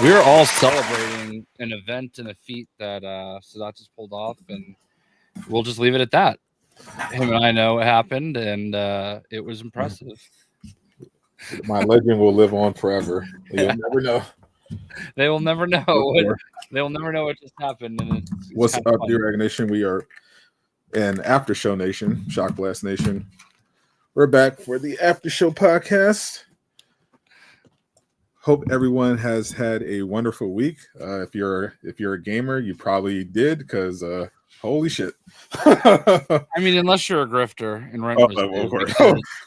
we're all celebrating an event and a feat that Sadat just pulled off, and we'll just leave it at that. Him and I know what happened, and it was impressive. My legend will live on forever. You'll never know. They will never know. They will never know what just happened. And it's What's up, Durag Nation? We are in Aftershow Nation, Shock Blast Nation. We're back for the Aftershow podcast. Hope everyone has had a wonderful week. If you're a gamer, you probably did, because holy shit. I mean, unless you're a grifter and rent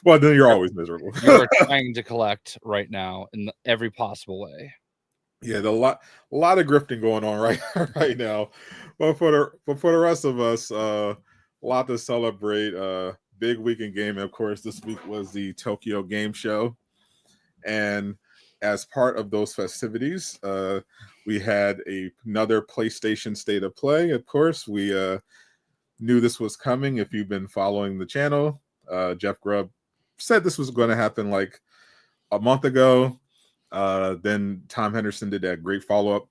well, then you're always miserable. You are trying to collect right now in every possible way. Yeah, a lot of grifting going on right now. But for the rest of us, a lot to celebrate. Big week in gaming, of course. This week was the Tokyo Game Show, and as part of those festivities, we had another PlayStation State of Play. Of course, we knew this was coming. If you've been following the channel, Jeff Grubb said this was going to happen like a month ago. Then Tom Henderson did that great follow-up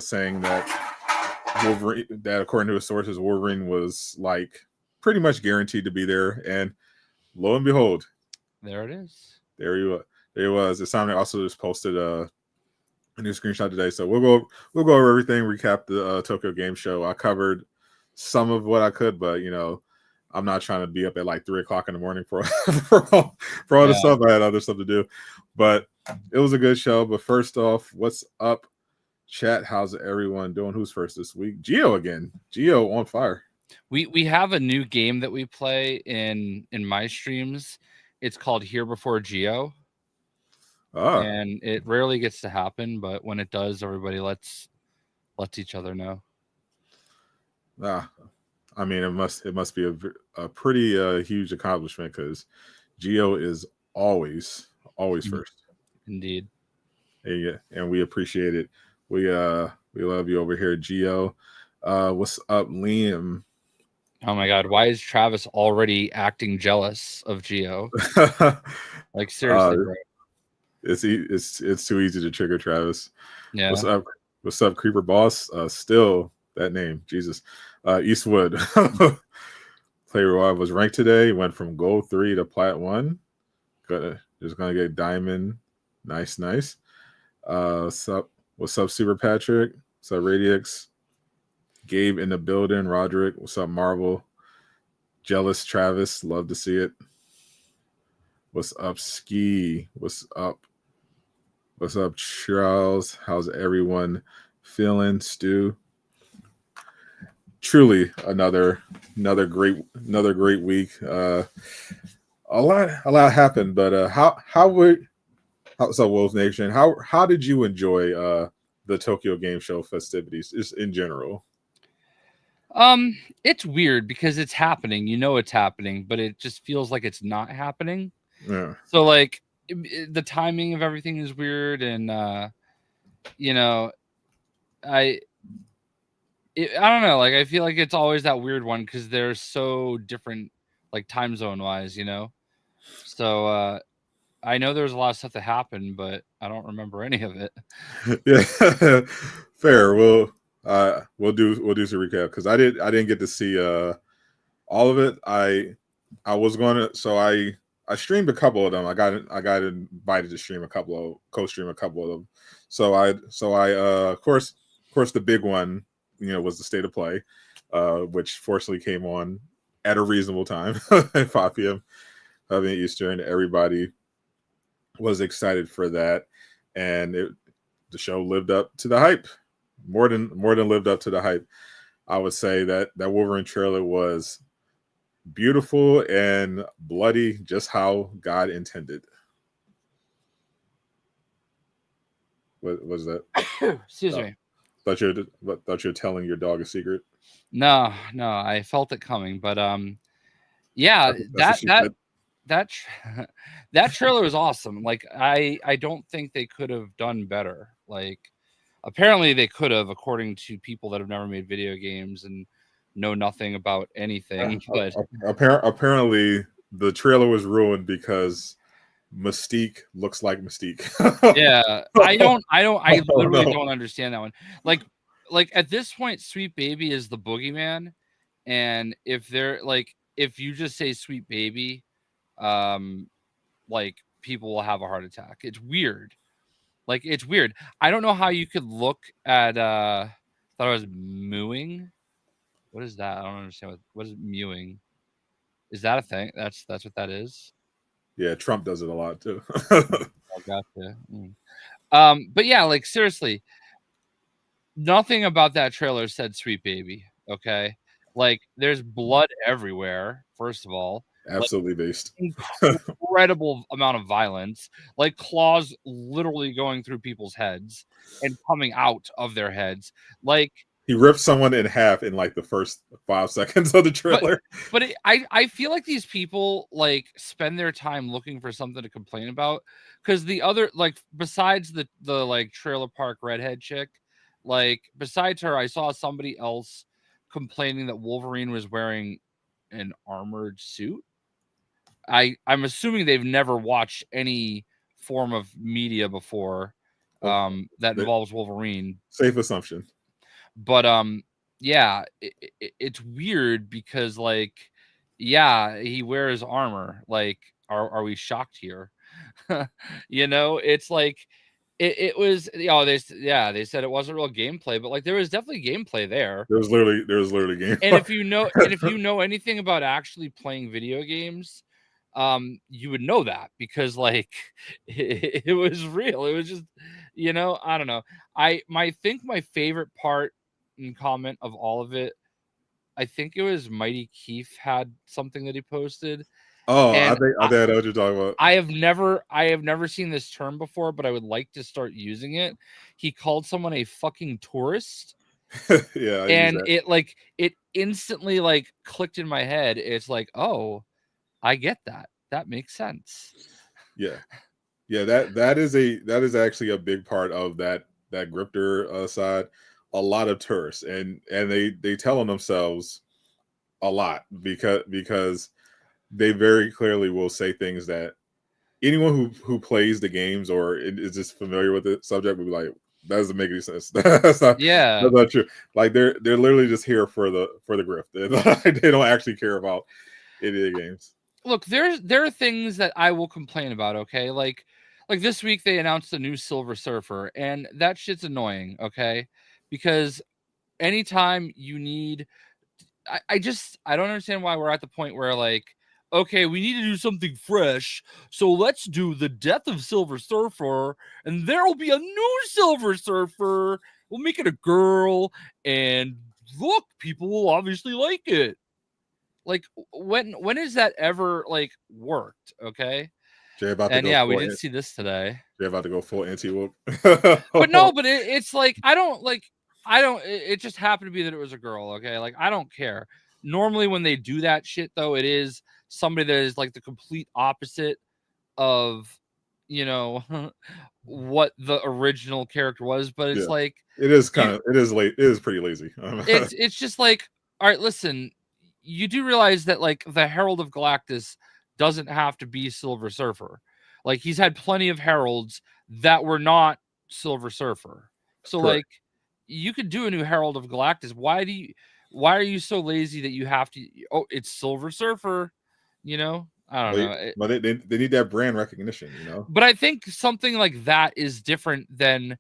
saying that Wolverine, that according to his sources, Wolverine was like pretty much guaranteed to be there. And lo and behold, there it is. There he was. Insomniac also just posted a new screenshot today. So we'll go over everything, recap the Tokyo Game Show. I covered some of what I could, but I'm not trying to be up at like 3 o'clock in the morning for all the stuff. I had other stuff to do, but it was a good show. But first off, what's up, chat? How's everyone doing? Who's first this week? Geo again. Geo on fire. We have a new game that we play in my streams. It's called Here Before Geo. And it rarely gets to happen, but when it does, everybody lets each other know. I mean, it must be a pretty huge accomplishment, because Geo is always first. Indeed. And we appreciate it. We love you over here, Geo. What's up, Liam? Oh my God, why is Travis already acting jealous of Geo? Like, seriously, bro. It's too easy to trigger Travis. Yeah. What's up, Creeper Boss? Still that name, Jesus. Eastwood. Player was ranked today. Went from gold 3 to plat 1. Just gonna get diamond. Nice. What's up, Super Patrick? What's up, Radix? Gabe in the building. Roderick. What's up, Marvel? Jealous Travis. Love to see it. What's up, Ski? What's up, Charles? How's everyone feeling, Stu? Truly another great week. A lot happened, but so Wolf Nation, how did you enjoy the Tokyo Game Show festivities just in general? It's weird because it's happening, it's happening, but it just feels like it's not happening. Yeah. So like the timing of everything is weird, and I don't know. Like, I feel like it's always that weird one because they're so different, like time zone wise, So I know there's a lot of stuff that happened, but I don't remember any of it. Yeah, fair. We'll do some recap, because I didn't get to see all of it. I was going to, so I streamed a couple of them. I got invited to co-stream a couple of them. So I of course the big one, was the State of Play, which fortunately came on at a reasonable time at 5 p.m. Eastern. Everybody was excited for that, and the show lived up to the hype. More than lived up to the hype. I would say that Wolverine trailer was beautiful and bloody, just how God intended. What was that? Excuse me. Thought you're telling your dog a secret. No, I felt it coming, but yeah, that trailer was awesome. Like, I don't think they could have done better. Like, apparently they could have, according to people that have never made video games and know nothing about anything. But apparently the trailer was ruined because Mystique looks like Mystique. Yeah, I literally no. don't understand that one. Like at this point, Sweet Baby is the boogeyman, and if you just say Sweet Baby, like people will have a heart attack. It's weird. Like it's weird. I don't know how you could look at thought I was mooing. What is that? I don't understand what is mewing. Is that a thing? That's what that is. Yeah, Trump does it a lot too. I gotcha. But yeah, like seriously, nothing about that trailer said Sweet Baby. Okay, like there's blood everywhere. First of all, like Absolutely based. incredible amount of violence, like claws literally going through people's heads and coming out of their heads. Like he ripped someone in half in like the first 5 seconds of the trailer. But I feel like these people like spend their time looking for something to complain about, because the other, like, besides the like trailer park redhead chick, like besides her, I saw somebody else complaining that Wolverine was wearing an armored suit. I'm assuming they've never watched any form of media before that involves Wolverine. Safe assumption. But yeah, it's weird because, like, yeah, he wears armor. Like, are we shocked here? You know, it's like it was, they said it wasn't real gameplay, but like there was definitely gameplay there. There was literally gameplay. And if you know anything about actually playing video games, you would know that, because like it was real. It was just, I don't know. I think my favorite part and comment of all of it, I think it was Mighty Keith had something that he posted. Oh, And I think I know what you're talking about. I have never seen this term before, but I would like to start using it. He called someone a fucking tourist. Yeah, and it instantly like clicked in my head. It's like, oh, I get that. That makes sense. Yeah. That is actually a big part of that grifter side. A lot of tourists, and they tell on themselves a lot, because they very clearly will say things that anyone who plays the games or is just familiar with the subject will be like, that doesn't make any sense. That's not true. Like they're literally just here for the grift. They don't actually care about any of the games. Look, there are things that I will complain about, okay? Like this week they announced a new Silver Surfer, and that shit's annoying, okay? Because anytime you need, I don't understand why we're at the point where, like, okay, we need to do something fresh, so let's do the death of Silver Surfer, and there will be a new Silver Surfer. We'll make it a girl, and look, people will obviously like it. Like, when is that ever like worked? Okay. Jay about And to go yeah, we did see this today. Jay about to go full anti-woke. But no, but it's like, it just happened to be that it was a girl. Okay. Like, I don't care. Normally when they do that shit though, it is somebody that is like the complete opposite of, what the original character was. But it's like, it is late. It is pretty lazy. It's just like, all right, listen, you do realize that like the Herald of Galactus doesn't have to be Silver Surfer. Like, he's had plenty of heralds that were not Silver Surfer. So Correct. like, you could do a new Herald of Galactus. Why are you so lazy that you have to, oh, it's Silver Surfer, I don't know. But they need that brand recognition, But I think something like that is different than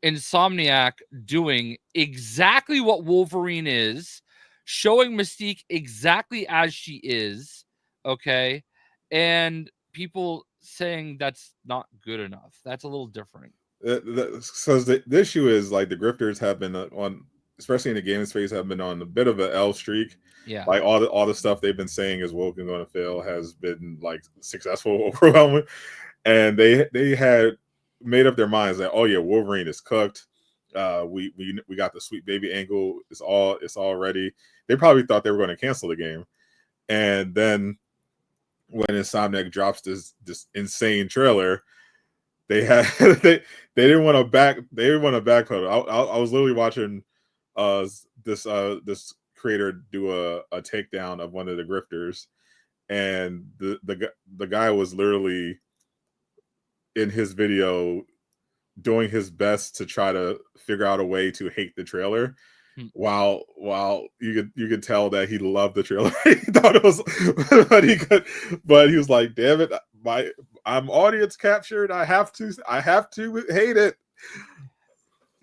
Insomniac doing exactly what Wolverine is, showing Mystique exactly as she is, okay, and people saying that's not good enough. That's a little different. So the issue is, like, the grifters have been on, especially in the gaming space, have been on a bit of an L streak. Yeah, like all the stuff they've been saying is woke and going to fail has been like successful, overwhelming, and they had made up their minds that, oh yeah, Wolverine is cooked. We got the Sweet Baby angle. It's all ready. They probably thought they were going to cancel the game, and then when Insomniac drops this insane trailer, they had they didn't want to backpedal. I was literally watching this creator do a takedown of one of the grifters, and the guy was literally in his video doing his best to try to figure out a way to hate the trailer. While you could tell that he loved the trailer. He thought it was, but he was like, "Damn it, I'm audience captured. I have to hate it."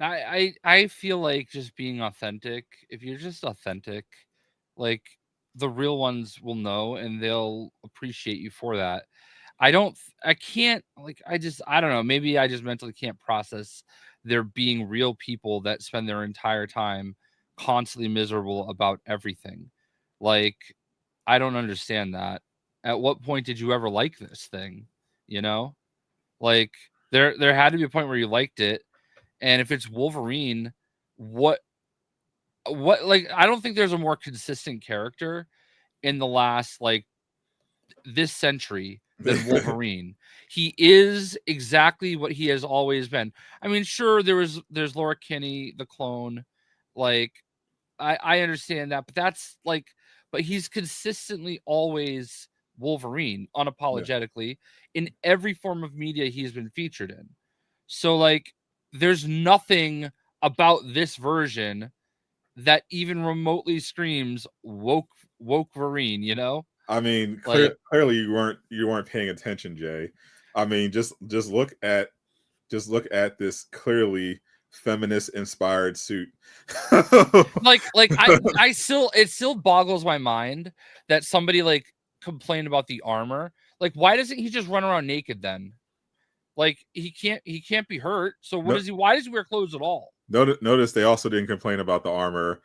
I feel like just being authentic. If you're just authentic, like the real ones will know and they'll appreciate you for that. I can't like I don't know. Maybe I just mentally can't process there being real people that spend their entire time constantly miserable about everything. Like I don't understand that. At what point did you ever like this thing? You know? Like there had to be a point where you liked it. And if it's Wolverine, what like I don't think there's a more consistent character in the last like this century than Wolverine. He is exactly what he has always been. I mean, sure, there's Laura Kinney, the clone. Like, I understand that, but that's like, but he's consistently always Wolverine, unapologetically, in every form of media he's been featured in. So, like, there's nothing about this version that even remotely screams woke Wolverine, you know? I mean, Like, clearly you weren't paying attention, Jay. I mean, just look at this clearly feminist inspired suit. like I still it still boggles my mind that somebody like complained about the armor. Like, why doesn't he just run around naked then? Like he can't be hurt. So why does he wear clothes at all? Notice they also didn't complain about the armor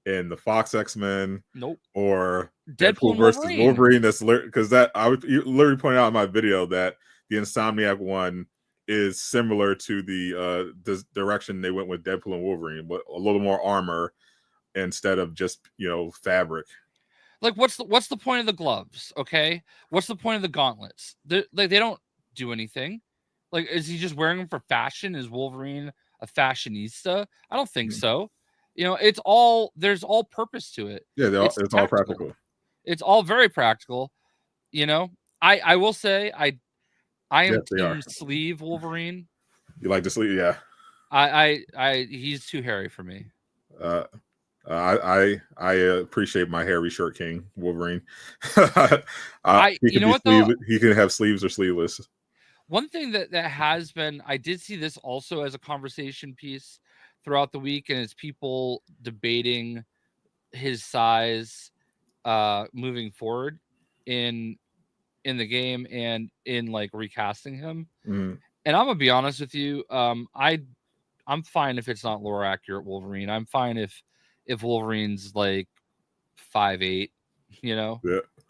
in the Fox X-Men. Nope. Or Deadpool versus Wolverine. That's because that I would literally point out in my video that the Insomniac one is similar to the direction they went with Deadpool and Wolverine, but a little more armor instead of just fabric. Like, what's the point of the gloves? Okay, what's the point of the gauntlets? They don't do anything. Like, is he just wearing them for fashion? Is Wolverine a fashionista? I don't think so. You know, there's all purpose to it. Yeah, it's all practical. It's all very practical. You know, I will say I am team sleeve Wolverine. You like to sleeve? Yeah. He's too hairy for me. I appreciate my hairy shirt king Wolverine. You know what though? He can have sleeves or sleeveless. One thing that has been, I did see this also as a conversation piece throughout the week, and it's people debating his size moving forward in the game and in like recasting him. Mm-hmm. And I'm gonna be honest with you, I'm fine if it's not lore accurate Wolverine. I'm fine if Wolverine's like 5'8", you know,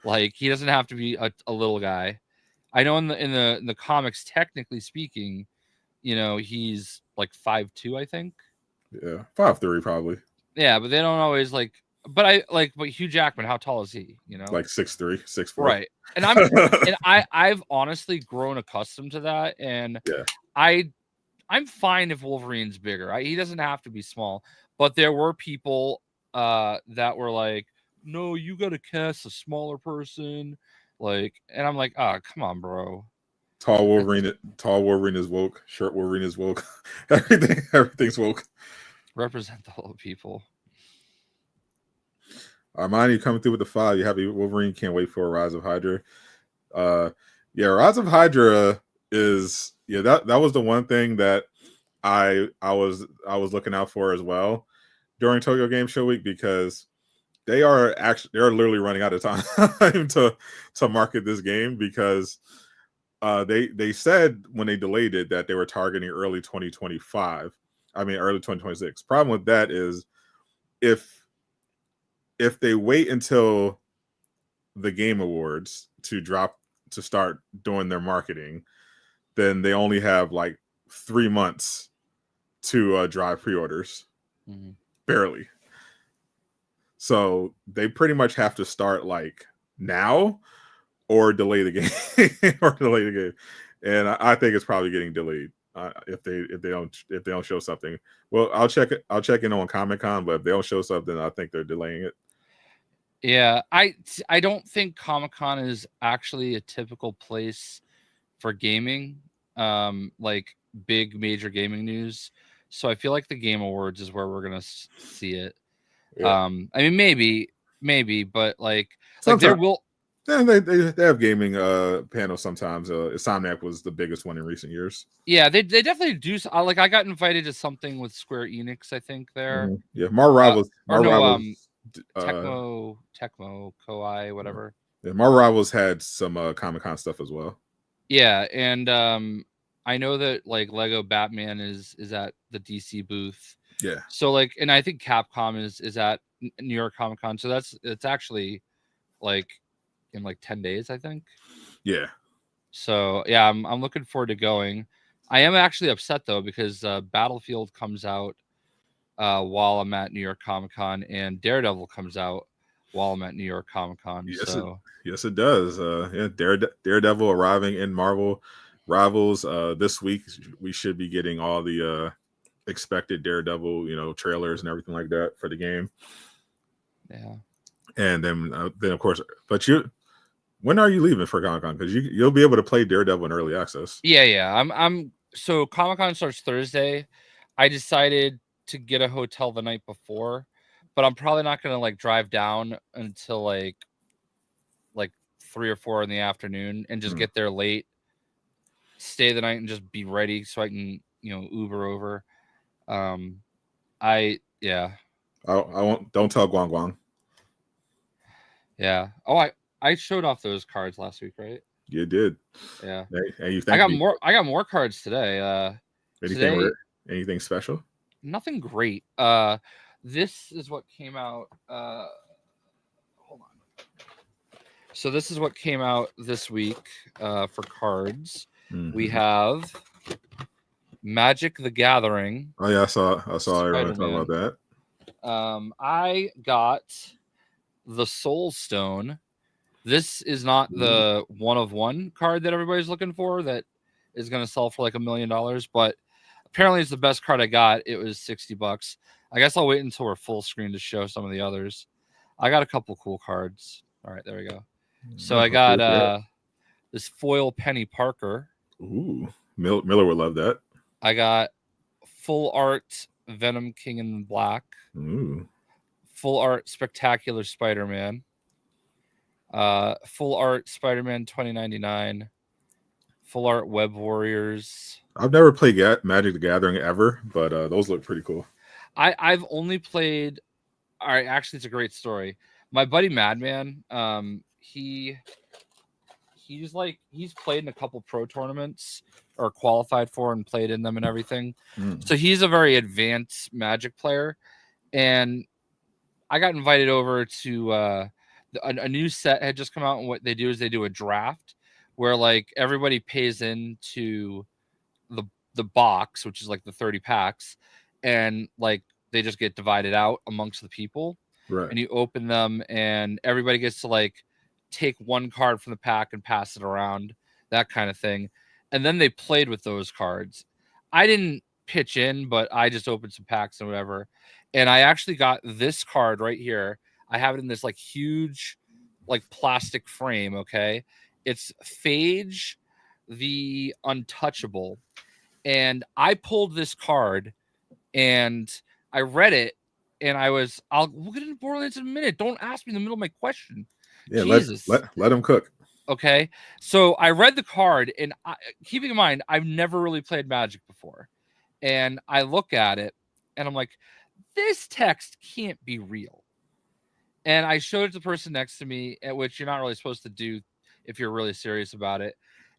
like he doesn't have to be a little guy. I know in the comics, technically speaking, you know, he's like 5'2", I think. Yeah, 5'3" probably. Yeah, but they don't always like. But Hugh Jackman, how tall is he? You know, like 6'3", 6'4". Right. And I've honestly grown accustomed to that, and I'm fine if Wolverine's bigger. He doesn't have to be small. But there were people that were like, no, you got to cast a smaller person. Like, and I'm like, oh, come on, bro. Tall Wolverine is woke. Short Wolverine is woke. Everything's woke. Represent the little people. Armani coming through with the 5. You happy Wolverine? Can't wait for Rise of Hydra. Yeah, Rise of Hydra is that was the one thing that I was looking out for as well during Tokyo Game Show Week, because they're literally running out of time to market this game, because they said when they delayed it that they were targeting early 2025. I mean early 2026. Problem with that is if they wait until the Game Awards to start doing their marketing, then they only have like 3 months to drive pre-orders. Mm-hmm. Barely. So they pretty much have to start like now or delay the game. And I think it's probably getting delayed if they don't show something. Well, I'll check in on Comic-Con, but if they don't show something, I think they're delaying it. Yeah, I don't think Comic-Con is actually a typical place for gaming. like big major gaming news. So I feel like the Game Awards is where we're gonna see it. Yeah. I mean, maybe, but like Sometimes, there will. yeah, they have gaming panels sometimes. Insomniac was the biggest one in recent years. Yeah, they definitely do. Like I got invited to something with Square Enix, I think there. Yeah, Mar Rivals. Tecmo Koei, whatever. Yeah, Mar Rivals had some Comic-Con stuff as well. Yeah, and I know that like Lego Batman is at the DC booth. Yeah. So like, and I think Capcom is at New York Comic Con. So it's actually like in like 10 days, I think. Yeah. So yeah, I'm looking forward to going. I am actually upset though because Battlefield comes out while I'm at New York Comic Con, and Daredevil comes out while I'm at New York Comic Con. Yes, it does. Yeah, Daredevil arriving in Marvel Rivals this week. We should be getting all the expected Daredevil, trailers and everything like that for the game. Yeah, and then of course, but when are you leaving for Comic Con? Because you'll be able to play Daredevil in early access. Yeah. I'm so Comic Con starts Thursday. I decided to get a hotel the night before, but I'm probably not gonna like drive down until like 3 or 4 in the afternoon and just get there late, stay the night, and just be ready so I can Uber over. I won't. Don't tell Guang Guang. Yeah. Oh, I showed off those cards last week, right? You did. Yeah. And you I got more cards today. Anything special? Nothing great. This is what came out. Hold on. So this is what came out this week for cards. Mm-hmm. We have Magic the Gathering. Oh yeah, I saw everyone talk about that. I got the Soul Stone. This is not the 1-of-1 card that everybody's looking for that is going to sell for like $1 million, but apparently it's the best card I got. It was $60. I guess I'll wait until we're full screen to show some of the others. I got a couple cool cards. All right, there we go. So I got this foil Penny Parker. Ooh, Miller would love that. I got full art Venom King in Black. Ooh. Full art Spectacular Spider-Man. Full art Spider-Man 2099. Full art Web Warriors. I've never played Magic the Gathering ever, but those look pretty cool. I've only played. All right, actually, it's a great story. My buddy Madman, he's played in a couple pro tournaments or qualified for and played in them and everything. So he's a very advanced Magic player, and I got invited over to a new set had just come out, and what they do is they do a draft where like everybody pays into the box, which is like the 30 packs, and like they just get divided out amongst the people. Right. And you open them, and everybody gets to like take one card from the pack and pass it around, that kind of thing. And then they played with those cards. I didn't pitch in, but I just opened some packs and whatever. And I actually got this card right here. I have it in this like huge, like plastic frame. Okay. It's Phage the Untouchable. And I pulled this card and I read it, and we'll get into Borderlands in a minute. Don't ask me in the middle of my question. Yeah, Jesus. Let him cook. Okay. So I read the card, and keeping in mind, I've never really played Magic before. And I look at it, and I'm like, this text can't be real. And I showed it to the person next to me, which you're not really supposed to do if you're really serious about it.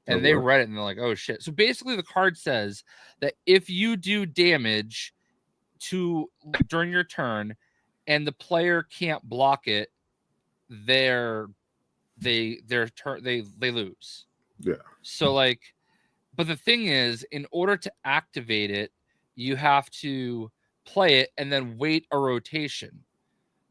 And they read it, and they're like, oh, shit. So basically, the card says that if you do damage during your turn and the player can't block it, they lose. Yeah. So like, but the thing is, in order to activate it, you have to play it and then wait a rotation.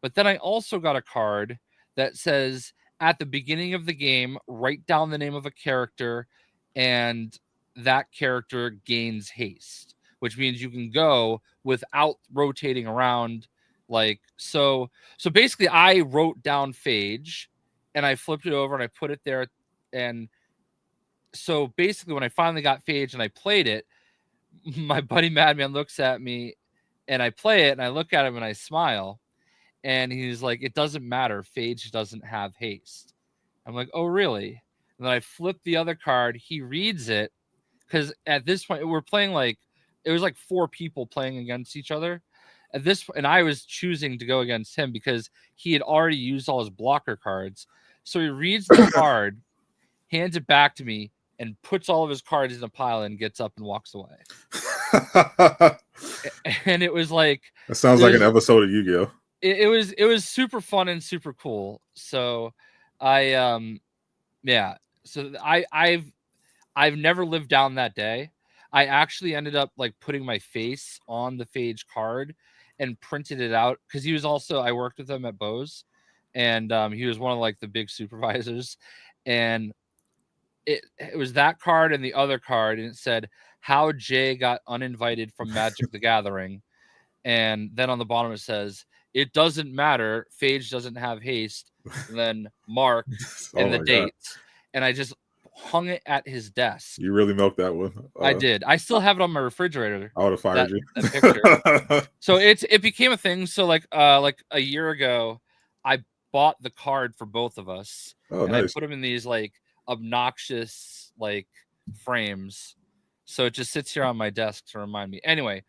But then I also got a card that says at the beginning of the game, write down the name of a character, and that character gains haste, which means you can go without rotating around. Like, so basically I wrote down Phage and I flipped it over and I put it there, and so basically, when I finally got Phage and I played it, my buddy Madman looks at me, and I play it, and I look at him and I smile, and he's like, "It doesn't matter. Phage doesn't have haste." I'm like, "Oh, really?" And then I flip the other card. He reads it, because at this point we're playing like it was like 4 people playing against each other. At this, and I was choosing to go against him because he had already used all his blocker cards. So he reads the card, hands it back to me, and puts all of his cards in a pile and gets up and walks away. And it was like, that sounds like an episode of Yu-Gi-Oh. It was super fun and super cool. So I yeah. So I've never lived down that day. I actually ended up like putting my face on the Phage card and printed it out, because he was also, I worked with him at Bose, and he was one of like the big supervisors, and it was that card and the other card, and it said how Jay got uninvited from Magic the Gathering, and then on the bottom it says, "It doesn't matter. Phage doesn't have haste." And then Mark and the dates, and I just hung it at his desk. You really milked that one. I did. I still have it on my refrigerator. I would have fired you. That picture. So it became a thing. So like a year ago, I bought the card for both of us, and nice. I put them in these like obnoxious like frames. So it just sits here on my desk to remind me. Anyway,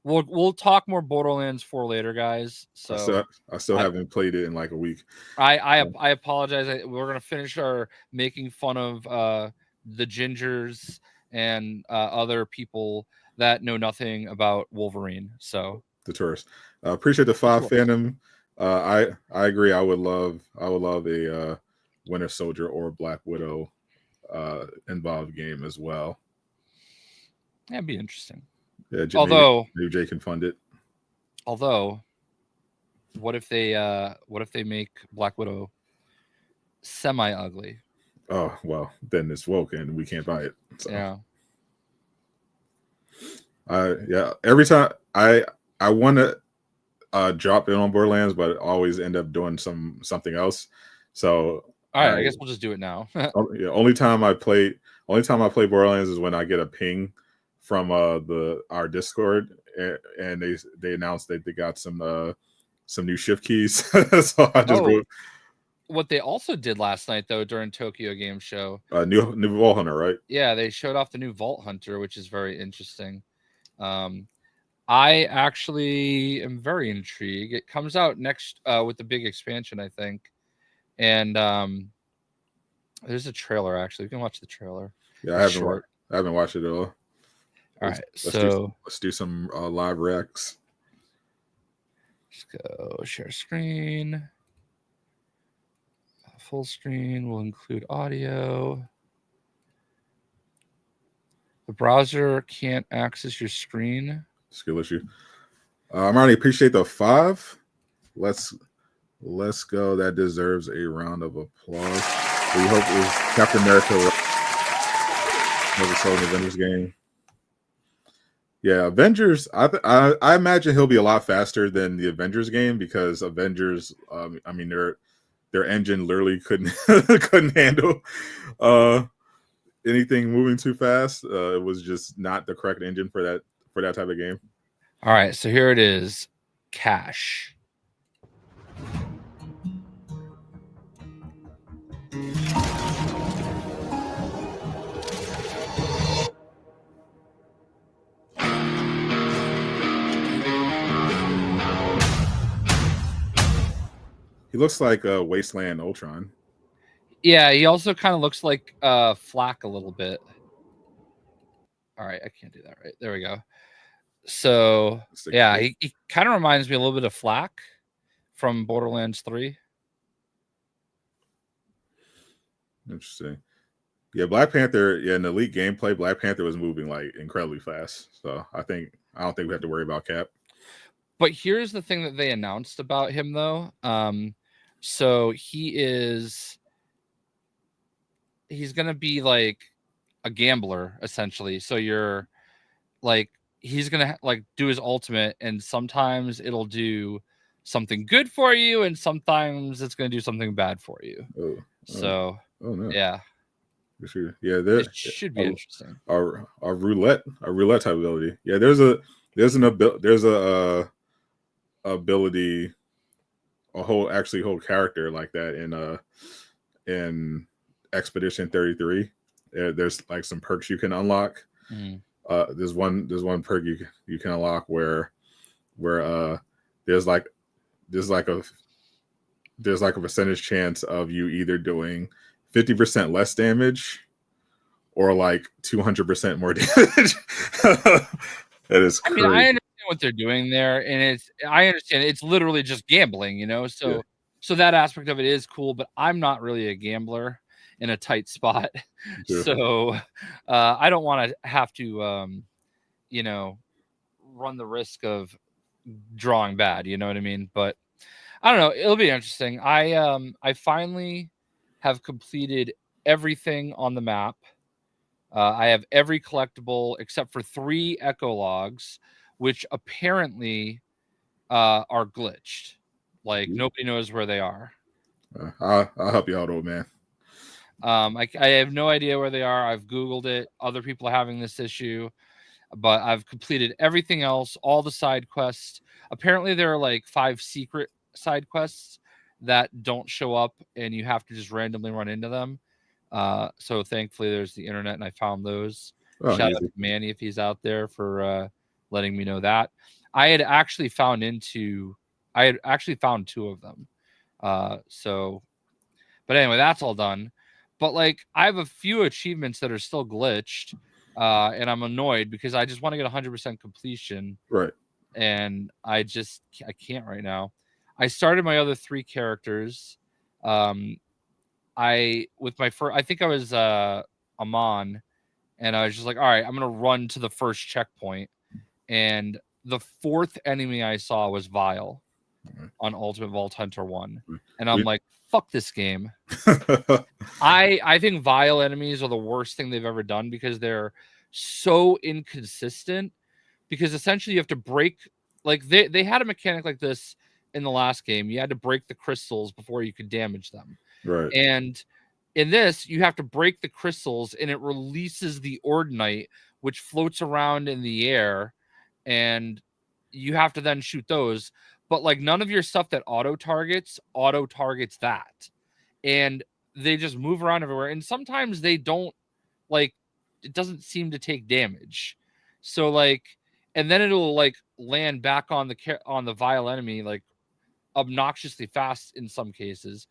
we'll talk more Borderlands 4 later, guys. So I still haven't played it in like a week. I apologize. We're gonna finish our making fun of the Gingers and other people that know nothing about Wolverine. So the tourist. Appreciate the 5 fandom. I agree. I would love a Winter Soldier or Black Widow involved game as well. That'd be interesting. Yeah, maybe Jay can fund it. Although, what if they make Black Widow semi-ugly? Oh well, then it's woke and we can't buy it. So. Yeah. Yeah. Every time I want to drop in on Borderlands, but always end up doing something else. So all right, I guess we'll just do it now. Yeah, only time I play Borderlands is when I get a ping from our Discord, and they announced that they got some new shift keys. So I just go. What they also did last night, though, during Tokyo Game Show, new Vault Hunter, right? Yeah, they showed off the new Vault Hunter, which is very interesting. I actually am very intrigued. It comes out next with the big expansion, I think. And there's a trailer, actually. You can watch the trailer. Yeah, I haven't watched it at all. All right, let's do some live reacts. Let's go share screen. Full screen will include audio. The browser can't access your screen. Skill issue. Marnie, appreciate the 5. Let's go. That deserves a round of applause. We hope it was Captain America never sold an Avengers game. Yeah, Avengers. I imagine he'll be a lot faster than the Avengers game, because Avengers. I mean, their engine literally couldn't handle anything moving too fast. It was just not the correct engine for that type of game. All right, so here it is. Cash. He looks like a Wasteland Ultron. Yeah, he also kind of looks like Flak a little bit. All right, I can't do that right. There we go. So yeah, he kind of reminds me a little bit of Flak from Borderlands 3. Interesting. Yeah, Black Panther. Yeah, in Elite gameplay, Black Panther was moving like incredibly fast. So I don't think we have to worry about Cap. But here's the thing that they announced about him, though. So he's gonna be like a gambler, essentially. So you're like, he's gonna like do his ultimate, and sometimes it'll do something good for you, and sometimes it's gonna do something bad for you. Oh, so no. Yeah. Yeah, it should be interesting. A roulette type ability. Yeah, there's an ability, a whole character like that in Expedition 33. There's like some perks you can unlock. There's one perk you can unlock where there's like a percentage chance of you either doing 50% less damage or like 200% more damage. That is crazy. I mean, I understand what they're doing there, and I understand it's literally just gambling, you know. So that aspect of it is cool, but I'm not really a gambler in a tight spot. So I don't want to have to you know, run the risk of drawing bad, you know what I mean? But I don't know, it'll be interesting. I finally have completed everything on the map. I have every collectible except for 3 echo logs, which apparently are glitched. Like nobody knows where they are. I'll help you out, old man. I have no idea where they are. I've Googled it. Other people are having this issue, but I've completed everything else, all the side quests. Apparently, there are like 5 secret side quests that don't show up, and you have to just randomly run into them. So thankfully, there's the internet, and I found those. Shout out to Manny if he's out there for letting me know that. I had actually found 2 of them. But anyway, that's all done. But like, I have a few achievements that are still glitched, and I'm annoyed because I just want to get 100% completion. Right. And I can't right now. I started my other 3 characters. I think I was Amon, and I was just like, all right, I'm gonna run to the first checkpoint, and the 4th enemy I saw was Vile on Ultimate Vault Hunter 1, and I'm like, fuck this game. I think Vile enemies are the worst thing they've ever done because they're so inconsistent. Because essentially you have to break, like they had a mechanic like this in the last game. You had to break the crystals before you could damage them. Right. And in this, you have to break the crystals and it releases the Ordinite, which floats around in the air, and you have to then shoot those. But like none of your stuff that auto targets that. And they just move around everywhere. And sometimes they don't, like, it doesn't seem to take damage. So like, and then it'll like land back on the Vile enemy like obnoxiously fast in some cases.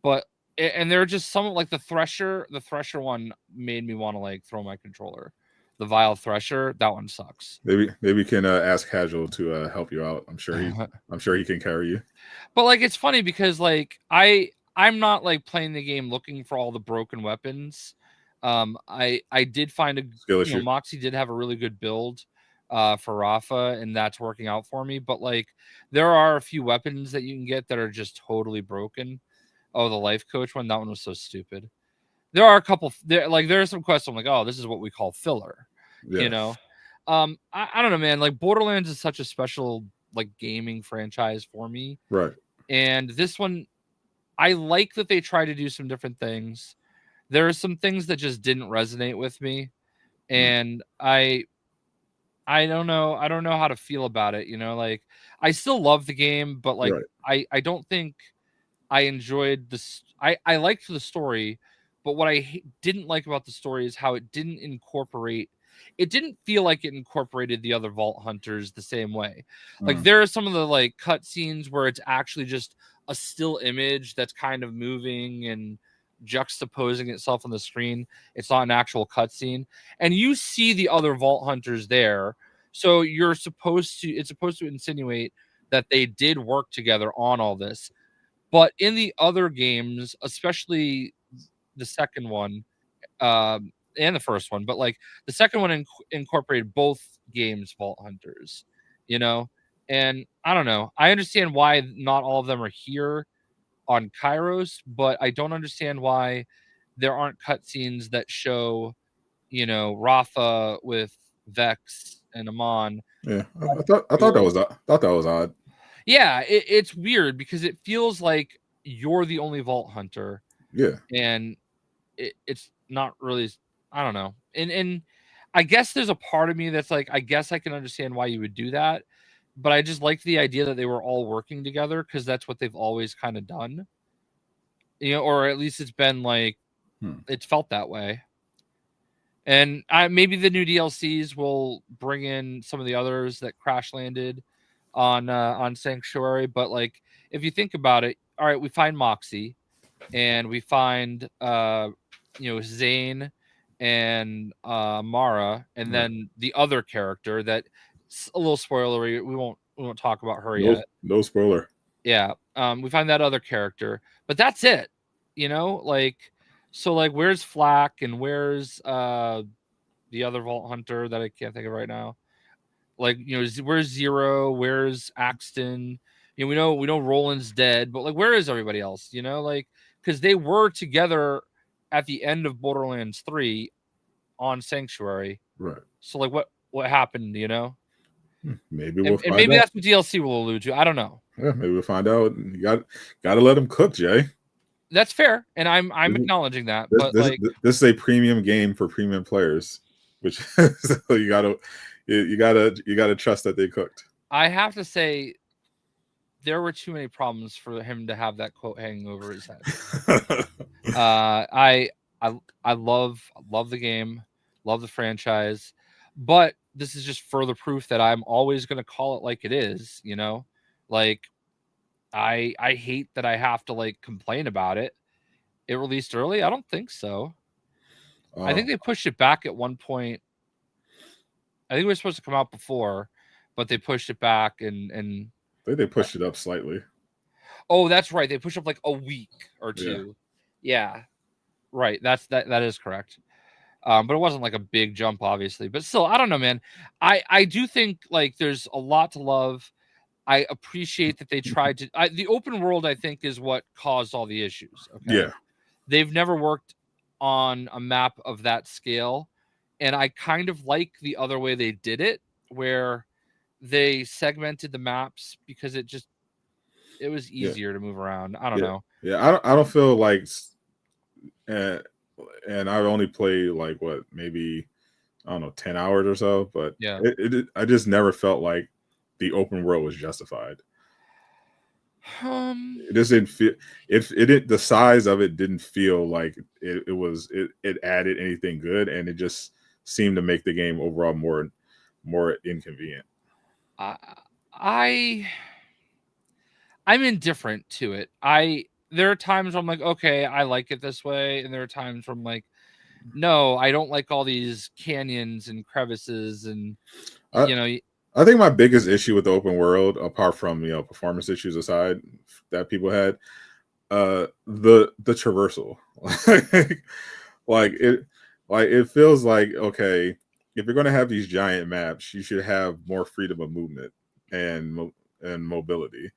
But and there are just some like the Thresher one made me want to like throw my controller. The Vile Thresher, that one sucks. Maybe we can ask Casual to help you out. I'm sure he can carry you. But like, it's funny because like I'm not like playing the game looking for all the broken weapons. I did find Moxie did have a really good build for Rafa, and that's working out for me. But like, there are a few weapons that you can get that are just totally broken. Oh, the life coach one, that one was so stupid. There are a couple there are some quests I'm like, oh, this is what we call filler. You know, I don't know, man. Like, Borderlands is such a special like gaming franchise for me, right? And this one, I like that they try to do some different things. There are some things that just didn't resonate with me, and I don't know how to feel about it. You know, like, I still love the game, but like, I don't think I enjoyed this. I liked the story, but what I didn't like about the story is how it didn't feel like it incorporated the other Vault Hunters the same way. Like, there are some of the like cutscenes where it's actually just a still image that's kind of moving and juxtaposing itself on the screen. It's not an actual cutscene, and you see the other Vault Hunters there. So it's supposed to insinuate that they did work together on all this. But in the other games, especially the second one, and the first one, but like the second one incorporated both games Vault Hunters, you know? And I don't know. I understand why not all of them are here on Kairos, but I don't understand why there aren't cutscenes that show, you know, Rafa with Vex and Amon. Yeah, I thought that was odd. Yeah, it's weird because it feels like you're the only Vault Hunter. Yeah, and it's not really. I don't know, and I guess there's a part of me that's like, I guess I can understand why you would do that, but I just liked the idea that they were all working together because that's what they've always kind of done, or at least it's been like it's felt that way. And maybe the new DLCs will bring in some of the others that crash landed on Sanctuary, but like if you think about it, all right, we find Moxie and we find Zane and Mara, and then the other character that a little spoilery. We won't talk about her yet. No spoiler. Yeah, we find that other character, but that's it. Like so, like where's Flack and where's the other Vault Hunter that I can't think of right now? Like where's Zero? Where's Axton? We know Roland's dead, but like where is everybody else? Like because they were together at the end of Borderlands 3 on Sanctuary. Right. So like what happened, Maybe we'll find and maybe out. that's what DLC will allude to. I don't know. Yeah, maybe we'll find out. You got to let them cook, Jay. That's fair, and I'm acknowledging that. But this is a premium game for premium players, which so you gotta trust that they cooked. I have to say, there were too many problems for him to have that quote hanging over his head. I love the game, love the franchise, but this is just further proof that I'm always going to call it like it is. Like I hate that I have to like complain about it. It released early? I don't think so. I think they pushed it back at one point. I think it was supposed to come out before, but they pushed it back and I think they pushed it up slightly. Oh, that's right. They pushed up like a week or two. Yeah. Right. That is correct. But it wasn't like a big jump, obviously. But still, I don't know, man. I do think like there's a lot to love. I appreciate that they tried to. The open world, I think, is what caused all the issues. Okay. Yeah. They've never worked on a map of that scale, and I kind of like the other way they did it, where they segmented the maps because it was easier to move around. I don't know. Yeah, I don't feel like, and I've only played like maybe I don't know 10 hours or so, but I just never felt like the open world was justified. It just didn't feel the size of it didn't feel like it added anything good, and it just seemed to make the game overall more inconvenient. I'm indifferent to it. There are times where I'm like, okay, I like it this way, and there are times where I'm like, no, I don't like all these canyons and crevices, and I think my biggest issue with the open world, apart from performance issues aside that people had, the traversal, it feels like, okay, if you're going to have these giant maps, you should have more freedom of movement and mobility.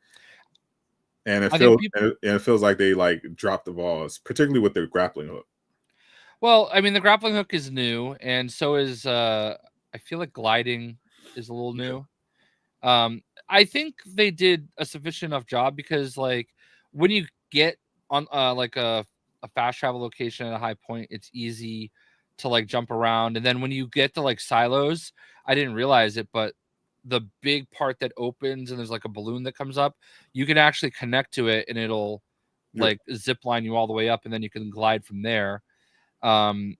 And it feels like they like dropped the balls, particularly with their grappling hook. Well, I mean, the grappling hook is new, and so is I feel like gliding is a little new. I think they did a sufficient enough job because like when you get on like a fast travel location at a high point, it's easy to like jump around. And then when you get to like silos, I didn't realize it, but the big part that opens and there's like a balloon that comes up, you can actually connect to it and it'll like zip line you all the way up, and then you can glide from there. I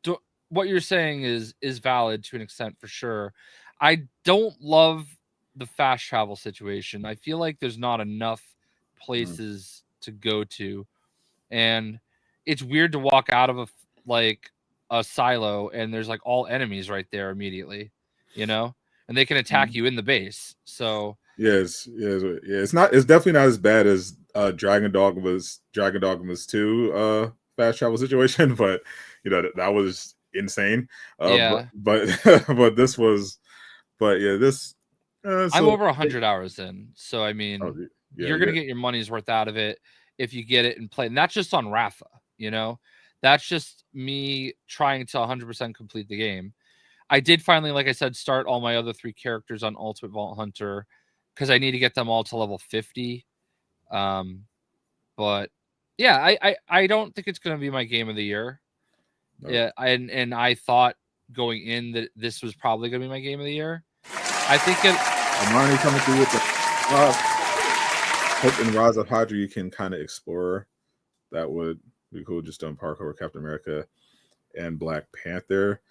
do, what you're saying is valid to an extent for sure. I don't love the fast travel situation. I feel like there's not enough places to go to, and it's weird to walk out of a silo and there's like all enemies right there immediately, and they can attack you in the base. So it's definitely not as bad as Dragon Dogma's 2 fast travel situation, but that was insane. But this was, this. I'm over 100 hours in, so I mean, you're gonna get your money's worth out of it if you get it and play. And that's just on Rafa, that's just me trying to 100% complete the game. I did finally, like I said, start all my other 3 characters on Ultimate Vault Hunter because I need to get them all to level 50. But Yeah, I don't think it's going to be my game of the year. No. Yeah, and I thought going in that this was probably going to be my game of the year. I think it. Armani coming through with the Hope and Rise of Hydra. You can kind of explore. That would be cool. Just doing Parkour, Captain America, and Black Panther.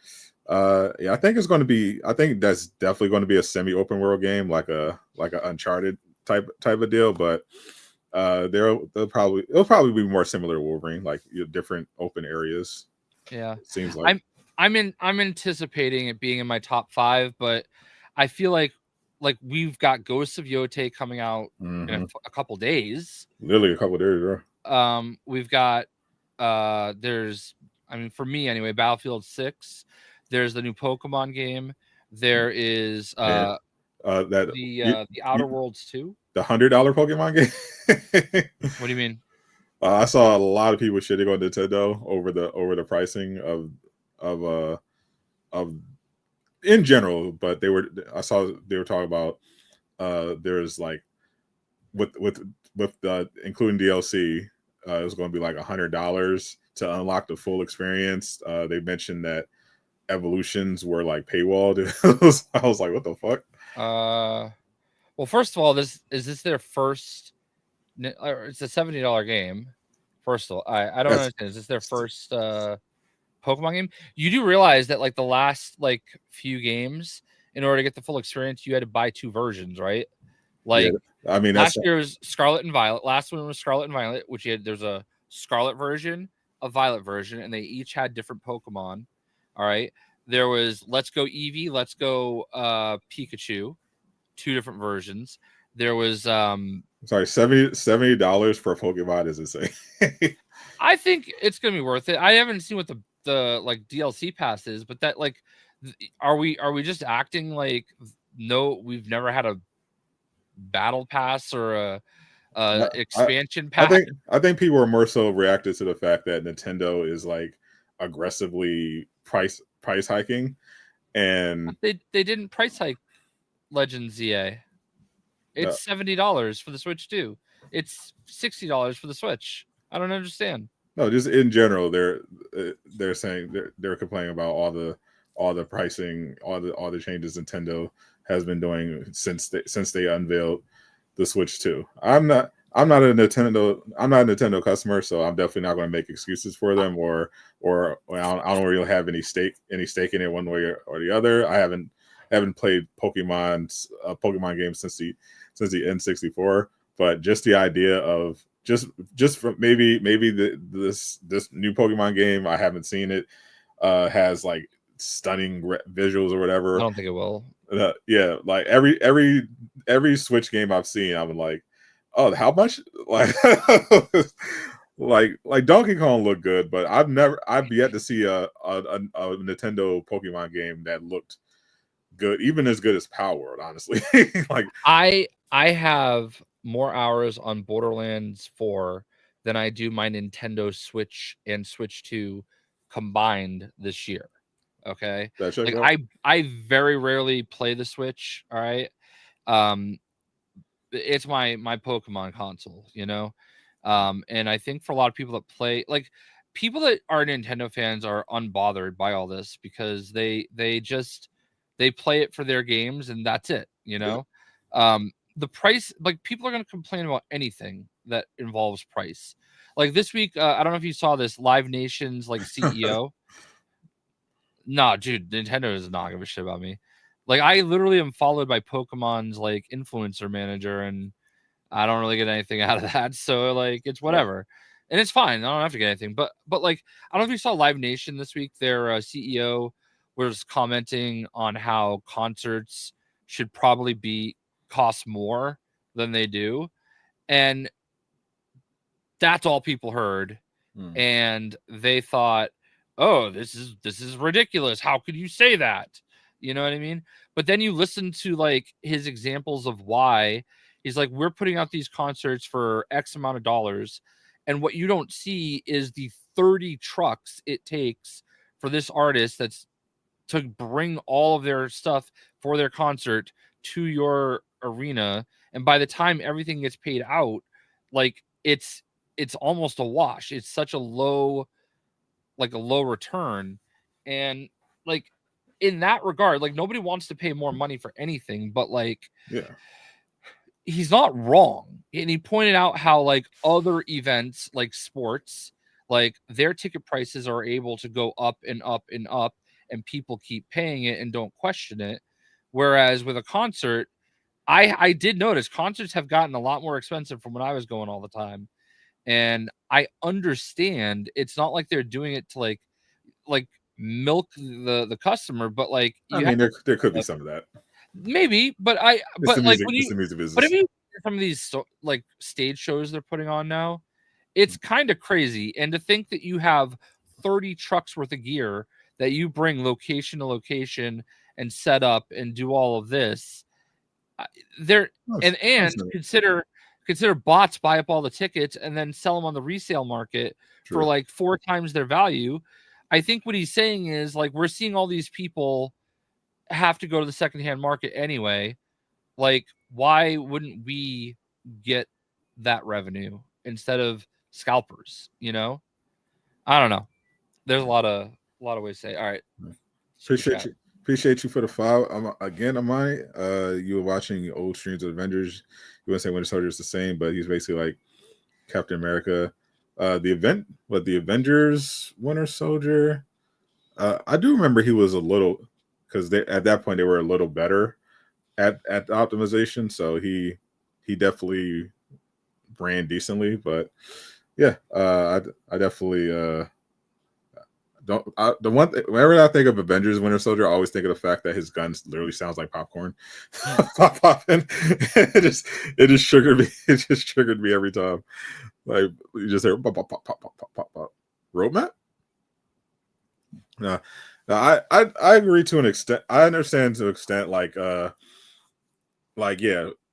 Yeah, I think it's going to be. I think that's definitely going to be a semi-open world game, like a Uncharted type of deal. But it'll probably be more similar to Wolverine, like different open areas. Yeah, it seems like I'm anticipating it being in my top 5, but I feel like we've got Ghosts of Yote coming out in a couple days. Literally a couple days, yeah. We've got there's, I mean, for me anyway, Battlefield 6. There's the new Pokemon game. There is the Outer Worlds 2. The $100 Pokemon game. What do you mean? I saw a lot of people shitting on Nintendo over the pricing of in general, but they were talking about there's like with including DLC, it was going to be like $100 to unlock the full experience. They mentioned that evolutions were like paywalled. I was like, what the fuck? Well, first of all, is this their first? It's a $70 game. First of all, I don't understand. Is this their first Pokemon game? You do realize that like the last like few games, in order to get the full experience, you had to buy 2 versions, right? Like, yeah, I mean, last year was Scarlet and Violet. Last one was Scarlet and Violet, which there's a Scarlet version, a Violet version, and they each had different Pokemon. All right. There was Let's Go Eevee, Let's Go Pikachu, 2 different versions. There was sorry, $70 for a Pokemon is insane. I think it's gonna be worth it. I haven't seen what the like DLC pass is, but that like, are we just acting like no, we've never had a battle pass or a expansion pass? I think people are more so reacted to the fact that Nintendo is like aggressively price hiking, and they didn't price hike Legends ZA. It's $70 for the Switch too. It's $60 for the Switch. I don't understand. No, just in general, they're saying they're complaining about all the pricing, all the changes Nintendo has been doing since they unveiled the Switch 2. I'm not a Nintendo customer, so I'm definitely not going to make excuses for them, or I don't really have any stake in it one way or the other. I haven't played Pokemon games since the N64, but just the idea of just from maybe this new Pokemon game, I haven't seen it, has like stunning visuals or whatever. I don't think it will. Yeah, like every Switch game I've seen, I'm like, oh, how much? Like like Donkey Kong looked good, but I've yet to see a Nintendo Pokemon game that looked good, even as good as Power World, honestly. Like I have more hours on Borderlands 4 than I do my Nintendo Switch and Switch 2 combined this year. Okay. Like I very rarely play the Switch. All right. It's my Pokemon console, you know? And I think for a lot of people that play, like people that are Nintendo fans are unbothered by all this because they play it for their games and that's it, you know? The price, like people are going to complain about anything that involves price. Like this week, I don't know if you saw this, Live Nation's like CEO. Nah, dude, Nintendo does not give a shit about me. Like I literally am followed by Pokemon's like influencer manager, and I don't really get anything out of that. So like it's whatever. And it's fine. I don't have to get anything. But like I don't know if you saw Live Nation this week. Their CEO was commenting on how concerts should probably cost more than they do. And that's all people heard. And they thought, oh, this is ridiculous. How could you say that? You know what I mean? But then you listen to like his examples of why. He's like, we're putting out these concerts for X amount of dollars. And what you don't see is the 30 trucks it takes for this artist that's to bring all of their stuff for their concert to your arena. And by the time everything gets paid out, like it's it's almost a wash. It's such a low return. And like in that regard, like nobody wants to pay more money for anything, but like he's not wrong. And he pointed out how like other events like sports, like their ticket prices are able to go up and up and up, and people keep paying it and don't question it. Whereas with a concert, I did notice concerts have gotten a lot more expensive from when I was going all the time. And I understand it's not like they're doing it to like milk the customer, but like I mean, there could be some of that. Maybe, but it's the like music, when it's you the music business. but if you some of these like stage shows they're putting on now, it's kind of crazy. And to think that you have 30 trucks worth of gear that you bring location to location and set up and do all of this, there and consider bots buy up all the tickets and then sell them on the resale market for like 4 times their value. I think what he's saying is like we're seeing all these people have to go to the secondhand market anyway. Like, why wouldn't we get that revenue instead of scalpers? You know, I don't know. There's a lot of ways to say. All right, appreciate you for the file. Amani. You were watching old streams of Avengers. You wouldn't say Winter Soldier is the same, but he's basically like Captain America. The Avengers Winter Soldier. I do remember he was a little, because at that point they were a little better at the optimization, so he definitely ran decently. But yeah, I definitely whenever I think of Avengers Winter Soldier, I always think of the fact that his guns literally sounds like popcorn. Popping. It just triggered me. It just triggered me every time. Like you just hear pop pop pop pop pop pop pop pop. Roadmap. No, I agree to an extent. I understand to an extent. Like yeah,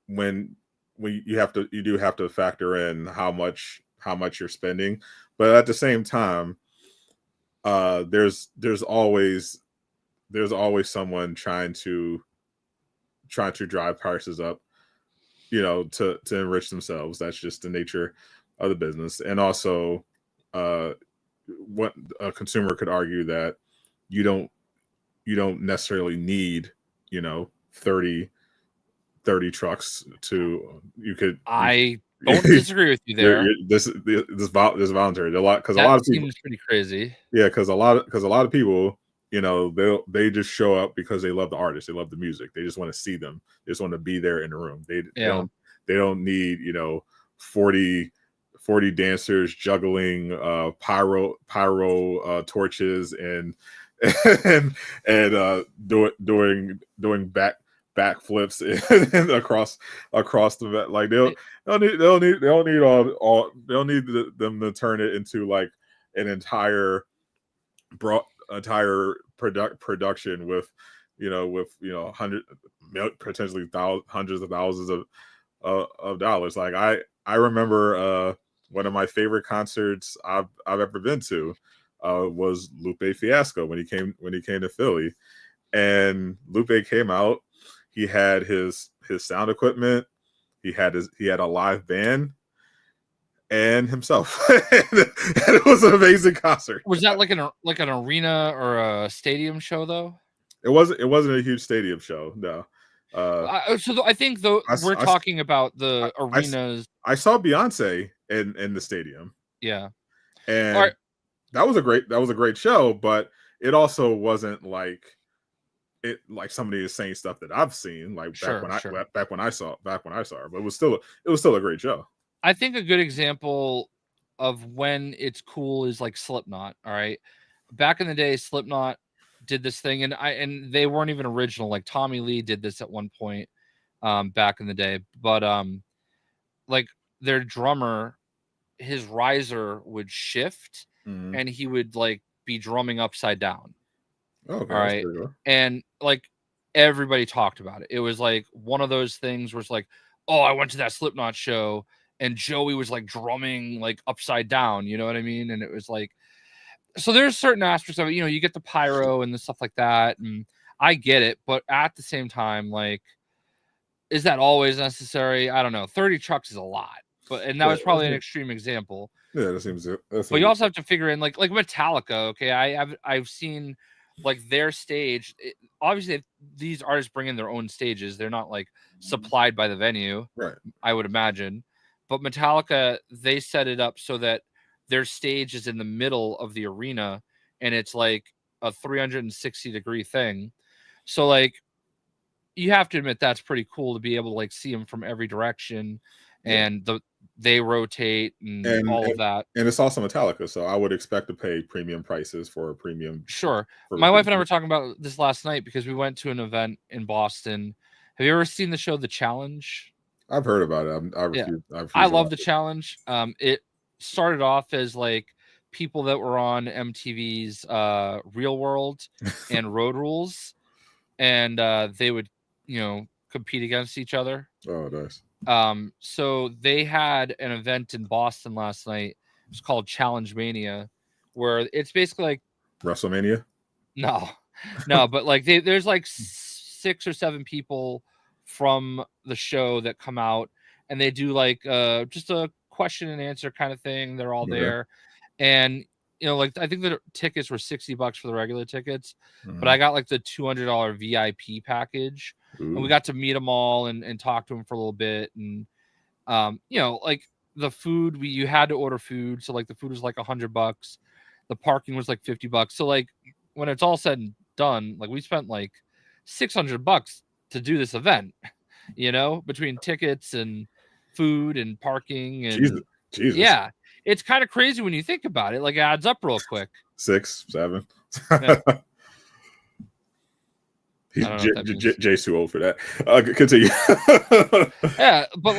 when you do have to factor in how much you're spending, but at the same time, there's always someone trying to drive prices up, to enrich themselves. That's just the nature of the business. And also, what a consumer could argue that you don't necessarily need 30 trucks to I don't disagree with you there. This voluntary a lot, because a lot of people seems pretty crazy. Yeah, because a lot of people, they just show up because they love the artist, they love the music, they just want to see them, they just want to be there in the room. They don't need 40 dancers juggling pyro torches and doing backflips and across the, like they'll need them to turn it into like an entire production with potentially hundreds of thousands of dollars. Like I remember one of my favorite concerts I've ever been to was Lupe Fiasco when he came to Philly. And Lupe came out. He had his sound equipment. He had a live band and himself. And it was an amazing concert. Was that like an arena or a stadium show though? It wasn't a huge stadium show. No. So I think we're talking about the arenas. I saw Beyonce in the stadium. Yeah. And that was a great show, but it also wasn't like somebody is saying stuff that I've seen back when I saw her, but it was still a great show. I think a good example of when it's cool is like Slipknot. All right, back in the day, Slipknot did this thing, and they weren't even original. Like Tommy Lee did this at one point back in the day, but like their drummer, his riser would shift, and he would like be drumming upside down. Okay, all right, and like everybody talked about it. It was like one of those things where it's like, oh, I went to that Slipknot show and Joey was like drumming like upside down, you know what I mean? And it was like, so there's certain aspects of it, you get the pyro and the stuff like that, and I get it, but at the same time, like, is that always necessary? I don't know. 30 trucks is a lot. and that was probably an extreme example. Yeah, that seems. But you also have to figure in like Metallica. Okay, I've seen like their stage. Obviously, these artists bring in their own stages. They're not like supplied by the venue, right? I would imagine. But Metallica, they set it up so that their stage is in the middle of the arena, and it's like a 360-degree thing. So like, you have to admit that's pretty cool to be able to like see them from every direction, and they rotate and all of that. And it's also Metallica, so I would expect to pay premium prices for a premium. Sure. My wife and I were talking about this last night because we went to an event in Boston. Have you ever seen the show The Challenge? I've heard about it. I love The Challenge. It started off as like people that were on MTV's Real World and Road Rules, and they would, compete against each other. Oh, nice. So they had an event in Boston last night. It's called Challenge Mania, where it's basically like WrestleMania. No, but like there's like 6 or 7 people from the show that come out, and they do like just a question and answer kind of thing. They're all there, and like I think the tickets were $60 for the regular tickets, but I got like the $200 VIP package. Ooh. And we got to meet them all and talk to them for a little bit. And, like the food, you had to order food. So like the food was like $100. The parking was like $50. So like when it's all said and done, like we spent like $600 to do this event, between tickets and food and parking. And Jesus. Yeah, it's kind of crazy when you think about it. Like it adds up real quick. 6, 7. Yeah. Jay's too old for that. Continue. Yeah, but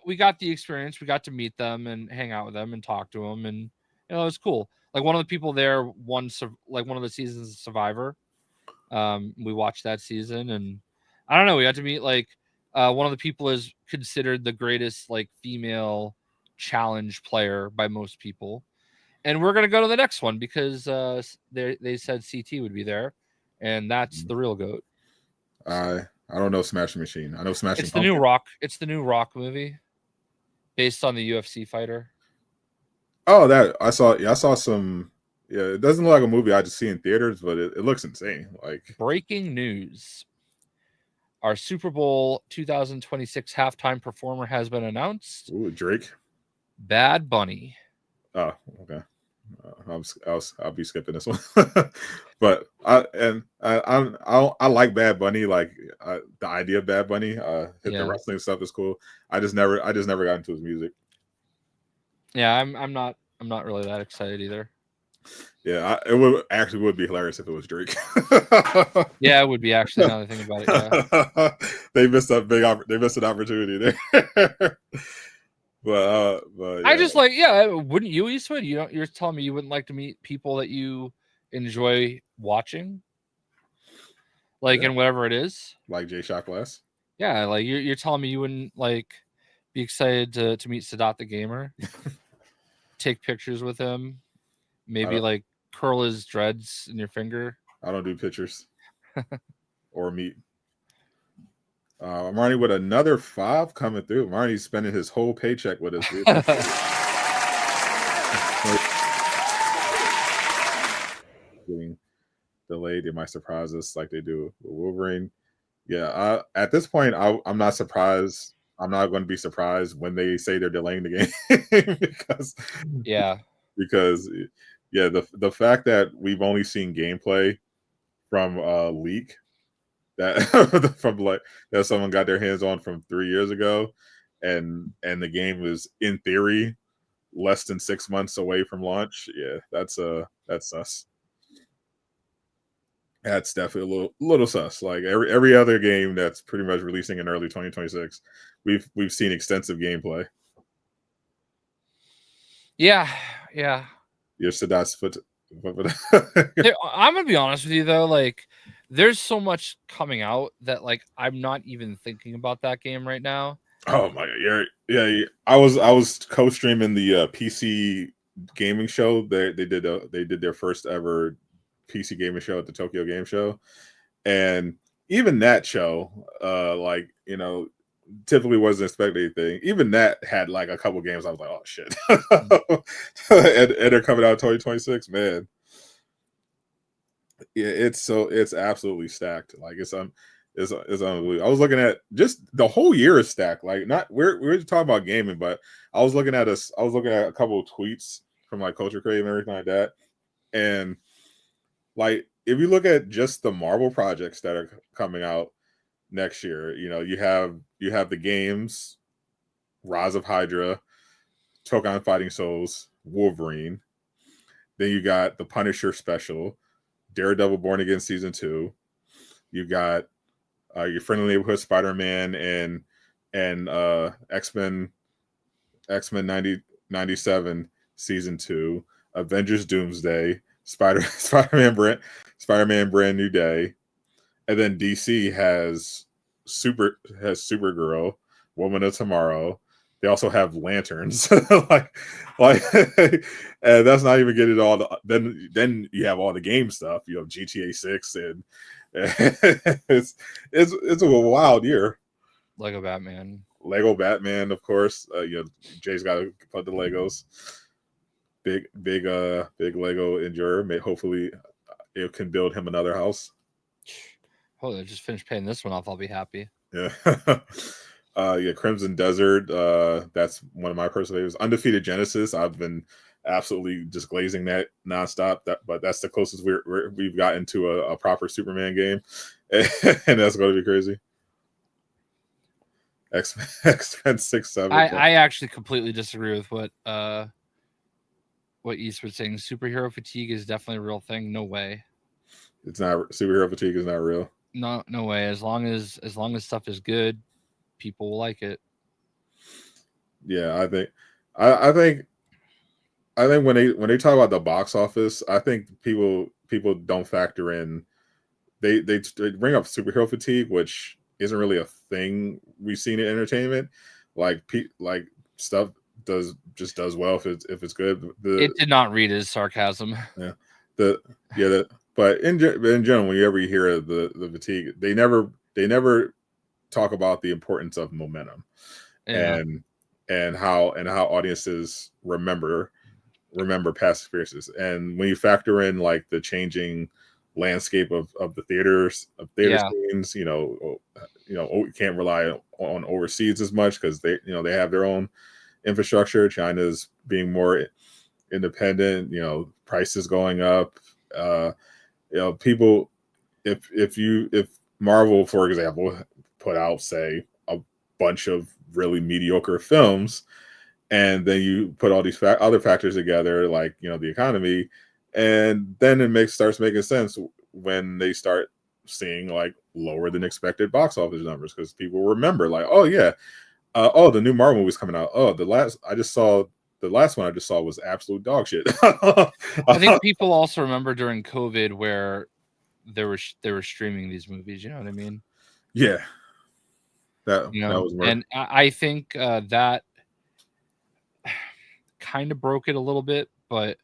we got the experience. We got to meet them and hang out with them and talk to them, and it was cool. Like one of the people there won like one of the seasons of Survivor. We watched that season, and I don't know. We got to meet like one of the people is considered the greatest like female challenge player by most people, and we're gonna go to the next one because they said CT would be there. And that's the real GOAT. I don't know Smashing Machine. I know Smashing. It's the new Rock. It's the new Rock movie, based on the UFC fighter. Oh, that I saw. Yeah, I saw some. Yeah, it doesn't look like a movie I just see in theaters, but it looks insane. Like breaking news: our Super Bowl 2026 halftime performer has been announced. Ooh, Drake. Bad Bunny. Oh, okay. I'll be skipping this one, but I like Bad Bunny. Like the idea of Bad Bunny, the wrestling stuff is cool. I just never got into his music. Yeah, I'm not really that excited either. Yeah, it would be hilarious if it was Drake. Yeah, it would be actually. Now that I think about it, yeah. They missed an opportunity there. But yeah. I just like, wouldn't you, Eastwood? You're telling me you wouldn't like to meet people that you enjoy watching, like in whatever it is, like Jay Shockless. Yeah, like you're telling me you wouldn't like be excited to meet Sadat the Gamer, take pictures with him, maybe like curl his dreads in your finger. I don't do pictures or meet. Marnie with another 5 coming through. Marnie's spending his whole paycheck with us. Getting delayed. They might surprise us like they do with Wolverine. Yeah, at this point, I'm not surprised. I'm not going to be surprised when they say they're delaying the game because the fact that we've only seen gameplay from leak that from like that someone got their hands on from 3 years ago, and the game was in theory less than 6 months away from launch. Yeah, that's sus. That's definitely a little sus. Like every other game that's pretty much releasing in early 2026, we've seen extensive gameplay. Yeah. Your Sadat's foot. I'm gonna be honest with you though, like there's so much coming out that like I'm not even thinking about that game right now. Oh my god, yeah. I was co-streaming the PC gaming show. They did their first ever PC gaming show at the Tokyo Game Show, and even that show, typically wasn't expecting anything. Even that had like a couple games. I was like, oh shit, and they're coming out 2026, man. Yeah, it's absolutely stacked. Like it's unbelievable. I was looking at just the whole year is stacked. Like not we're talking about gaming, but I was looking at a couple of tweets from like Culture Crave and everything like that, and like if you look at just the Marvel projects that are coming out next year, you have the games, Rise of Hydra, Tokan Fighting Souls, Wolverine. Then you got the Punisher special, Daredevil Born Again Season 2. You got your Friendly Neighborhood Spider-Man and X-Men 97 Season 2, Avengers Doomsday, Spider-Man Brand New Day. And then DC has Supergirl, Woman of Tomorrow. They also have Lanterns, like, and that's not even getting all the. Then you have all the game stuff. You have GTA 6, and it's a wild year. Lego Batman, of course. Jay's got to put the Legos. Big Lego enjoyer. Hopefully, it can build him another house. Oh, I just finished paying this one off. I'll be happy. Yeah. Crimson Desert. That's one of my personal favorites. Undefeated Genesis. I've been absolutely just glazing that nonstop. But that's the closest we've gotten to a proper Superman game, and that's going to be crazy. X-Men 6, 7. I actually completely disagree with what East was saying. Superhero fatigue is definitely a real thing. No way. It's not. Superhero fatigue is not real. No way. As long as stuff is good, people will like it. Yeah, I think when they talk about the box office, I think people don't factor in. They bring up superhero fatigue, which isn't really a thing we've seen in entertainment. Like stuff does well if it's good. It did not read as sarcasm. Yeah, but in general, whenever you hear the fatigue, they never talk about the importance of momentum, and how audiences remember past experiences. And when you factor in like the changing landscape of the theater scenes, you can't rely on overseas as much because they have their own infrastructure. China's being more independent. Prices going up. People, if Marvel, for example, put out say a bunch of really mediocre films, and then you put all these other factors together, like the economy, and then it starts making sense when they start seeing like lower than expected box office numbers, because people remember like, oh yeah, the new Marvel movie's coming out. Oh, the last one I just saw was absolute dog shit. I think people also remember during COVID where they were streaming these movies. You know what I mean? Yeah, that was weird. And I think that kind of broke it a little bit, but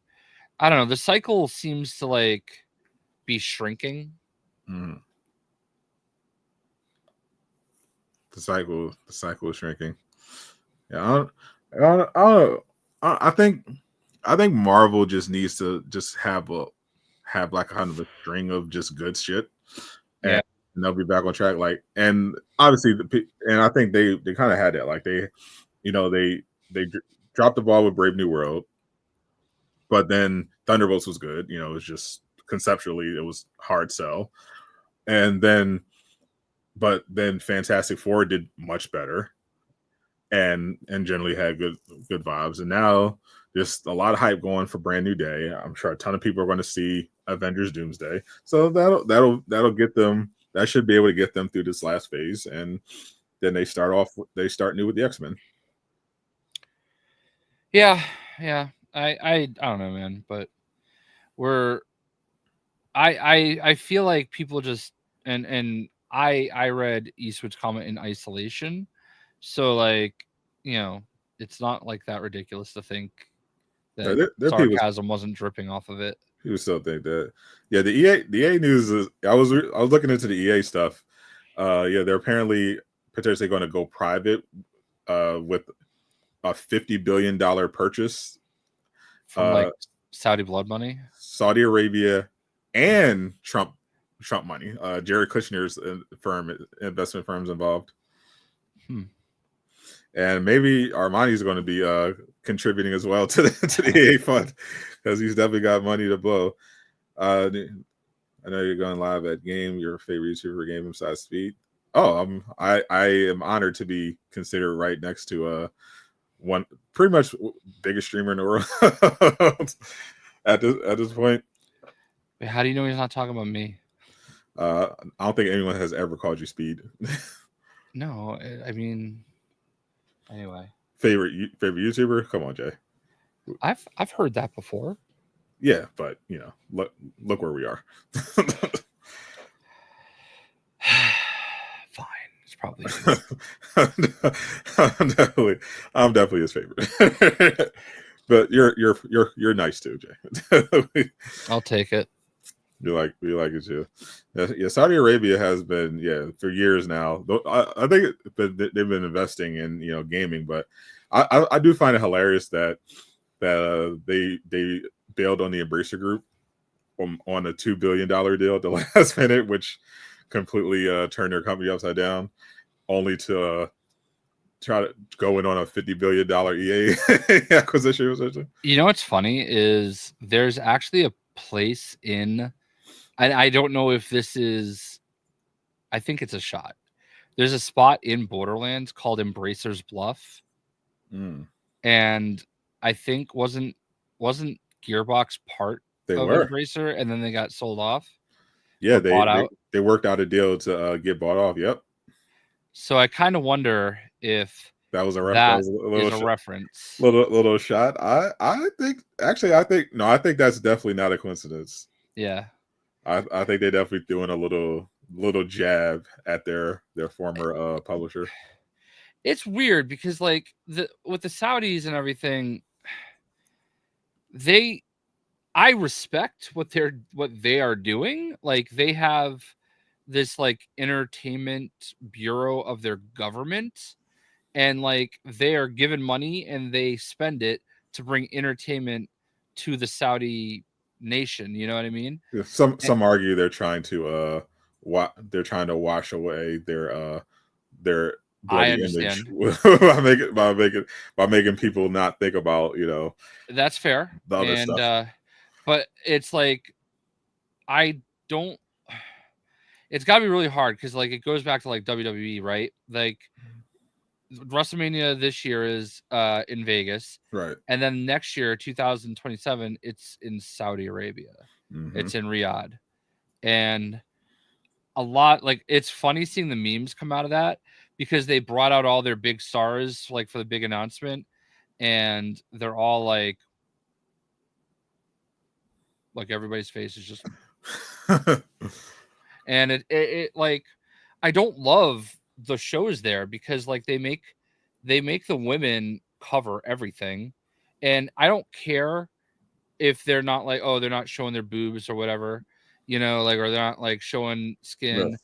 I don't know. The cycle seems to like be shrinking. Mm. The cycle is shrinking. Yeah, I think Marvel just needs to just have like kind of a string of just good shit, and they'll be back on track. Like, and obviously and I think they kind of had that. Like they dropped the ball with Brave New World, but then Thunderbolts was good. It was just conceptually it was hard sell, but then Fantastic Four did much better, and generally had good vibes. And now just a lot of hype going for Brand New Day. I'm sure a ton of people are going to see Avengers Doomsday, so that'll get them. That should be able to get them through this last phase, and then they start new with the X-Men. Yeah. I don't know, man, but I feel like people just and I read Eastwood's comment in isolation, so like it's not like that ridiculous to think that sarcasm wasn't dripping off of it. People still think that. Yeah, the EA news is. I was looking into the EA stuff. They're apparently potentially going to go private with a $50 billion purchase from like Saudi blood money, Saudi Arabia, and Trump money. Jared Kushner's investment firms involved. And maybe Armani's going to be contributing as well to the EA fund, because he's definitely got money to blow. I know you're going live at Game, your favorite YouTuber Game besides Speed. Oh, I am honored to be considered right next to one pretty much biggest streamer in the world at this point. Wait, how do you know he's not talking about me? I don't think anyone has ever called you Speed. No, I mean, anyway. Favorite YouTuber? Come on, Jay. I've heard that before. Yeah, but you know, look where we are. Fine, it's probably. I'm definitely his favorite. But you're nice too, Jay. I'll take it. We like it too. Yeah, Saudi Arabia has been for years now. I think they've been investing in gaming, but I do find it hilarious that they bailed on the Embracer Group on a $2 billion deal at the last minute, which completely turned their company upside down, only to try to go in on a $50 billion EA acquisition or something. You know what's funny is there's actually a place in, I don't know if this is, I think it's a shot. There's a spot in Borderlands called Embracer's Bluff. And I think wasn't Gearbox part of Embracer, and then they got sold off? Yeah, they worked out a deal to get bought off. Yep. So I kind of wonder if that was a reference. Little shot. I think that's definitely not a coincidence. Yeah. I think they definitely doing a little jab at their former publisher. It's weird because like with the Saudis and everything, I respect what they are doing. Like they have this like entertainment bureau of their government, and like they are given money and they spend it to bring entertainment to the Saudi nation. You know what I mean? Some argue they're trying to wash away their bloody image by making people not think about That's fair. The other stuff. But it's like it's got to be really hard because like it goes back to like WWE, right? Like WrestleMania this year is in Vegas, right? And then next year, 2027, it's in Saudi Arabia. It's in Riyadh, and a lot like it's funny seeing the memes come out of that because they brought out all their big stars like for the big announcement, and they're all like everybody's face is just and it like I don't love the shows there because like they make the women cover everything, and I don't care if they're not like, oh, they're not showing their boobs or whatever, like, or they're not like showing skin. Yeah.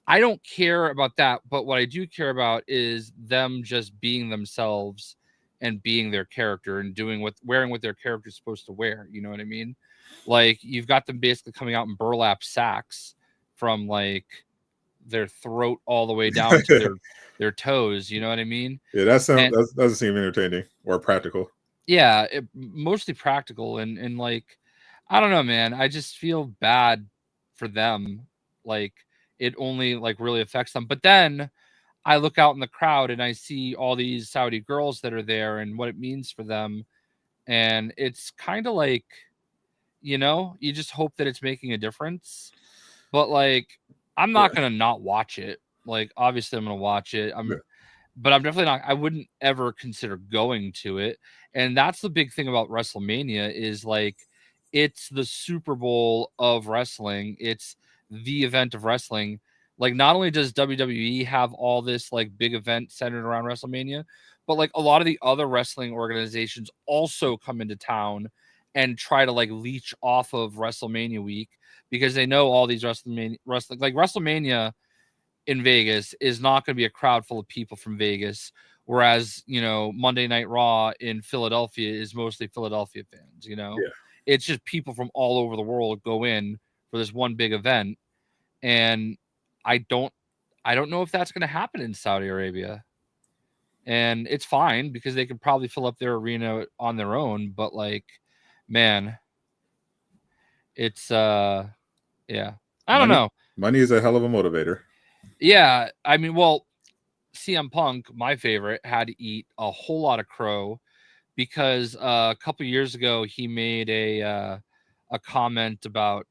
I don't care about that, but what I do care about is them just being themselves and being their character and wearing what their character is supposed to wear. You know what I mean? Like you've got them basically coming out in burlap sacks from like their throat all the way down to their toes. You know what I mean? Yeah, that doesn't seem entertaining or practical. Yeah, mostly practical and like, I don't know, man. I just feel bad for them. Like it only like really affects them. But then I look out in the crowd and I see all these Saudi girls that are there and what it means for them. And it's kind of like, you just hope that it's making a difference. But like, I'm not going to not watch it. Like, obviously I'm going to watch it. But I'm definitely not, I wouldn't ever consider going to it. And that's the big thing about WrestleMania is like, it's the Super Bowl of wrestling. It's the event of wrestling. Like, not only does WWE have all this like big event centered around WrestleMania, but like a lot of the other wrestling organizations also come into town and try to like leech off of WrestleMania week because they know all these WrestleMania in Vegas is not going to be a crowd full of people from Vegas, whereas, you know, Monday Night Raw in Philadelphia is mostly Philadelphia fans, you know? Yeah. It's just people from all over the world go in for this one big event, and I don't know if that's going to happen in Saudi Arabia. And it's fine because they could probably fill up their arena on their own, but like, man, it's yeah. I don't know. Money is a hell of a motivator. Yeah, I mean, well, CM Punk, my favorite, had to eat a whole lot of crow because a couple years ago he made a comment about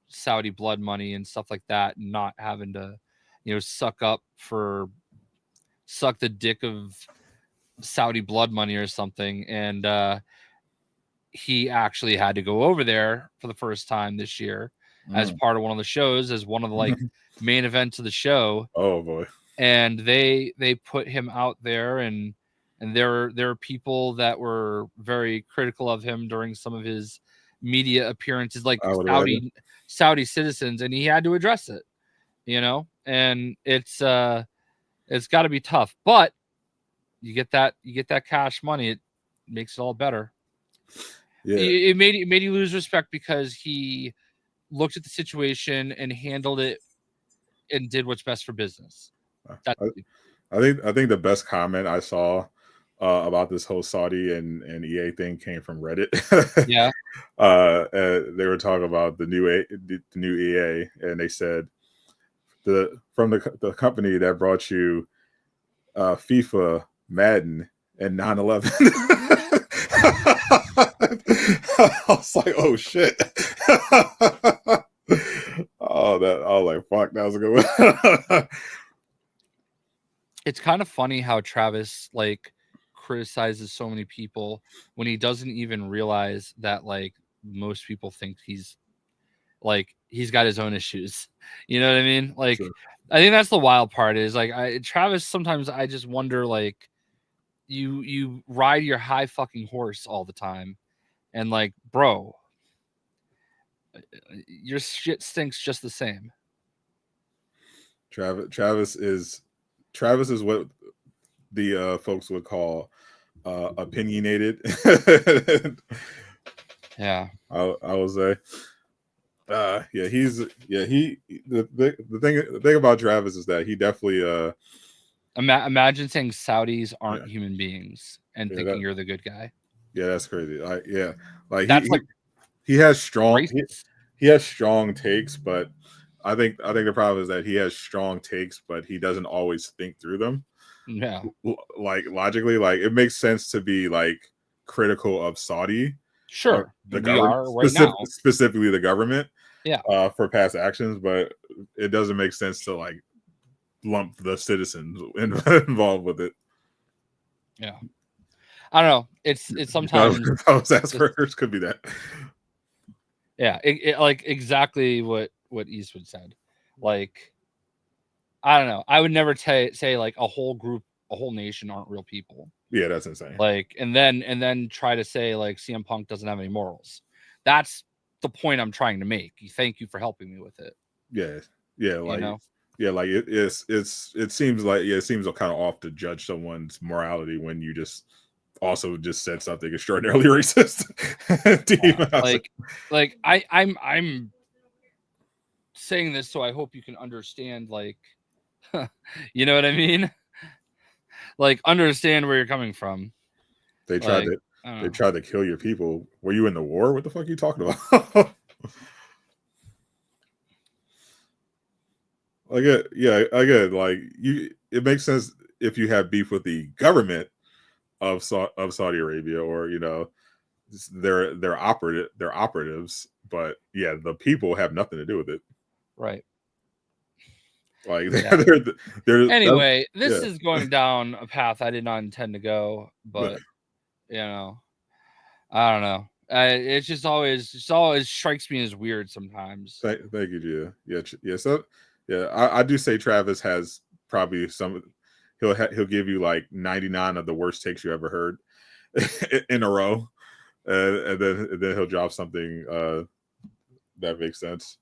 Saudi blood money and stuff like that, and not having to, you know, suck the dick of Saudi blood money or something, and he actually had to go over there for the first time this year as part of one of the shows, as one of the like main events of the show. Oh boy. And they put him out there, and there are people that were very critical of him during some of his media appearances, like Saudi citizens, and he had to address it, you know. And it's got to be tough, but you get that cash money, it makes it all better. Yeah, it made you lose respect because he looked at the situation and handled it and did what's best for business. I think the best comment I saw about this whole Saudi and EA thing came from Reddit. Yeah. They were talking about the new EA, and they said from the company that brought you FIFA, Madden, and 9/11. I was like, oh shit. I was like, fuck, that was a good one. It's kind of funny how Travis like criticizes so many people when he doesn't even realize that like most people think he's got his own issues. You know what I mean? Like, sure. I think that's the wild part is like Travis, sometimes I just wonder, like, you ride your high fucking horse all the time, and like, bro, your shit stinks just the same. Travis is what the folks would call opinionated. Yeah, I will say. The thing about Travis is that he definitely imagine saying Saudis aren't human beings and thinking you're the good guy. Yeah, that's crazy. Like that's he has strong he has strong takes, but I think the problem is that he has strong takes, but he doesn't always think through them. Yeah, like logically, like it makes sense to be like critical of Saudi, sure, the government, specifically the government, yeah, for past actions, but it doesn't make sense to like lump the citizens involved with it. Yeah, I don't know. It's sometimes Asperger's could be that. Yeah, it like exactly what Eastwood said. Like, I don't know. I would never say like a whole group, a whole nation aren't real people. Yeah, that's insane. Like, and then try to say like CM Punk doesn't have any morals. That's the point I'm trying to make. Thank you for helping me with it. Yeah, like, you know? Yeah, like it seems like it seems kind of off to judge someone's morality when you just also just said something extraordinarily racist. I'm saying this so I hope you can understand, like, you know what I mean? Like, understand where you're coming from. They tried to kill your people. Were you in the war? What the fuck are you talking about? Like it makes sense if you have beef with the government of Saudi Arabia, or you know, they're operatives, but yeah, the people have nothing to do with it, right? Like, anyway, this is going down a path I did not intend to go, but you know, I don't know. It just always strikes me as weird sometimes. Thank you, yeah. So yeah, I do say Travis has probably some. He'll give you like 99 of the worst takes you ever heard in a row, and then he'll drop something that makes sense.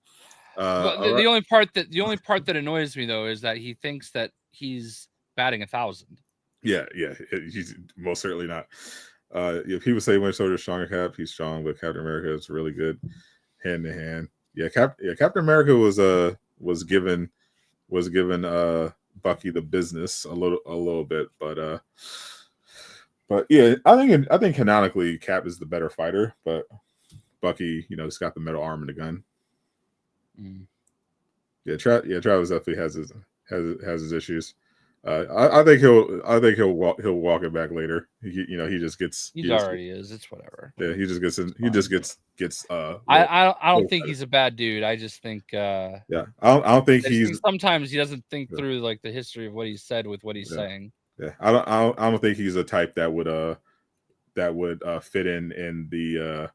But the only part that annoys me though is that he thinks that he's batting 1,000. Yeah, he's most certainly not. If people say Winter Soldier is stronger, Cap, he's strong, but Captain America is really good hand to hand. Yeah, Captain America was given Bucky the business a little bit, but yeah, I think canonically Cap is the better fighter, but Bucky, he's got the metal arm and the gun. Yeah, Travis definitely has his issues. I think he'll walk it back later. He just gets. He already is. It's whatever. Yeah, he just gets. He just gets. I don't think he's a bad dude. I just think. Yeah, I don't think he's. Sometimes he doesn't think through like the history of what he said with what he's saying. Yeah, I don't think he's a type that would fit in the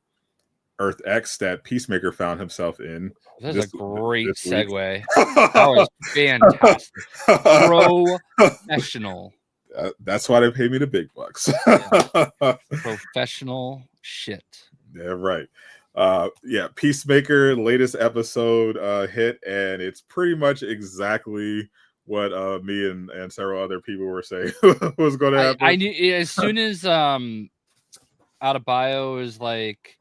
Earth X that Peacemaker found himself in. That's a great segue. That was fantastic. Professional. That's why they pay me the big bucks. Professional shit. Yeah, right. Yeah, Peacemaker latest episode hit, and it's pretty much exactly what me and several other people were saying was going to happen. I knew as soon as Adebayo is like,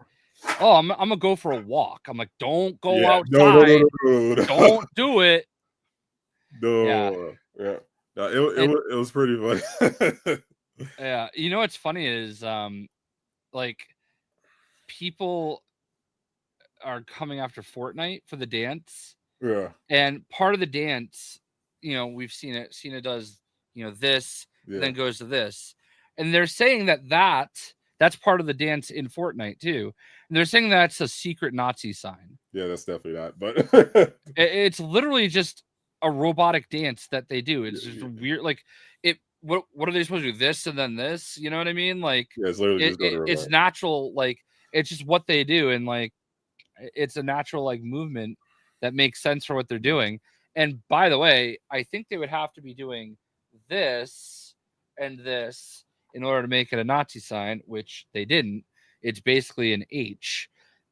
oh, I'm gonna go for a walk. I'm like, don't go outside. No. Don't do it. No. Yeah. No, it was pretty funny. Yeah. You know what's funny is like people are coming after Fortnite for the dance. Yeah. And part of the dance, we've seen it. Cena does, this, and then goes to this. And they're saying that's part of the dance in Fortnite too. And they're saying that's a secret Nazi sign. Yeah, that's definitely not. But it's literally just a robotic dance that they do. It's just weird. Like what are they supposed to do? This and then this? You know what I mean? Like it's literally it's natural. Like it's just what they do, and like it's a natural like movement that makes sense for what they're doing. And by the way, I think they would have to be doing this and this in order to make it a Nazi sign, which they didn't. It's basically an H.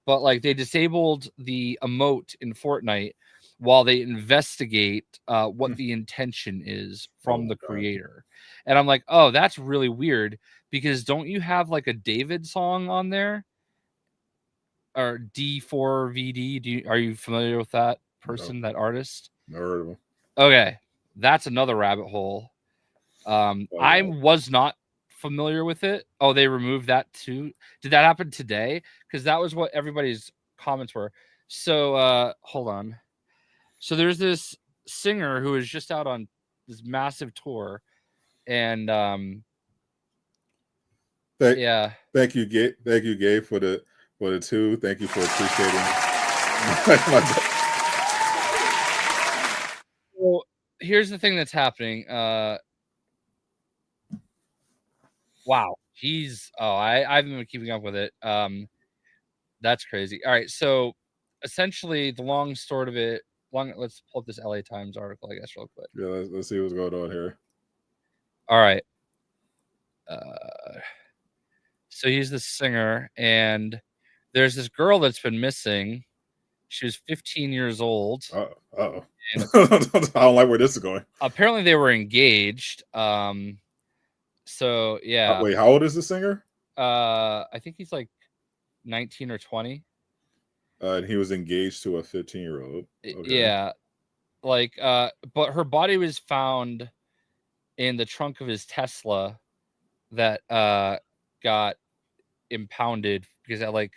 But like they disabled the emote in Fortnite while they investigate what the intention is from the creator. And I'm like, oh, that's really weird, because don't you have like a David song on there? Or D4VD? Are you familiar with that person, that artist? Never heard of him. Okay, that's another rabbit hole. I was not familiar with it. Oh, they removed that too. Did that happen today? Because that was what everybody's comments were. So hold on. So there's this singer who is just out on this massive tour, and thank you, Gabe, for the 2. Thank you for appreciating. Well, here's the thing that's happening. Wow, I haven't been keeping up with it. That's crazy. All right, so essentially the long story of it. Let's pull up this LA Times article, I guess, real quick. Yeah, let's see what's going on here. All right. So he's the singer, and there's this girl that's been missing. She was 15 years old. Uh-oh. I don't like where this is going. Apparently they were engaged. So yeah. Wait, how old is the singer? I think he's like 19 or 20. And he was engaged to a 15-year-old. Okay. Yeah. Like but her body was found in the trunk of his Tesla that got impounded because it had like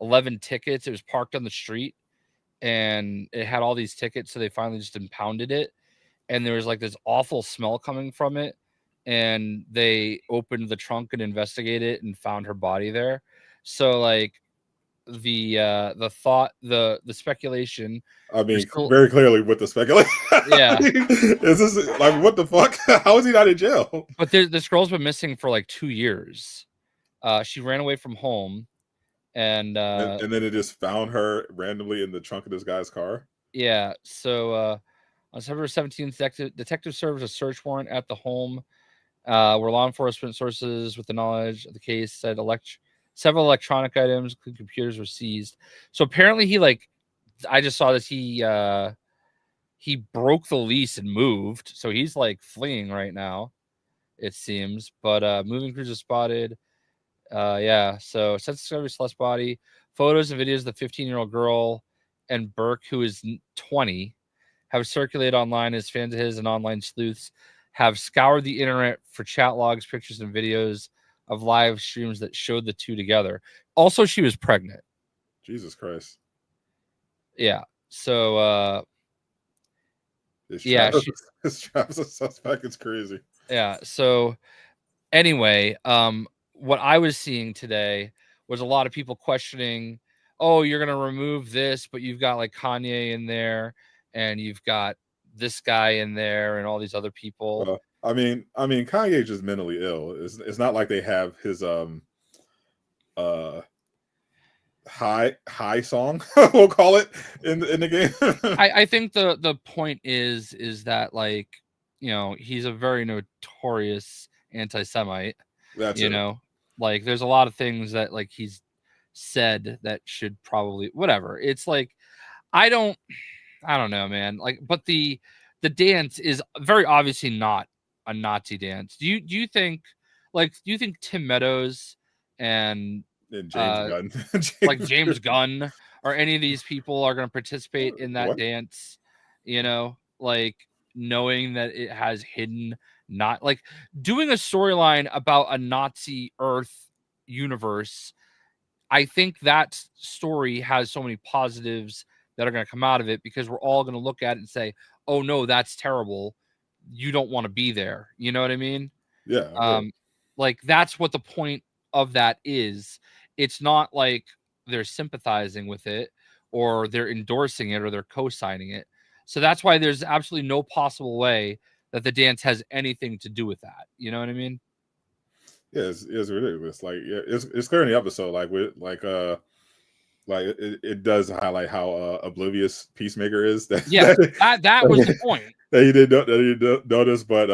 11 tickets. It was parked on the street and it had all these tickets, so they finally just impounded it, and there was like this awful smell coming from it, and they opened the trunk and investigated it and found her body there. So like the thought, the speculation, I mean, very clearly with the speculation. Yeah. Is this like, what the fuck? How is he not in jail? But this girl's been missing for like 2 years. She ran away from home, and then it just found her randomly in the trunk of this guy's car. Yeah. So on September 17th, detectives served a search warrant at the home, where law enforcement sources with the knowledge of the case said several electronic items, including computers, were seized. So apparently he like I just saw that he broke the lease and moved, so he's like fleeing right now, it seems. But moving cruiser spotted. Yeah, so since discovery Celeste body, photos and videos of the 15-year-old girl and Burke, who is 20, have circulated online as fans of his and online sleuths have scoured the internet for chat logs, pictures, and videos of live streams that showed the two together. Also, she was pregnant. Jesus Christ. Yeah. So Travis a suspect. It's crazy. Yeah. So anyway, what I was seeing today was a lot of people questioning, oh, you're gonna remove this, but you've got like Kanye in there, and you've got this guy in there, and all these other people. I mean, Kanye's just mentally ill. It's not like they have his high song, we'll call it, in the game. I think the point is that, like, you know, he's a very notorious anti-Semite. That's you it. know, like there's a lot of things that like he's said that should probably whatever. It's like I don't know, man. Like, but the dance is very obviously not a Nazi dance. Do you think Tim Meadows and James Gunn, like James Gunn or any of these people are going to participate in that What? dance? You know, like knowing that it has hidden, not like doing a storyline about a Nazi Earth universe. I think that story has so many positives that are going to come out of it, because we're all going to look at it and say, oh no, that's terrible. You don't want to be there. You know what I mean? Yeah. Like that's what the point of that is. It's not like they're sympathizing with it or they're endorsing it or they're co-signing it. So that's why there's absolutely no possible way that the dance has anything to do with that. You know what I mean? Yeah, it's ridiculous. Like, yeah, it's clear in the episode. Like with it does highlight how oblivious Peacemaker is. That was the point that he didn't notice. But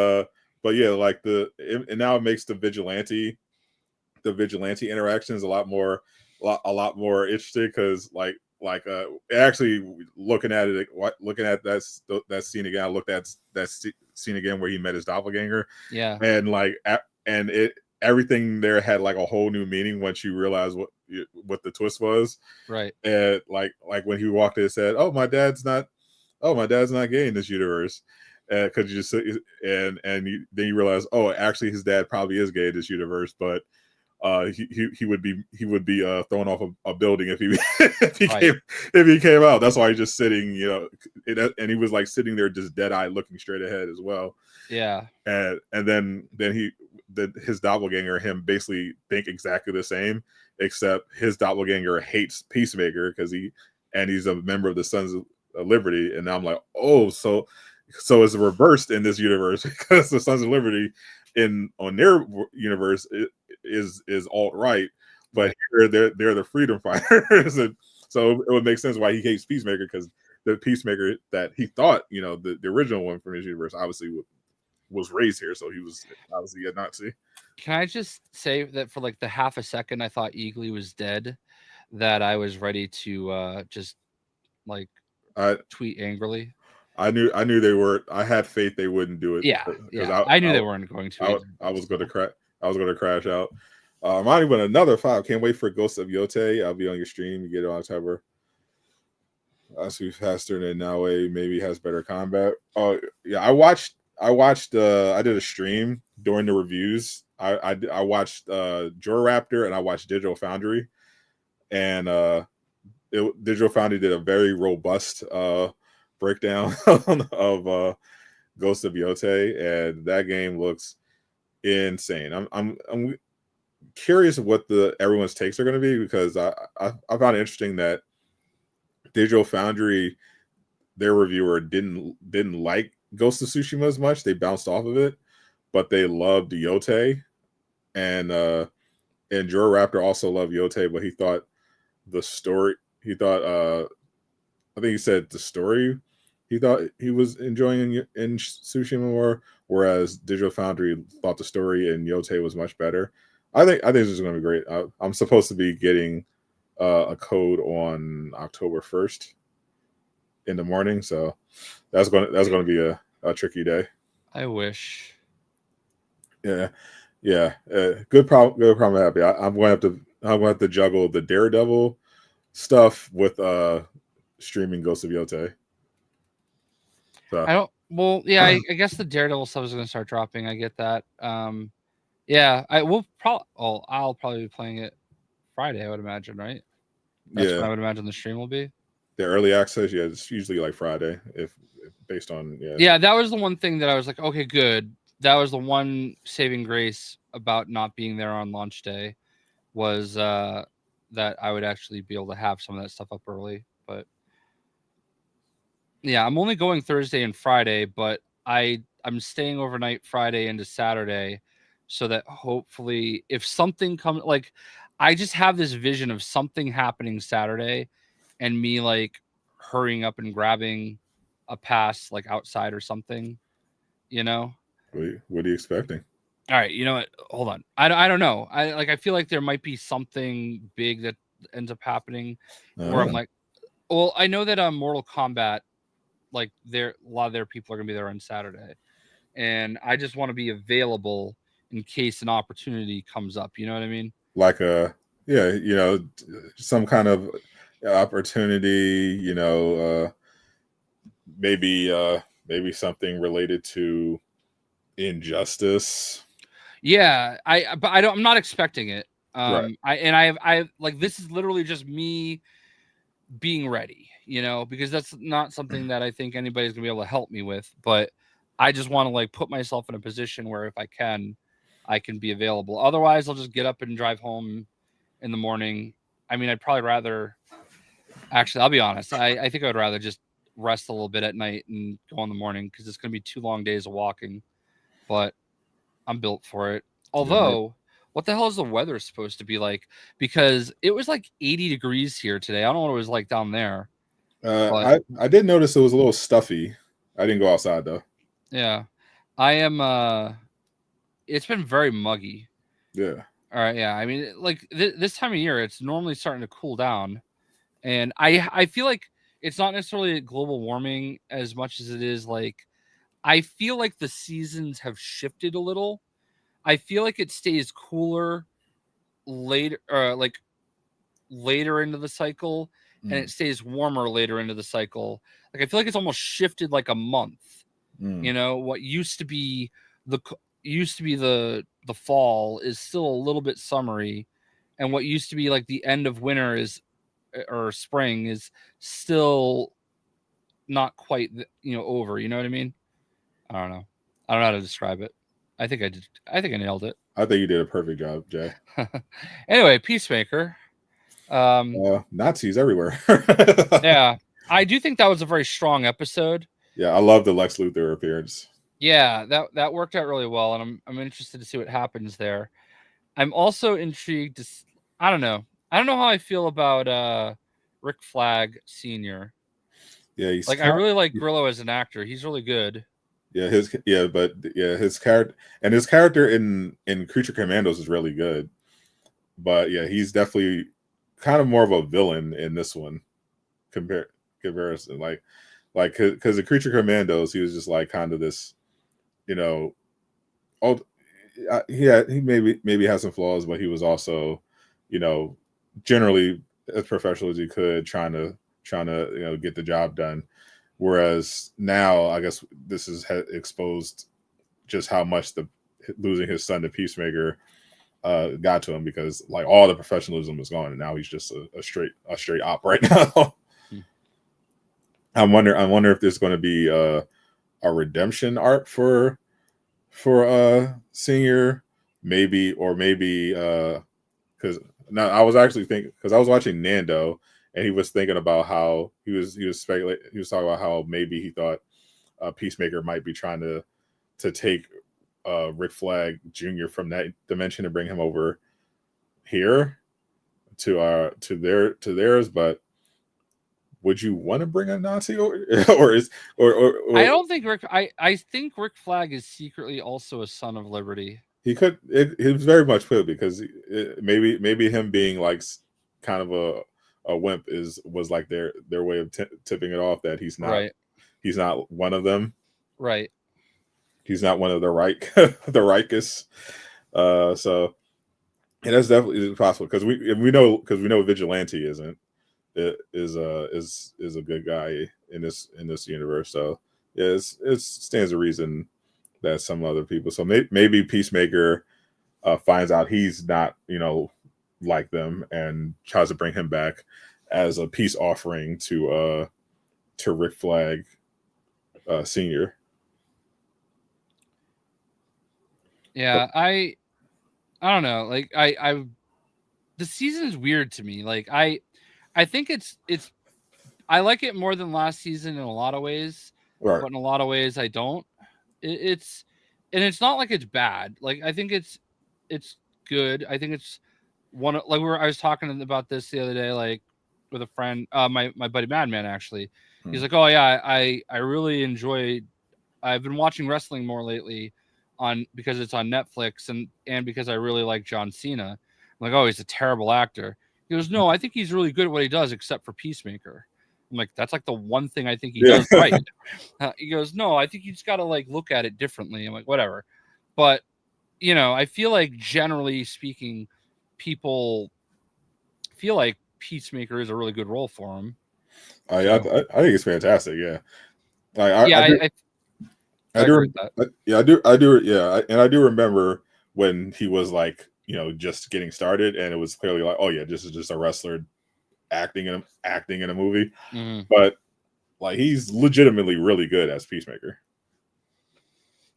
yeah, like and now it makes the vigilante interactions a lot more interesting, because actually looking at that scene again. I looked at that scene again where he met his doppelganger. Yeah, and everything there had like a whole new meaning once you realize what the twist was. Right. And like when he walked in and said, "Oh, my dad's not gay in this universe." Because you just then you realize, oh, actually his dad probably is gay in this universe, but he would be thrown off a building if he came out. That's why he's just sitting, and he was like sitting there just dead eyed looking straight ahead as well. Yeah. And then his doppelganger and him basically think exactly the same, except his doppelganger hates Peacemaker because he's a member of the Sons of Liberty. And I'm like, oh, so it's reversed in this universe, because the Sons of Liberty on their universe is alt-right, but here they're the freedom fighters. And so it would make sense why he hates Peacemaker, because the Peacemaker that he thought, the original one from his universe, obviously was raised here, so he was obviously a Nazi. Can I just say that for like the half a second I thought Eagly was dead, that I was ready to just like tweet angrally. I knew they were. I had faith they wouldn't do it. Yeah, I knew they weren't going to. I was going to crash out. Mine went another 5. Can't wait for Ghost of Yote. I'll be on your stream. You get it on October. Speak faster than Naue. Maybe has better combat. Oh yeah, I watched. I did a stream during the reviews. I watched Joraptor and I watched Digital Foundry, and Digital Foundry did a very robust breakdown of Ghost of Yote, and that game looks insane. I'm curious what everyone's takes are going to be, because I found it interesting that Digital Foundry, their reviewer, didn't like Ghost of Tsushima as much. They bounced off of it, but they loved Yote, and Joraptor also loved Yote, but he thought the story. He thought I think he said the story he thought he was enjoying in Tsushima more, whereas Digital Foundry thought the story in Yote was much better. I think this is going to be great. I'm supposed to be getting a code on October 1st, in the morning, so that's going to be a tricky day. I wish. Yeah, yeah. Good problem. Good problem. Happy. I'm going to have to juggle the Daredevil stuff with streaming Ghost of Yote. So. I don't. Well, yeah. I guess the Daredevil stuff is going to start dropping. I get that. Yeah. I will probably. Oh, I'll probably be playing it Friday. I would imagine, right? That's when I would imagine the stream will be. The early access, yeah, it's usually like Friday, if based on Yeah, that was the one thing that I was like, okay, good. That was the one saving grace about not being there on launch day, was that I would actually be able to have some of that stuff up early. But yeah, I'm only going Thursday and Friday, but I'm staying overnight Friday into Saturday, so that hopefully if something comes, like, I just have this vision of something happening Saturday and me like hurrying up and grabbing a pass like outside or something, you know. What are you expecting? All right, you know what, hold on, I don't know, I feel like there might be something big that ends up happening where I'm like, well, I know that Mortal Kombat, like, a lot of their people are gonna be there on Saturday, and I just want to be available in case an opportunity comes up, you know what I mean? Like yeah, some kind of opportunity, maybe something related to injustice. Yeah, I'm not expecting it. Right. I like, this is literally just me being ready, because that's not something that I think anybody's gonna be able to help me with. But I just want to like put myself in a position where if I can be available. Otherwise, I'll just get up and drive home in the morning. I mean, I'd probably rather, actually, I'll be honest. I think I would rather just rest a little bit at night and go in the morning, because it's gonna be 2 long days of walking. But I'm built for it. Although, what the hell is the weather supposed to be like? Because it was like 80 degrees here today. I don't know what it was like down there. But I did notice it was a little stuffy. I didn't go outside though. yeah, I am. It's been very muggy. Yeah. All right. Yeah. I mean, like this time of year, it's normally starting to cool down, and I feel like it's not necessarily global warming as much as it is like, I feel like the seasons have shifted a little. I feel like it stays cooler later, like later into the cycle, and it stays warmer later into the cycle. Like, I feel like it's almost shifted like a month. What used to be the fall is still a little bit summery, and what used to be like the end of winter is, or spring, is still not quite over. You know what I mean? I don't know. I don't know how to describe it. I think I nailed it. I think you did a perfect job, Jay. Anyway, Peacemaker. Nazis everywhere. Yeah, I do think that was a very strong episode. Yeah, I love the Lex Luthor appearance. Yeah, that worked out really well, and I'm interested to see what happens there. I'm also intrigued to. I don't know. I don't know how I feel about Rick Flag Sr. Yeah, he's like, I really like Grillo as an actor. He's really good. Yeah, his character in Creature Commandos is really good. But yeah, he's definitely kind of more of a villain in this one comparison. Like because the Creature Commandos, he was just like kind of this, he maybe has some flaws, but he was also, generally as professional as he could, trying to get the job done. Whereas now, I guess this has exposed just how much losing his son to Peacemaker got to him, because like all the professionalism was gone, and now he's just a straight op right now. I wonder if there's going to be a redemption arc for Senior, maybe because now I was actually thinking, because I was watching Nando, and he was thinking about how he was talking about how maybe he thought Peacemaker might be trying to take Rick Flag Jr. from that dimension and bring him over here to theirs. But would you want to bring a Nazi over, or I don't think I think Rick Flag is secretly also a son of Liberty. He could. It was very much could, because maybe him being like kind of a wimp was like their way of tipping it off that he's not Right. he's not one of them. Right. He's not one of the Reich, the Reichus. So and that's definitely possible because we know Vigilante is a good guy in this universe. So yeah, it stands to reason that some other people. So maybe Peacemaker finds out he's not like them and tries to bring him back as a peace offering to Rick Flag Senior. Yeah, I don't know. Like I the season is weird to me. Like I think it's I like it more than last season in a lot of ways, Right. but in a lot of ways I don't. It's and it's not like it's bad. Like I think it's good. I think it's one like I was talking about this the other day, like with a friend, my buddy Madman actually. He's like, oh yeah, I really enjoyed. I've been watching wrestling more lately because it's on Netflix and because I really like John Cena. I'm like, oh, he's a terrible actor. He goes, no, I think he's really good at what he does, except for Peacemaker. I'm like, that's like the one thing I think he does right. He goes, no, I think you just got to like look at it differently. I'm like, whatever. But I feel like generally speaking, people feel like Peacemaker is a really good role for him. I think it's fantastic. Yeah, like I agree do. with that. Yeah, I do. Yeah, and I do remember when he was like, just getting started, and it was clearly like, oh yeah, this is just a wrestler acting in a movie. Mm-hmm. But like, he's legitimately really good as Peacemaker.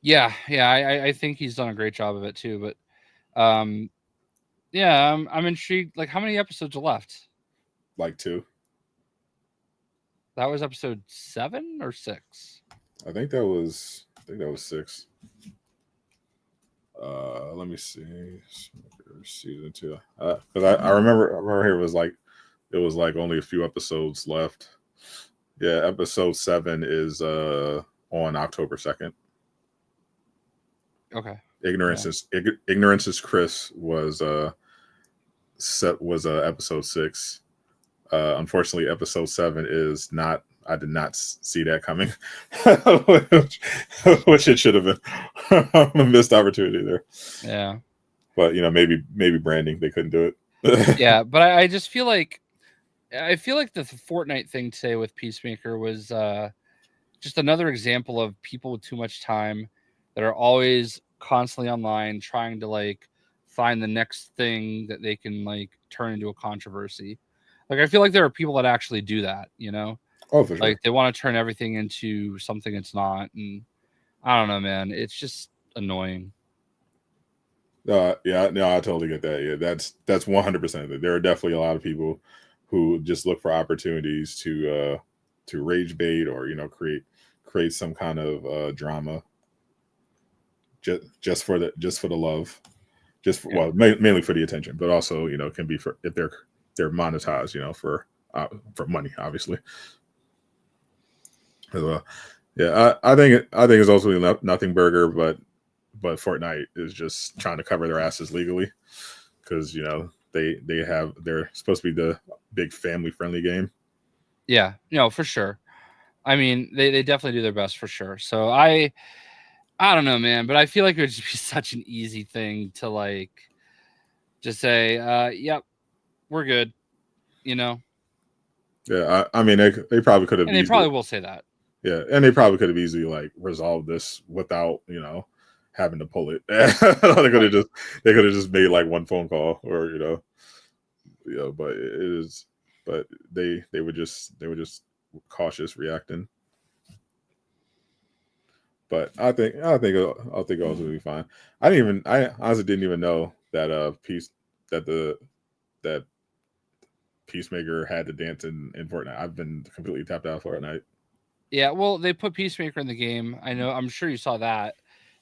Yeah, I think he's done a great job of it too. But yeah, I'm intrigued. Like, how many episodes are left? Like 2. That was episode 7 or 6. I think that was 6. Let me see. Season 2. Because I remember it was like only a few episodes left. Yeah, episode 7 is on October 2nd. Okay. Ignorance is Chris was episode 6. Unfortunately, episode 7 is not. I did not see that coming, which it should have been. A missed opportunity there. Yeah, but maybe branding, they couldn't do it. yeah, but I just feel like the Fortnite thing today with Peacemaker was just another example of people with too much time that are always constantly online trying to like find the next thing that they can like turn into a controversy. Like I feel like there are people that actually do that, Oh, for sure. Like they want to turn everything into something it's not, and I don't know, man. It's just annoying. Yeah, no, I totally get that. Yeah, that's 100%. There are definitely a lot of people who just look for opportunities to rage bait or create some kind of drama just for the love, well, mainly for the attention, but also can be for if they're monetized, for money, obviously. As well. Yeah, I think it's also nothing burger, but Fortnite is just trying to cover their asses legally because they're supposed to be the big family friendly game. Yeah, for sure. I mean, they definitely do their best for sure. So I don't know, man, but I feel like it would just be such an easy thing to like just say, yep, we're good, Yeah, I mean, they probably could have. And they probably will say that. Yeah, and they probably could have easily like resolved this without having to pull it. They could have just made like one phone call or but it is. But they were just cautious reacting. But I think it'll also be fine. I honestly didn't even know that that Peacemaker had to dance in Fortnite. I've been completely tapped out of Fortnite. Yeah, well, they put Peacemaker in the game. I'm sure you saw that.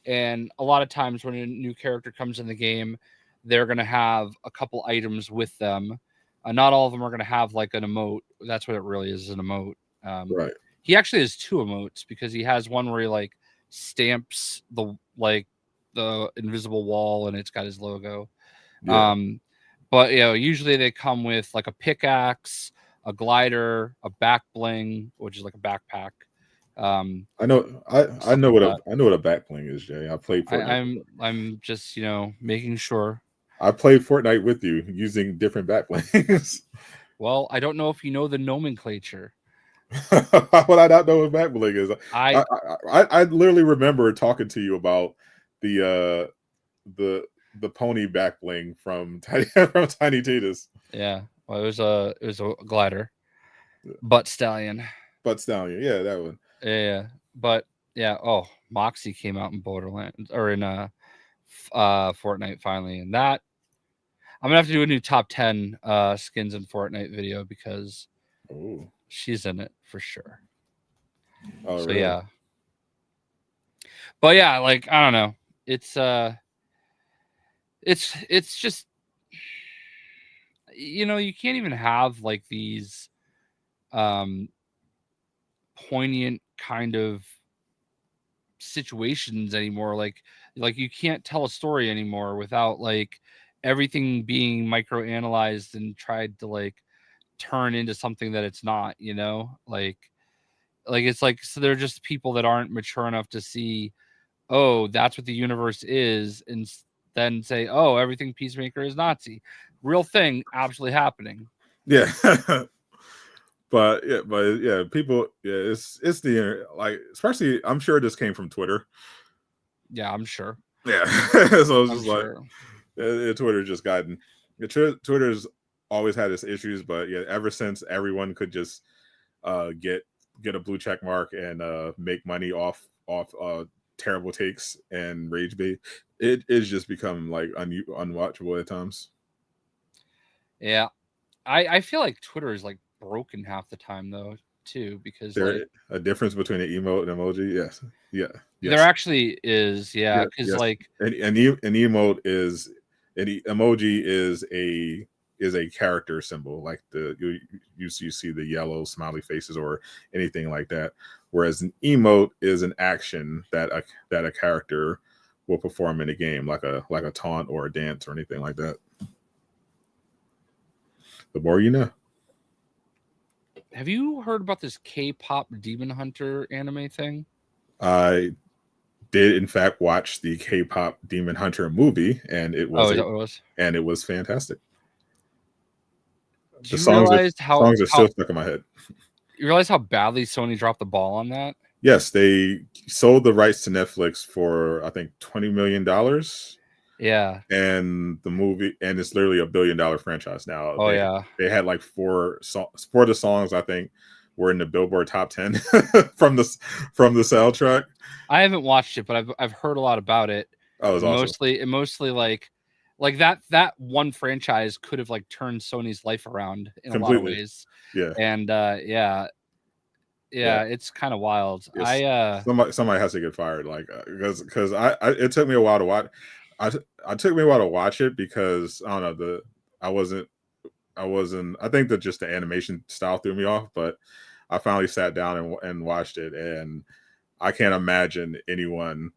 And a lot of times when a new character comes in the game, they're going to have a couple items with them. Not all of them are going to have like an emote. That's what it really is, an emote. Right. He actually has 2 emotes because he has one where he like stamps the invisible wall and it's got his logo. Yeah. But usually they come with like a pickaxe, a glider, a back bling, which is like a backpack. I know what a back bling is, Jay. I played Fortnite. I'm just making sure. I played Fortnite with you using different back blings. Well, I don't know if you know the nomenclature. How would I not know what back bling is? I literally remember talking to you about the pony back bling from Tiny Titus. Yeah, well, it was a glider, butt stallion. Butt stallion, yeah, that one. Yeah, but yeah. Oh, Moxie came out in Borderlands or in Fortnite finally, and that I'm gonna have to do a new top 10 skins in Fortnite video because she's in it for sure. Oh, so really? Yeah, but yeah, like I don't know. It's just you can't even have like these poignant kind of situations anymore. Like you can't tell a story anymore without like everything being microanalyzed and tried to like turn into something that it's not, like it's like, so they're just people that aren't mature enough to see, oh, that's what the universe is, and then say, oh, everything Peacemaker is Nazi. Real thing absolutely happening. Yeah. But people, it's the like, especially I'm sure this came from Twitter. Yeah, I'm sure. Yeah. So it's just sure. Like Twitter just gotten Twitter's always had its issues, but yeah, ever since everyone could just get a blue check mark and make money off terrible takes and rage bait, it is just become like unwatchable at times. Yeah, I feel like Twitter is like broken half the time though too, because there a difference between an emote and emoji. Yes. There actually is, because yes. like an emote is an emoji is a character symbol, like you see the yellow smiley faces or anything like that, whereas an emote is an action that a character will perform in a game, like a taunt or a dance or anything like that. The more you know. Have you heard about this K-pop Demon Hunter anime thing? I did in fact watch the K-pop Demon Hunter movie, and it was is that what it was? And it was fantastic. Do you realize how songs are still stuck in my head. You realize how badly Sony dropped the ball on that? Yes, they sold the rights to Netflix for I think $20 million. Yeah. And the movie, and it's literally $1 billion franchise now. Oh, they had like four of the songs I think were in the Billboard top 10 from the soundtrack. I haven't watched it, but I've heard a lot about it. Oh, it was awesome. Mostly like that one franchise could have like turned Sony's life around in Completely. A lot of ways. Yeah. And yeah, it's kind of wild. Yes. Somebody has to get fired, like because it took me a while to watch. I took me a while to watch it because I don't know, I wasn't I think that just the animation style threw me off, but I finally sat down and watched it, and I can't imagine anyone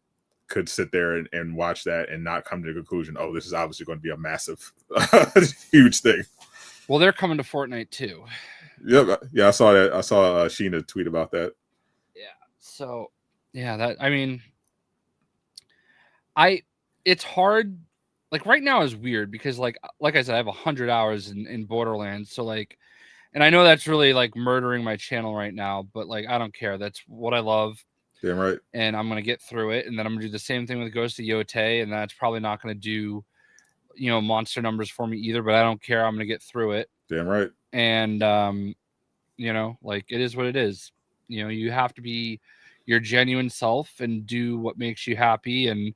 could sit there and watch that and not come to the conclusion, oh, this is obviously going to be a massive huge thing. Well, they're coming to Fortnite too. Yeah, I saw that. I saw Sheena tweet about that. Yeah. So, yeah, that, I mean, it's hard. Like right now is weird because like I said, I have 100 hours in Borderlands. So like, and I know that's really like murdering my channel right now, but like, I don't care. That's what I love. Damn right. And I'm going to get through it. And then I'm going to do the same thing with Ghost of Yote. And that's probably not going to do, monster numbers for me either, but I don't care. I'm going to get through it. Damn right. And, like it is what it is. You have to be your genuine self and do what makes you happy. And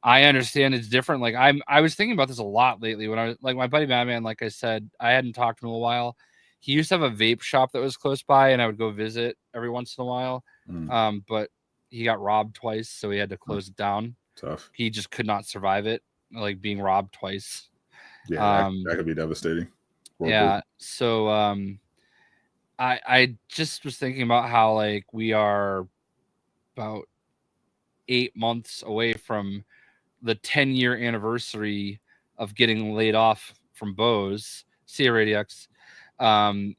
I understand it's different. Like I was thinking about this a lot lately when I was like my buddy Madman, like I said, I hadn't talked to him in a while. He used to have a vape shop that was close by and I would go visit every once in a while. But he got robbed twice, so he had to close it down. Tough. He just could not survive it, like being robbed twice. Yeah, that could be devastating. Yeah. So I just was thinking about how like we are about 8 months away from the 10-year anniversary of getting laid off from Bose, Cia Radix. And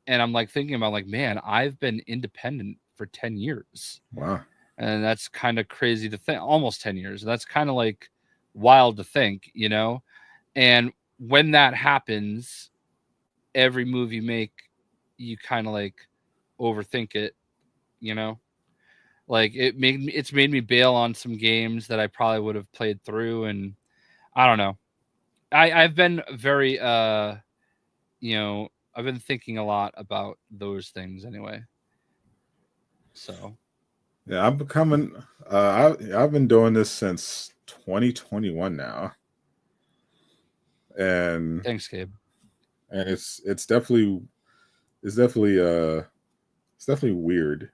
I'm like thinking about like, man, I've been independent for 10 years. Wow. And that's kind of crazy to think, almost 10 years. That's kind of like wild to think, you know? And when that happens, every move you make, you kind of like overthink it, you know? Like it's made me bail on some games that I probably would have played through. And I don't know. I've been very, you know, I've been thinking a lot about those things anyway. So yeah, I'm becoming. I've been doing this since 2021 now, and thanks, Gabe. And it's definitely weird.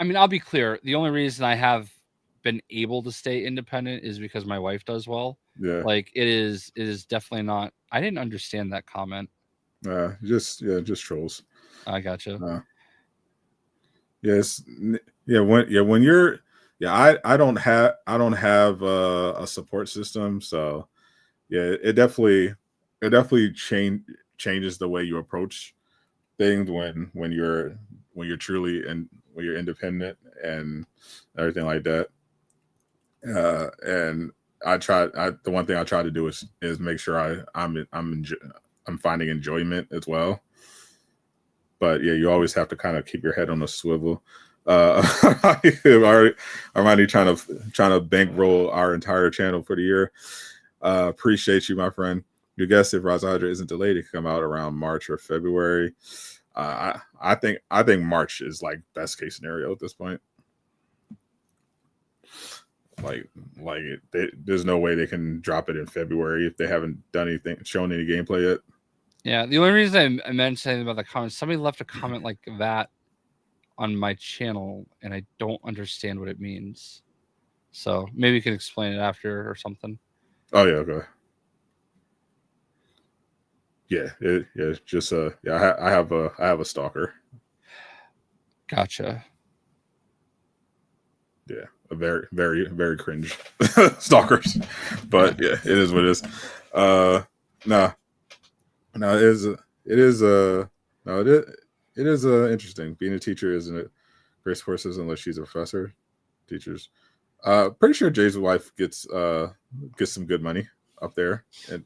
I mean, I'll be clear. The only reason I have been able to stay independent is because my wife does well. Yeah, like it is definitely not. I didn't understand that comment. Just trolls. I gotcha. Yes, when you're I don't have a support system, so yeah, it definitely changes the way you approach things when you're truly and when you're independent and everything like that. And the one thing I try to do is make sure I'm finding enjoyment as well. But yeah, you always have to kind of keep your head on a swivel. I'm already trying to bankroll our entire channel for the year. Appreciate you, my friend. Your guess if Razadra isn't delayed, it could come out around March or February. I think March is like best case scenario at this point. There's no way they can drop it in February if they haven't shown any gameplay yet. Yeah, the only reason I mentioned something about the comments, somebody left a comment like that on my channel, and I don't understand what it means. So maybe you can explain it after or something. Oh yeah, okay. Yeah, just I have a stalker. Gotcha. Yeah, a very, very, very cringe stalkers, but yeah, it is what it is. It is interesting. Being a teacher isn't a great support system unless she's a professor. Teachers, pretty sure Jay's wife gets some good money up there in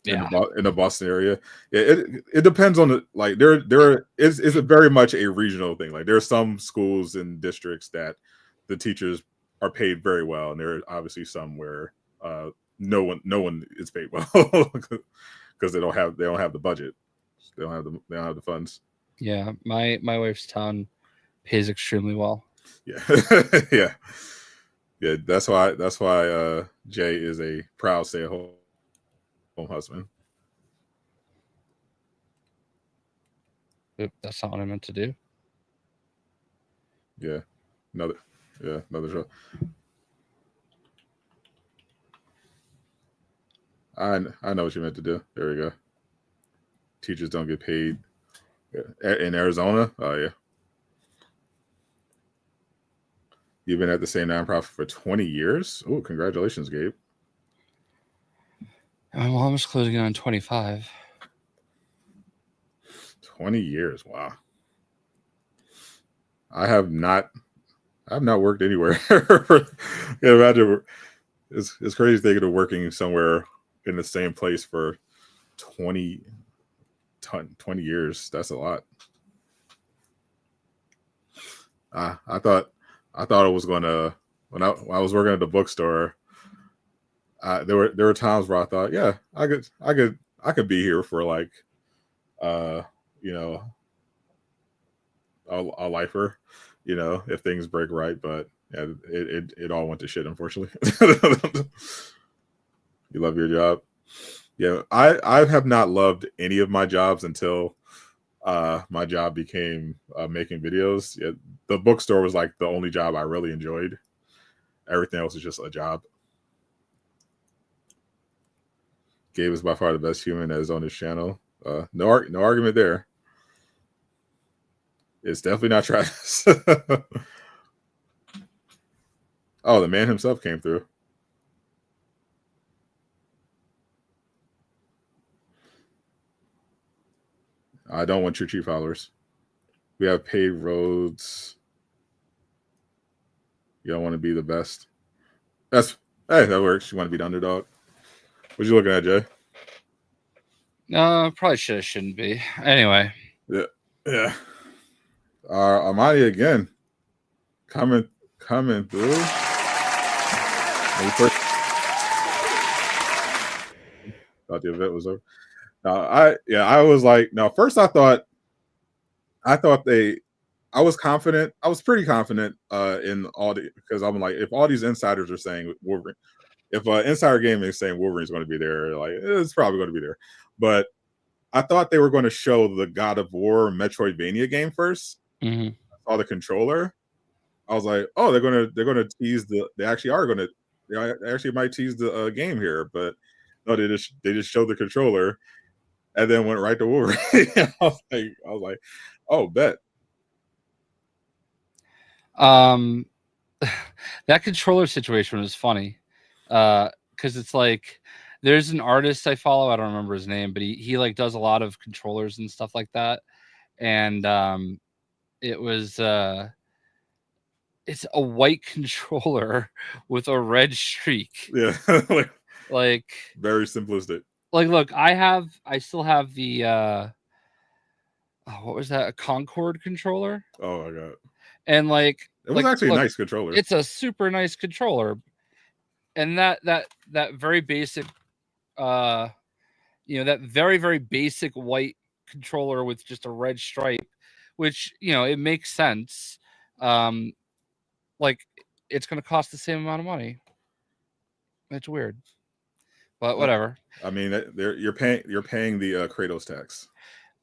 the Boston area. Yeah, it depends on the like. There is a very much a regional thing. Like there are some schools and districts that the teachers are paid very well, and there are obviously some where no one is paid well because they don't have the budget. They don't have the funds. Yeah, my wife's town pays extremely well. Yeah, yeah. That's why Jay is a proud stay-at-home husband. Oop, that's not what I meant to do. Yeah, another show. I know what you meant to do. There we go. Teachers don't get paid in Arizona. Oh yeah. You've been at the same nonprofit for 20 years. Oh, congratulations, Gabe. My mom's closing on 25. 20 years. Wow. I have not worked anywhere. Yeah, imagine it's crazy thinking of working somewhere in the same place for 20 years. That's a lot. I thought it was gonna when I was working at the bookstore. There were times where I thought, yeah, I could be here for like, you know, a lifer, you know, if things break right. But yeah, it all went to shit, unfortunately. You love your job? Yeah, I have not loved any of my jobs until my job became making videos. Yeah, the bookstore was like the only job I really enjoyed. Everything else is just a job. Gabe is by far the best human that is on this channel. No argument there. It's definitely not Travis. Oh, the man himself came through. I don't want your cheap followers. We have paved roads. You don't want to be the best. Hey, that works. You want to be the underdog. What you looking at, Jay? Probably shouldn't be. Anyway. Yeah. Armani again. Coming through. Thought the event was over. I was like, no. First, I thought I was confident. I was pretty confident in all the, because I'm like, if all these insiders are saying Wolverine, if Insider Gaming is saying Wolverine's going to be there, like it's probably going to be there. But I thought they were going to show the God of War Metroidvania game first. Mm-hmm. I saw the controller. I was like, oh, they're gonna tease they actually might tease the game here, but no, they just showed the controller and then went right to Wolverine. I was like, oh, bet. That controller situation was funny, because it's like there's an artist I follow. I don't remember his name, but he like does a lot of controllers and stuff like that, and it was it's a white controller with a red streak. Yeah, like very simplistic. Like, look, I still have the what was that? A Concord controller? Oh my god! And like, it was actually a nice controller. It's a super nice controller, and that very basic, that very very basic white controller with just a red stripe, which it makes sense. Like, it's going to cost the same amount of money. It's weird, but whatever. I mean, you're paying the Kratos tax.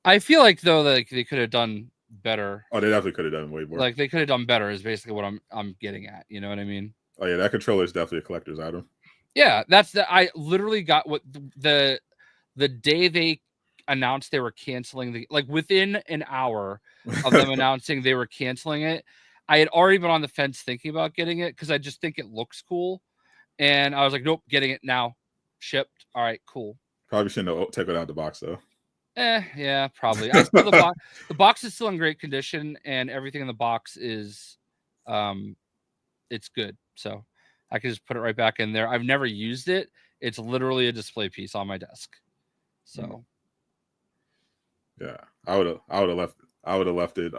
I feel like though that they could have done better. Oh, they definitely could have done way more. Like, they could have done better is basically what I'm getting at. You know what I mean? Oh yeah, that controller is definitely a collector's item. Yeah, I literally got what the day they announced they were canceling within an hour of them announcing they were canceling it, I had already been on the fence thinking about getting it because I just think it looks cool, and I was like, nope, getting it now, shipped. All right, cool. Probably shouldn't have taken it out the box though. Yeah, probably. The box is still in great condition, and everything in the box is, it's good. So I can just put it right back in there. I've never used it. It's literally a display piece on my desk. So, yeah, I would have left it.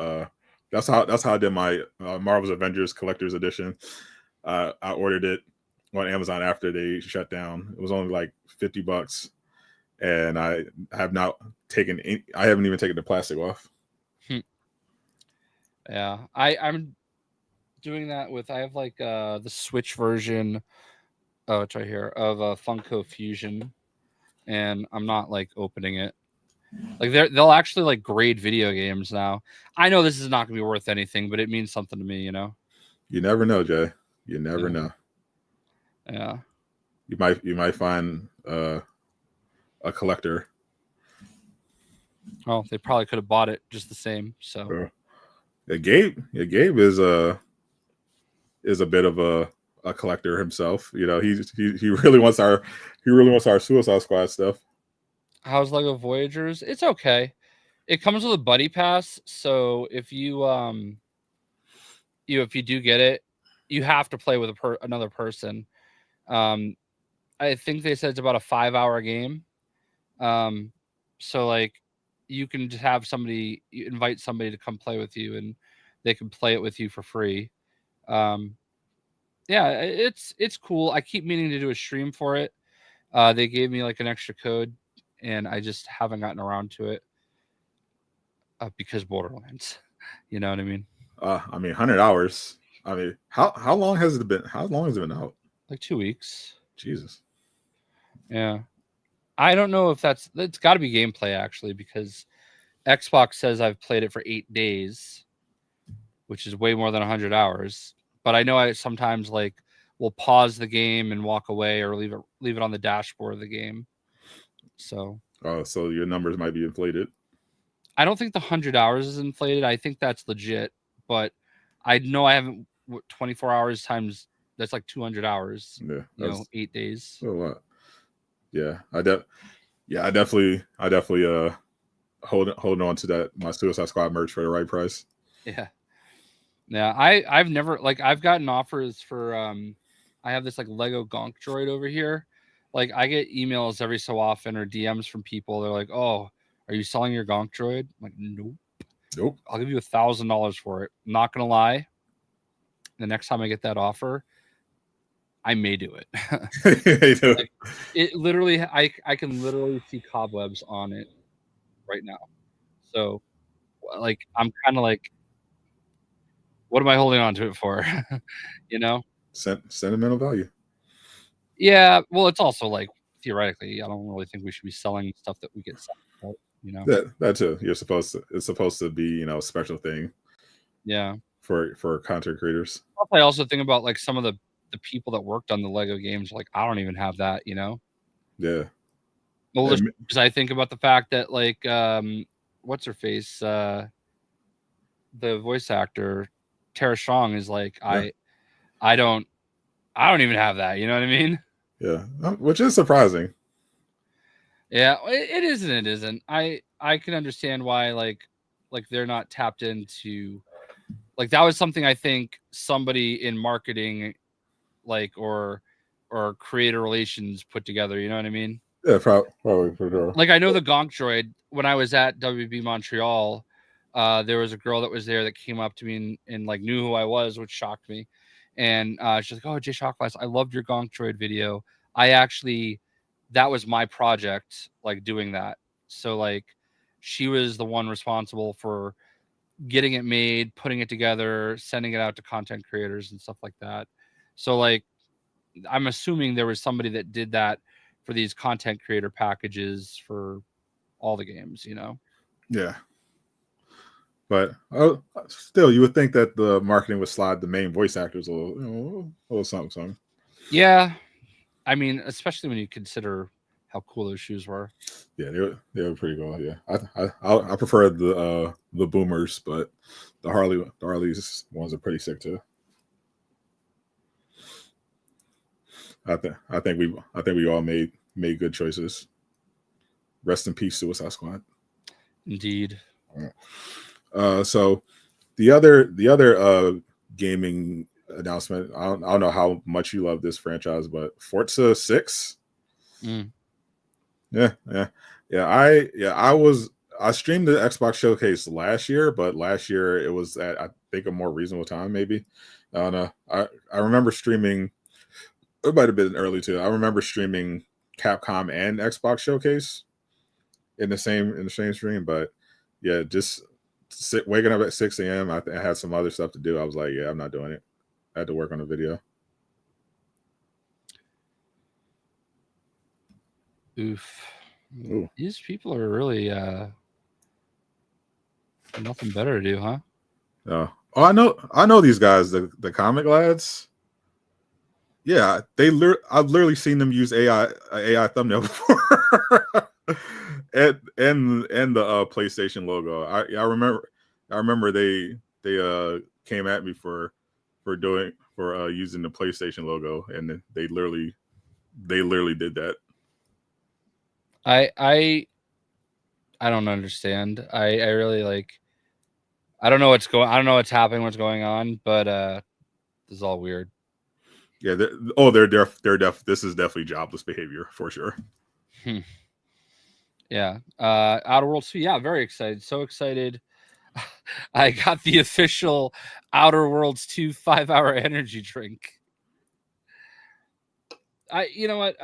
That's how I did my Marvel's Avengers Collector's Edition. I ordered it on Amazon after they shut down. It was only like $50. And I have not taken I haven't even taken the plastic off. Yeah, I'm doing that with, I have like the Switch version, it's right here, of Funko Fusion, and I'm not like opening it. Like, they'll actually like grade video games now. I know this is not gonna be worth anything, but it means something to me, You never know, Jay. You never know. Yeah. You might find a collector. Well, they probably could have bought it just the same. So Gabe is a bit of a collector himself. He really wants our Suicide Squad stuff. How's Lego Voyagers? It's okay. It comes with a buddy pass, so if you if you do get it, you have to play with another person. I think they said it's about a 5-hour game. So like, you can just have you invite somebody to come play with you, and they can play it with you for free. Yeah, it's cool. I keep meaning to do a stream for it. They gave me like an extra code, and I just haven't gotten around to it because Borderlands. You know what I mean? 100 hours. I mean, how long has it been? How long has it been out? Like 2 weeks. Jesus. Yeah. I don't know if it's got to be gameplay actually, because Xbox says I've played it for 8 days, which is way more than 100 hours. But I know I sometimes will pause the game and walk away, or leave it on the dashboard of the game. So. So your numbers might be inflated. I don't think the 100 hours is inflated. I think that's legit. But I know I haven't. 24 hours times, that's like 200 hours. Yeah. 8 days. A lot. Yeah, I definitely holding on to that my Suicide Squad merch for the right price. Yeah. Yeah, I've never like I've gotten offers for I have this like Lego Gonk droid over here. Like I get emails every so often or DMs from people. They're like, "Oh, are you selling your Gonk droid?" I'm like, "Nope. Nope. I'll give you $1,000 for it." I'm not gonna lie. The next time I get that offer, I may do it. Like, it literally, I can literally see cobwebs on it right now. So, like, I'm kind of like, what am I holding on to it for? You know? Sentimental value. Yeah. Well, it's also like theoretically, I don't really think we should be selling stuff that we get sent. You know? That too. It's supposed to be, you know, a special thing. Yeah. For content creators. I also think about like some of the people that worked on the Lego games. Like, I don't even have that. You know? Yeah. Well, because I think about the fact that like, what's her face? The voice actor, Tara Strong, is like, yeah. I don't even have that. You know what I mean? Yeah, which is surprising. Yeah, it is and it isn't. I can understand why like they're not tapped into, like, that was something I think somebody in marketing, like, or creator relations put together. You know what I mean? Yeah, probably for sure. Like, I know the Gonk droid, when I was at WB Montreal, there was a girl that was there that came up to me and like knew who I was, which shocked me. And she's like, "Oh, Jay Shockglass, I loved your Gonk droid video. I actually, that was my project, like, doing that." So like, she was the one responsible for getting it made, putting it together, sending it out to content creators and stuff like that. So like, I'm assuming there was somebody that did that for these content creator packages for all the games, you know? Yeah. But still, you would think that the marketing would slide the main voice actors a little something. Yeah. I mean, especially when you consider how cool those shoes were. Yeah, they were pretty cool. Yeah, I prefer the boomers, but the Harley's ones are pretty sick too. I think we all made good choices. Rest in peace, Suicide Squad. Indeed. So the other gaming announcement. I don't know how much you love this franchise, but Forza 6. Yeah. I streamed the Xbox Showcase last year, but last year it was at, I think, a more reasonable time. Maybe I don't know. I remember streaming. It might have been early too. I remember streaming Capcom and Xbox Showcase in the same stream. But yeah, just waking up at 6 a.m. I had some other stuff to do. I was like, yeah, I'm not doing it. I had to work on a video. Oof. Ooh. These people are really nothing better to do, huh? Oh, I know these guys, the comic lads. Yeah, I've literally seen them use AI thumbnail before, and the PlayStation logo. I remember they came at me for using the PlayStation logo, and they literally did that. I don't understand. I really like. I don't know what's happening, what's going on, but this is all weird. Yeah, this is definitely jobless behavior for sure. Yeah. Outer Worlds 2, yeah, very excited. So excited. I got the official Outer Worlds 2 5-hour energy drink. You know what?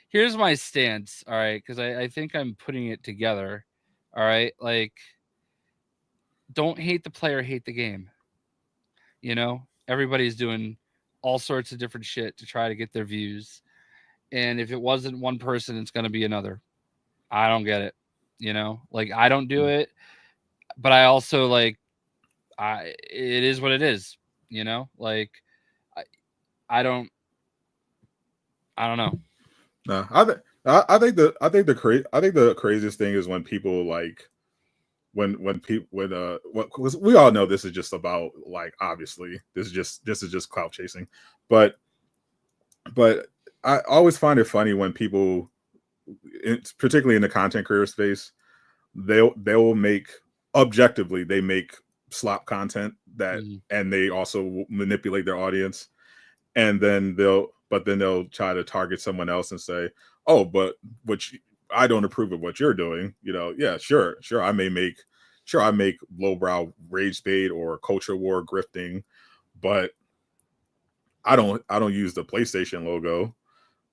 Here's my stance, all right, because I think I'm putting it together. All right, like, don't hate the player, hate the game. You know, everybody's doing all sorts of different shit to try to get their views. And if it wasn't one person, it's going to be another. I don't get it. You know, like, I don't do it, but I also like, it is what it is. You know, like, I don't know. No, I think the craziest thing is when people like when we all know this is just about, like, obviously this is just clout chasing, but I always find it funny when people it's particularly in the content creator space, they'll make objectively they make slop content that, and they also manipulate their audience, and then they'll try to target someone else and say, oh, but I don't approve of what you're doing. Yeah, sure, I make lowbrow rage bait or culture war grifting, but I don't use the PlayStation logo.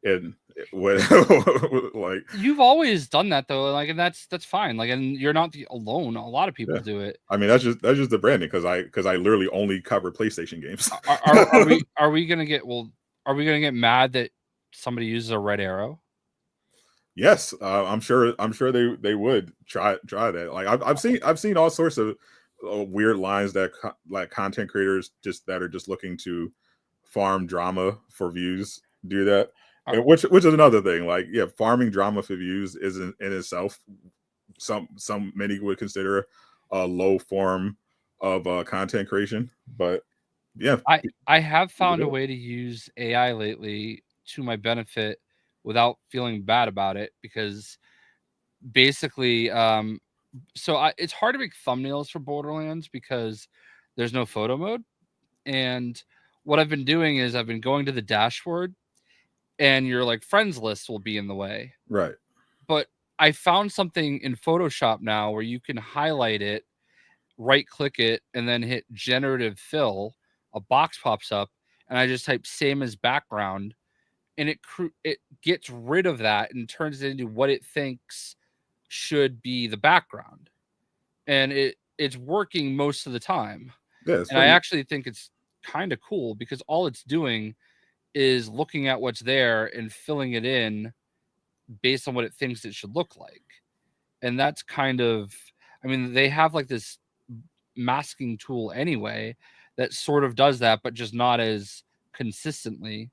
And like, you've always done that though, like, and that's fine. Like, and you're not alone. A lot of people do it. I mean, that's just the branding, because I literally only cover PlayStation games. Are we gonna get mad that somebody uses a red arrow? Yes, I'm sure they would try that. Like, I've seen all sorts of weird lines that like content creators that are just looking to farm drama for views do that. And which is another thing. Like, yeah, farming drama for views isn't in itself many would consider a low form of content creation. But yeah, I have found a way to use AI lately to my benefit without feeling bad about it, because basically, it's hard to make thumbnails for Borderlands because there's no photo mode. And what I've been doing is I've been going to the dashboard, and your like friends list will be in the way. Right. But I found something in Photoshop now where you can highlight it, right click it, and then hit generative fill. A box pops up, and I just type same as background, and it gets rid of that and turns it into what it thinks should be the background. And it's working most of the time. Yeah, and I actually think it's kind of cool, because all it's doing is looking at what's there and filling it in based on what it thinks it should look like. And that's kind of, I mean, they have like this masking tool anyway that sort of does that, but just not as consistently.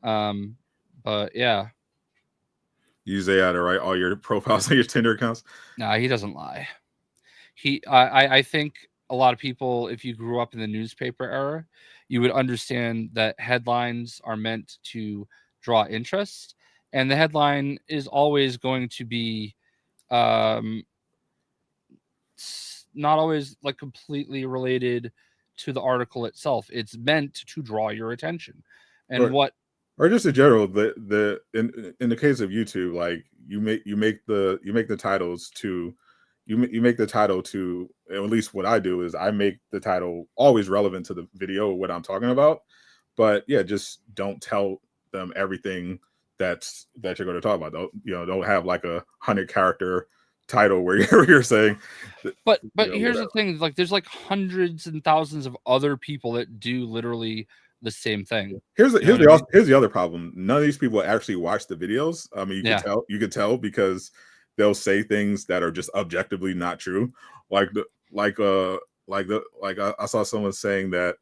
But yeah. Use AI to write all your profiles on your Tinder accounts? Nah, he doesn't lie. I think a lot of people, if you grew up in the newspaper era, you would understand that headlines are meant to draw interest, and the headline is always going to be not always like completely related to the article itself. It's meant to draw your attention. And or just in general, in the case of YouTube, like you make the titles to you make the title to, at least what I do is I make the title always relevant to the video, what I'm talking about. But yeah, just don't tell them everything that you're going to talk about. Don't have like 100-character title where you're saying. But here's the thing: like, there's like hundreds and thousands of other people that do literally the same thing. Here's the other problem. None of these people actually watch the videos. I mean, you can tell because they'll say things that are just objectively not true. I saw someone saying that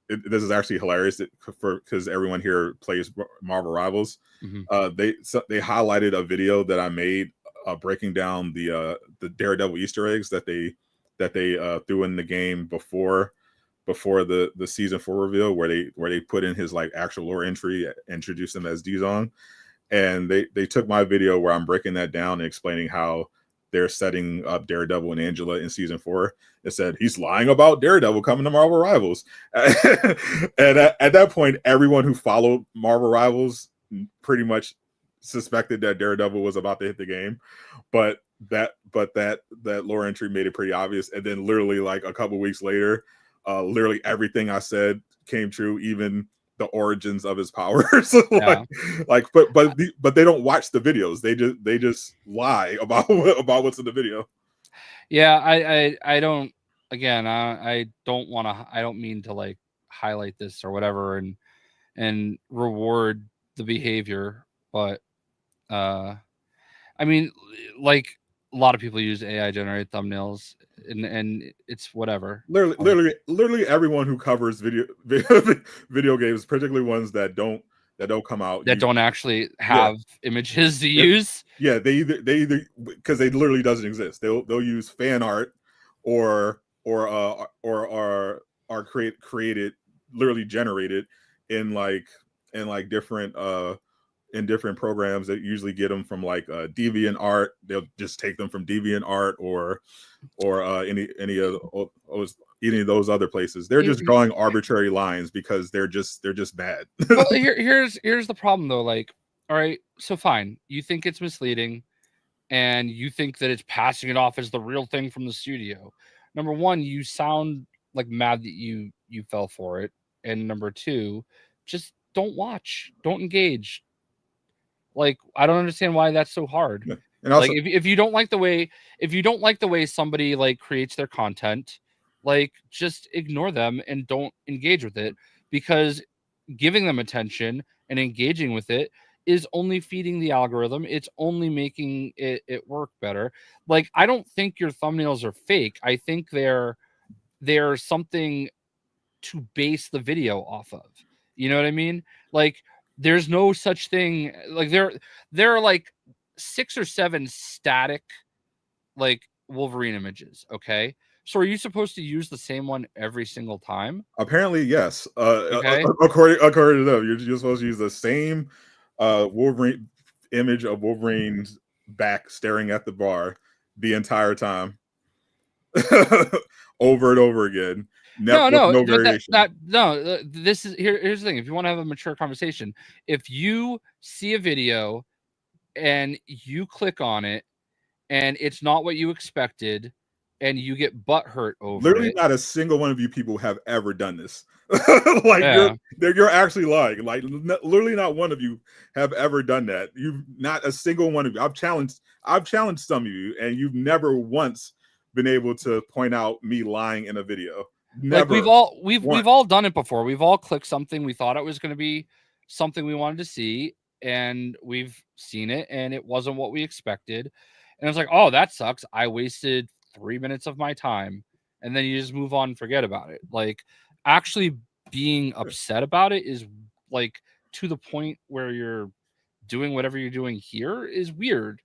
this is actually hilarious because everyone here plays Marvel Rivals. Mm-hmm. They highlighted a video that I made breaking down the Daredevil Easter eggs that they threw in the game before the season 4 reveal, where they put in his like actual lore entry, introduced him as Dizon. And they took my video where I'm breaking that down and explaining how they're setting up Daredevil and Angela in season 4. It said he's lying about Daredevil coming to Marvel Rivals. And at that point, everyone who followed Marvel Rivals pretty much suspected that Daredevil was about to hit the game. But that lore entry made it pretty obvious. And then literally like a couple weeks later, literally everything I said came true, even the origins of his powers. But they don't watch the videos. They just lie about what's in the video. Yeah, I don't. Again, I don't want to. I don't mean to like highlight this or whatever and reward the behavior, but I mean, like, a lot of people use AI generated thumbnails, and it's whatever. Literally everyone who covers video games, particularly ones that don't come out, that don't actually have images to use. Yeah, they either because they literally doesn't exist. They'll use fan art or created, literally generated in like different in different programs that usually get them from like Deviant Art. They'll just take them from Deviant Art or any of those other places. They're just drawing arbitrary lines because they're just bad. Well, here's the problem though. Like, all right, so fine, you think it's misleading, and you think that it's passing it off as the real thing from the studio. Number one, you sound like mad that you fell for it, and number two, just don't watch, don't engage. Like, I don't understand why that's so hard. Yeah. And also, like, if you don't like the way somebody like creates their content, like, just ignore them and don't engage with it, because giving them attention and engaging with it is only feeding the algorithm. It's only making it work better. Like, I don't think your thumbnails are fake. I think they're something to base the video off of. You know what I mean? Like, there's no such thing. Like, there are like 6 or 7 static like Wolverine images. Okay. So are you supposed to use the same one every single time? Apparently, yes. Okay. According to them, you're supposed to use the same Wolverine image of Wolverine's back staring at the bar the entire time, over and over again. No variation. This is here's the thing. If you want to have a mature conversation, if you see a video and you click on it and it's not what you expected, and you get butthurt over literally it. Not a single one of you people have ever done this. Like, yeah. you're actually lying. Like, literally not one of you have ever done that. You've not a single one of you. I've challenged some of you, and you've never once been able to point out me lying in a video. Never. Like, we've all done it before. We've all clicked something, we thought it was going to be something we wanted to see, and we've seen it and it wasn't what we expected. And it's like, oh, that sucks. I wasted 3 minutes of my time. And then you just move on and forget about it. Like, actually being upset about it is like to the point where you're doing whatever you're doing here is weird.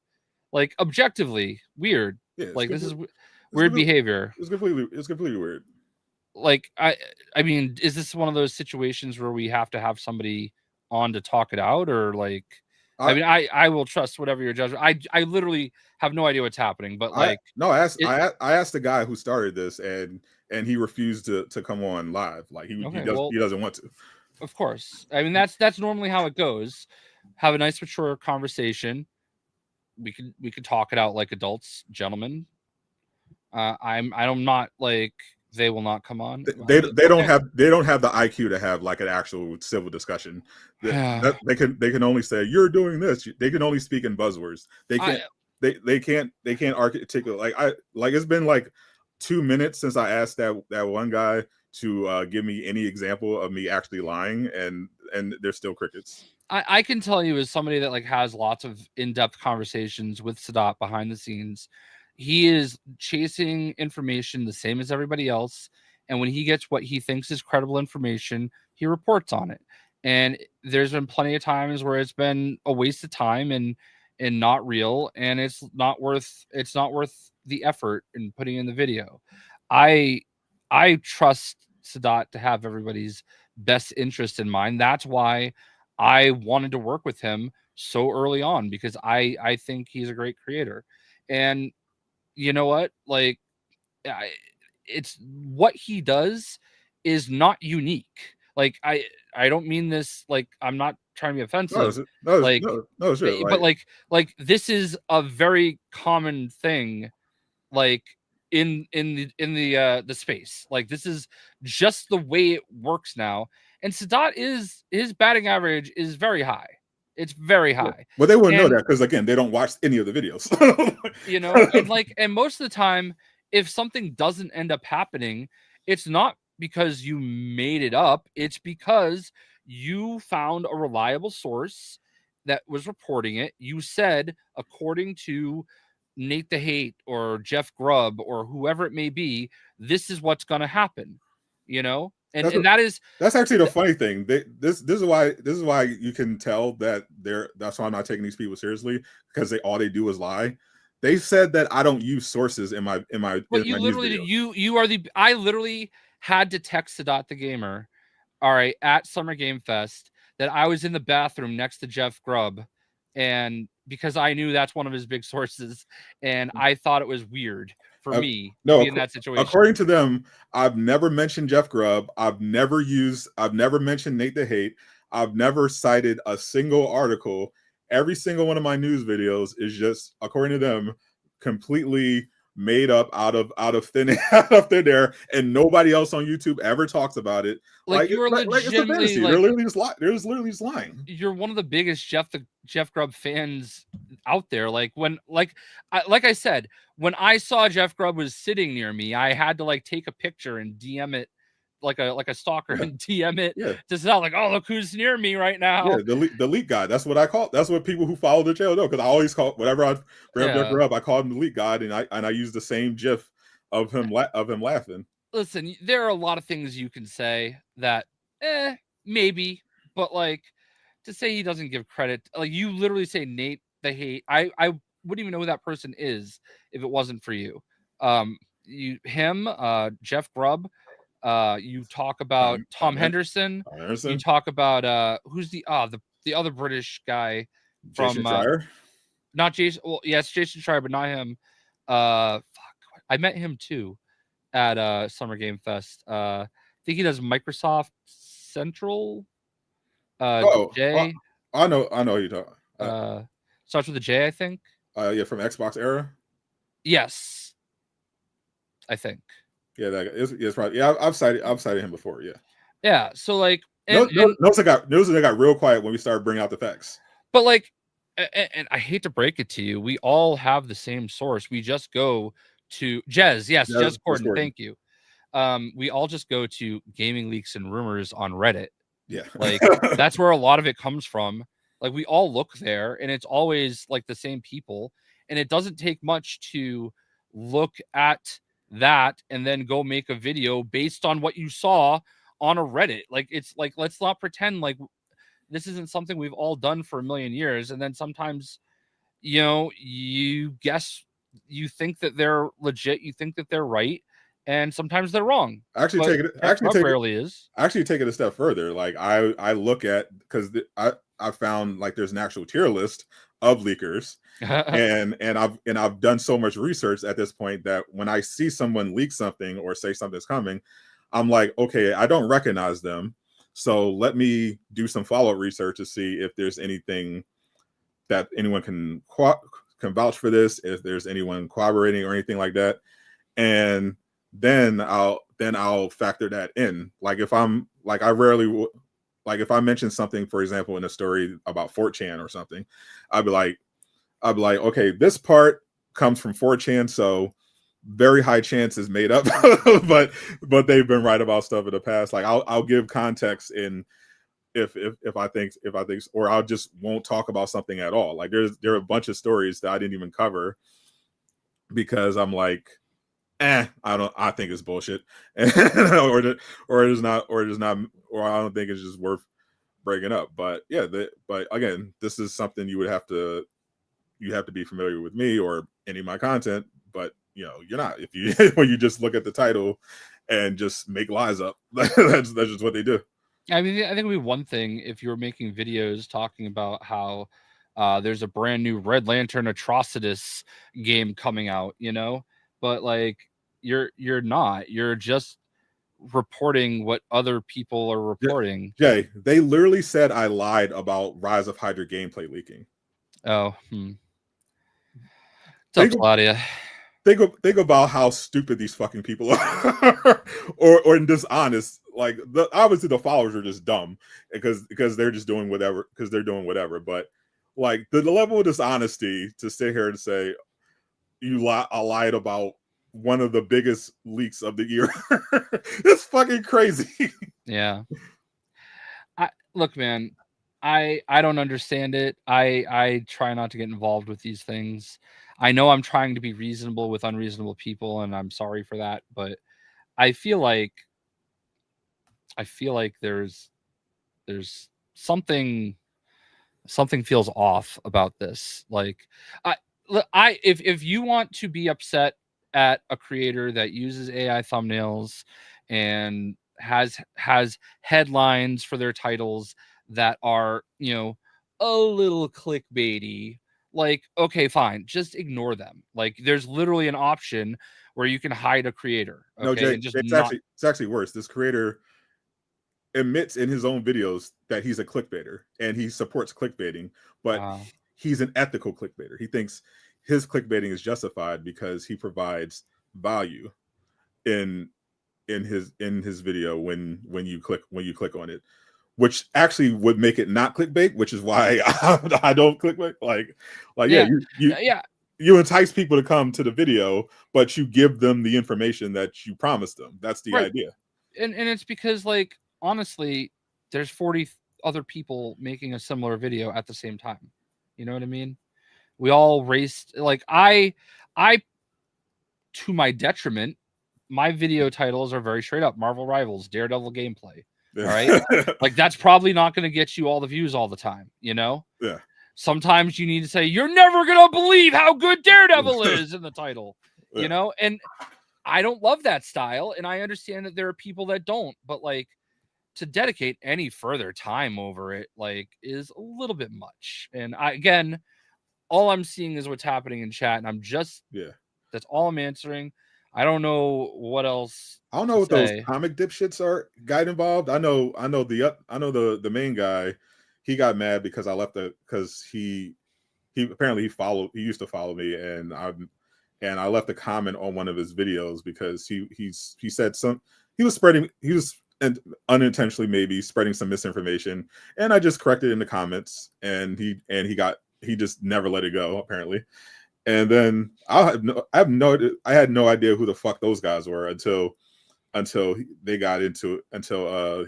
Like, objectively weird. Yeah, like, this is weird behavior. It's completely weird. Like, I mean, is this one of those situations where we have to have somebody on to talk it out, or like, I mean, I will trust whatever your judgment. I literally have no idea what's happening, but like, I asked the guy who started this, and he refused to come on live. Like, he doesn't want to. Of course. I mean, that's normally how it goes. Have a nice mature conversation. We could talk it out like adults, gentlemen. I'm not like, they will not come on. They don't have the IQ to have like an actual civil discussion. They can only say, you're doing this. They can only speak in buzzwords. They can't articulate. Like it's been like 2 minutes since I asked that one guy to give me any example of me actually lying, and there's still crickets. I can tell you, as somebody that like has lots of in-depth conversations with Sadat behind the scenes, he is chasing information the same as everybody else. And when he gets what he thinks is credible information, he reports on it. And there's been plenty of times where it's been a waste of time and not real. And it's not worth the effort in putting in the video. I trust Sadat to have everybody's best interest in mind. That's why I wanted to work with him so early on, because I think he's a great creator. And you know what? Like, it's what he does is not unique. Like, I don't mean this like, I'm not trying to be offensive. Sure. But like this is a very common thing, like in the space. Like, this is just the way it works now. And Sadat his batting average is very high. It's very high. Yeah. Well, they wouldn't know that because, again, they don't watch any of the videos. You know, and most of the time, if something doesn't end up happening, it's not because you made it up. It's because you found a reliable source that was reporting it. You said, according to Nate the Hate or Jeff Grubb or whoever it may be, this is what's going to happen, you know? And that's actually the funny thing. This is why you can tell that that's why I'm not taking these people seriously, because all they do is lie. They said that I don't use sources in my. But you literally I literally had to text Sadat the Gamer, all right, at Summer Game Fest, that I was in the bathroom next to Jeff Grubb, and because I knew that's one of his big sources, and I thought it was weird for me to be in that situation. According to them, I've never mentioned Jeff Grubb. I've never mentioned Nate the Hate. I've never cited a single article. Every single one of my news videos is just, according to them, completely made up out of thin air, and nobody else on YouTube ever talks about it. Like you are legitimately it's a fantasy. They're literally just lying. You're one of the biggest Jeff Grubb fans out there. Like I said, when I saw Jeff Grubb was sitting near me, I had to like take a picture and DM it like a stalker and DM it to sound like, oh, look who's near me right now. Yeah, the leak guy. That's what I call. That's what people who follow the channel know, because I always call, whenever I bring up Jeff Grubb, I call him the leak guy, and I use the same GIF of him laughing. Listen, there are a lot of things you can say that maybe, but like to say he doesn't give credit, like you literally say Nate the Hate. I wouldn't even know who that person is if it wasn't for you. Jeff Grubb. You talk about Tom Henderson. You talk about who's the other British guy from Jason Schreier? Not Jason. Well, yes, Jason Schreier, but not him. I met him too at Summer Game Fest. I think he does Microsoft Central. J. I know who you talk. Starts with a J, I think. Yeah, from Xbox era. Yes, I think. Yeah, that is probably. Yeah, I've cited him before. Yeah. Yeah. So like, notes got real quiet when we started bringing out the facts. But like, and I hate to break it to you, we all have the same source. We just go to Jez. Yes, Jez Gordon. Thank you. We all just go to gaming leaks and rumors on Reddit. Yeah. Like that's where a lot of it comes from. Like we all look there, and it's always like the same people, and it doesn't take much to look at that and then go make a video based on what you saw on a Reddit. Like it's like, let's not pretend like this isn't something we've all done for a million years. And then sometimes, you guess, you think that they're legit, you think that they're right, and sometimes they're wrong. Actually take it a step further. Like I look at, because I found like there's an actual tier list of leakers, and I've done so much research at this point that when I see someone leak something or say something's coming, I'm like, okay, I don't recognize them, so let me do some follow-up research to see if there's anything that anyone can vouch for this, if there's anyone corroborating or anything like that, and then I'll factor that in. Like if I'm like, I rarely if I mention something, for example, in a story about 4chan or something, I'd be like, okay, this part comes from 4chan, so very high chance is made up, but they've been right about stuff in the past. Like I'll give context in if I think, or I'll just won't talk about something at all. Like there are a bunch of stories that I didn't even cover because I'm like, I think it's bullshit, or I don't think it's just worth breaking up. But yeah, but again, this is something you have to be familiar with me or any of my content, but you're not if you when you just look at the title and just make lies up. that's just what they do. I mean, I think it would be one thing if you were making videos talking about how there's a brand new Red Lantern Atrocitus game coming out, but like you're not. You're just reporting what other people are reporting. Jay, they literally said I lied about Rise of Hydra gameplay leaking. Oh, What's up, Claudia? Think about how stupid these fucking people are, or dishonest. Like obviously the followers are just dumb because they're just doing whatever But like the level of dishonesty to sit here and say I lied about one of the biggest leaks of the year, it's fucking crazy. Yeah. Look, man, I don't understand it. I try not to get involved with these things. I know I'm trying to be reasonable with unreasonable people, and I'm sorry for that, but I feel like there's something feels off about this. Like if you want to be upset at a creator that uses AI thumbnails and has headlines for their titles that are, you know, a little clickbaity, like, okay, fine, just ignore them. Like, there's literally an option where you can hide a creator, No, okay, Jay, and just it's not. actually worse. This creator admits in his own videos that he's a clickbaiter and he supports clickbaiting, but he's an ethical clickbaiter. He thinks his clickbaiting is justified because he provides value in his video when you click on it, which actually would make it not clickbait, which is why I don't clickbait. Like Yeah, you entice people to come to the video, but you give them the information that you promised them. That's the idea. And it's because, like, honestly, there's 40 other people making a similar video at the same time. You know what I mean? We all raced. Like, I to my detriment, my video titles are very straight up: Marvel Rivals, Daredevil gameplay. All right, like, that's probably not going to get you all the views all the time, you know? Yeah. Sometimes you need to say, you're never going to believe how good Daredevil is in the title, you know? And I don't love that style, and I understand that there are people that don't, but, like, to dedicate any further time over it, like, is a little bit much. And again, all I'm seeing is what's happening in chat, and I'm just, that's all I'm answering. I don't know what else. I don't know what those comic dipshits are got involved. I know the main guy. He got mad because I left because he apparently he used to follow me, and I left a comment on one of his videos because he said he was unintentionally maybe spreading some misinformation, and I just corrected in the comments, and he just never let it go apparently. And then I had no idea who the fuck those guys were until they got into it, until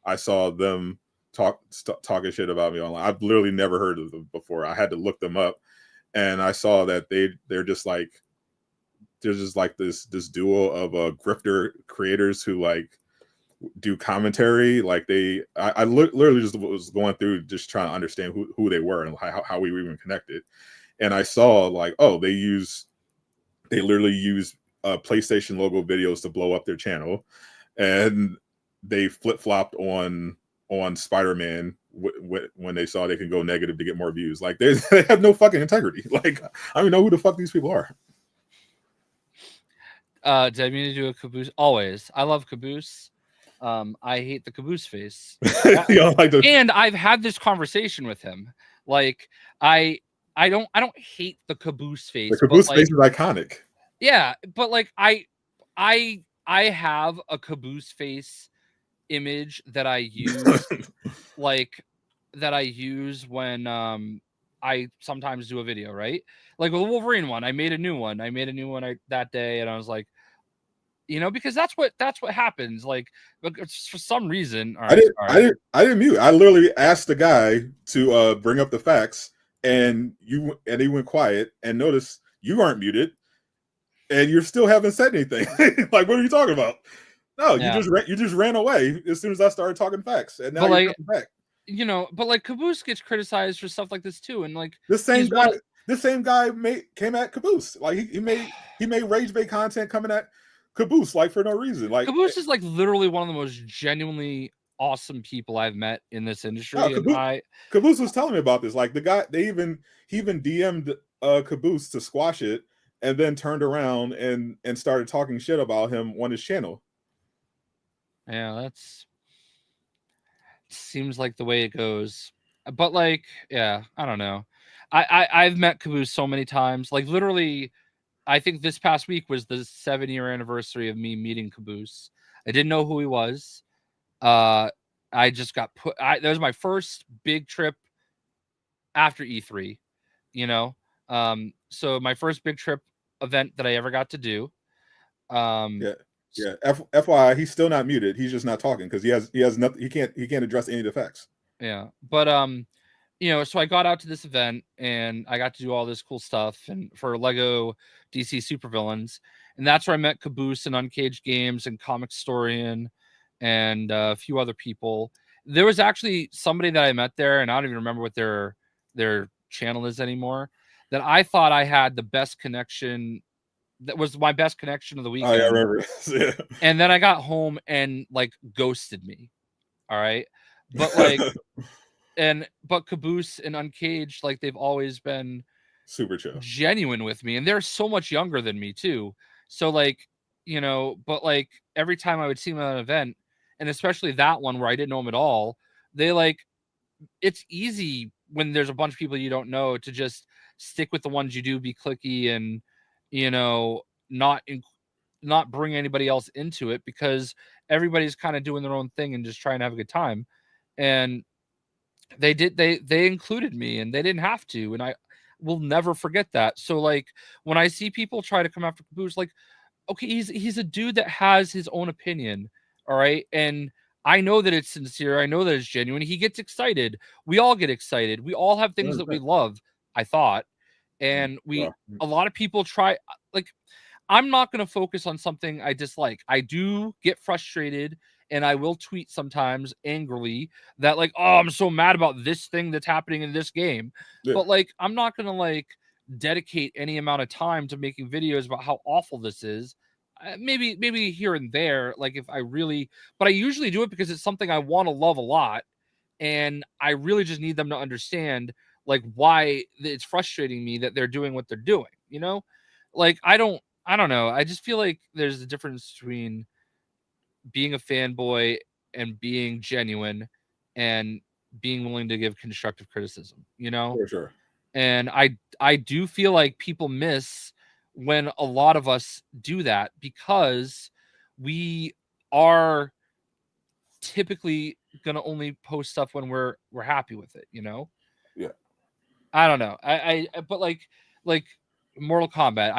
I saw them talking shit about me online. I've literally never heard of them before. I had to look them up, and I saw that they're just like this duo of grifter creators who like do commentary. Like I literally just was going through just trying to understand who they were and how we were even connected. And I saw like, oh, they literally use PlayStation logo videos to blow up their channel, and they flip-flopped on Spider-Man when they saw they could go negative to get more views. Like they have no fucking integrity. Like, I don't even know who the fuck these people are. Did I mean to do a Caboose? Always. I love Caboose. I hate the Caboose face. And I've had this conversation with him. Like, I don't hate the Caboose face. The Caboose face is iconic. Yeah, but like I have a Caboose face image that I use like that I use when I sometimes do a video, right? Like with the Wolverine one, I made a new one that day, and I was like, you know, because that's what happens. Like, for some reason, I didn't mute. I literally asked the guy to bring up the facts, and he went quiet. And notice you aren't muted, and you still haven't said anything. Like, what are you talking about? No, you just ran away as soon as I started talking facts, and now you're coming back. You know, but like Caboose gets criticized for stuff like this too, and like this same guy came at Caboose. Like he made rage bait content coming at Caboose like for no reason. Like Caboose is like literally one of the most genuinely awesome people I've met in this industry. No, Caboose was telling me about this. Like the guy, he even DM'd Caboose to squash it, and then turned around and started talking shit about him on his channel. Yeah, that's seems like the way it goes. But like, yeah, I don't know. I've met Caboose so many times. Like literally, I think this past week was the 7-year anniversary of me meeting Caboose. I didn't know who he was. I just got that was my first big trip after E3, you know. So my first big trip event that I ever got to do. Yeah. FYI, he's still not muted. He's just not talking because he has nothing. He can't address any of the facts. Yeah, but you know, so I got out to this event and I got to do all this cool stuff and for Lego DC Supervillains, and that's where I met Caboose and Uncaged Games and Comic Historian and a few other people. There was actually somebody that I met there, and I don't even remember what their channel is anymore, that I thought I had the best connection. That was my best connection of the weekend. Oh, yeah, I remember. Yeah. And then I got home and like ghosted me. All right. But like, but Caboose and Uncaged, like they've always been super chill, genuine with me, and they're so much younger than me too. So like, but like every time I would see them at an event, and especially that one where I didn't know them at all, they like, it's easy when there's a bunch of people you don't know to just stick with the ones you do, be clicky, and not bring anybody else into it, because everybody's kind of doing their own thing and just trying to have a good time. And they included me, and they didn't have to, and I will never forget that. So like, when I see people try to come after Caboose, like, okay, he's a dude that has his own opinion, all right? And I know that it's sincere, I know that it's genuine. He gets excited, we all get excited, we all have things that we love, I thought. And a lot of people try, like, I'm not going to focus on something I dislike. I do get frustrated, and I will tweet sometimes angrily that like, oh, I'm so mad about this thing that's happening in this game. Yeah. But like, I'm not going to like dedicate any amount of time to making videos about how awful this is. Maybe here and there, like if I really, but I usually do it because it's something I want to love a lot, and I really just need them to understand like why it's frustrating me that they're doing what they're doing. Like I don't know. I just feel like there's a difference between being a fanboy and being genuine and being willing to give constructive criticism, For sure. And I do feel like people miss when a lot of us do that, because we are typically going to only post stuff when we're happy with it, Yeah. I don't know. But like Mortal Kombat,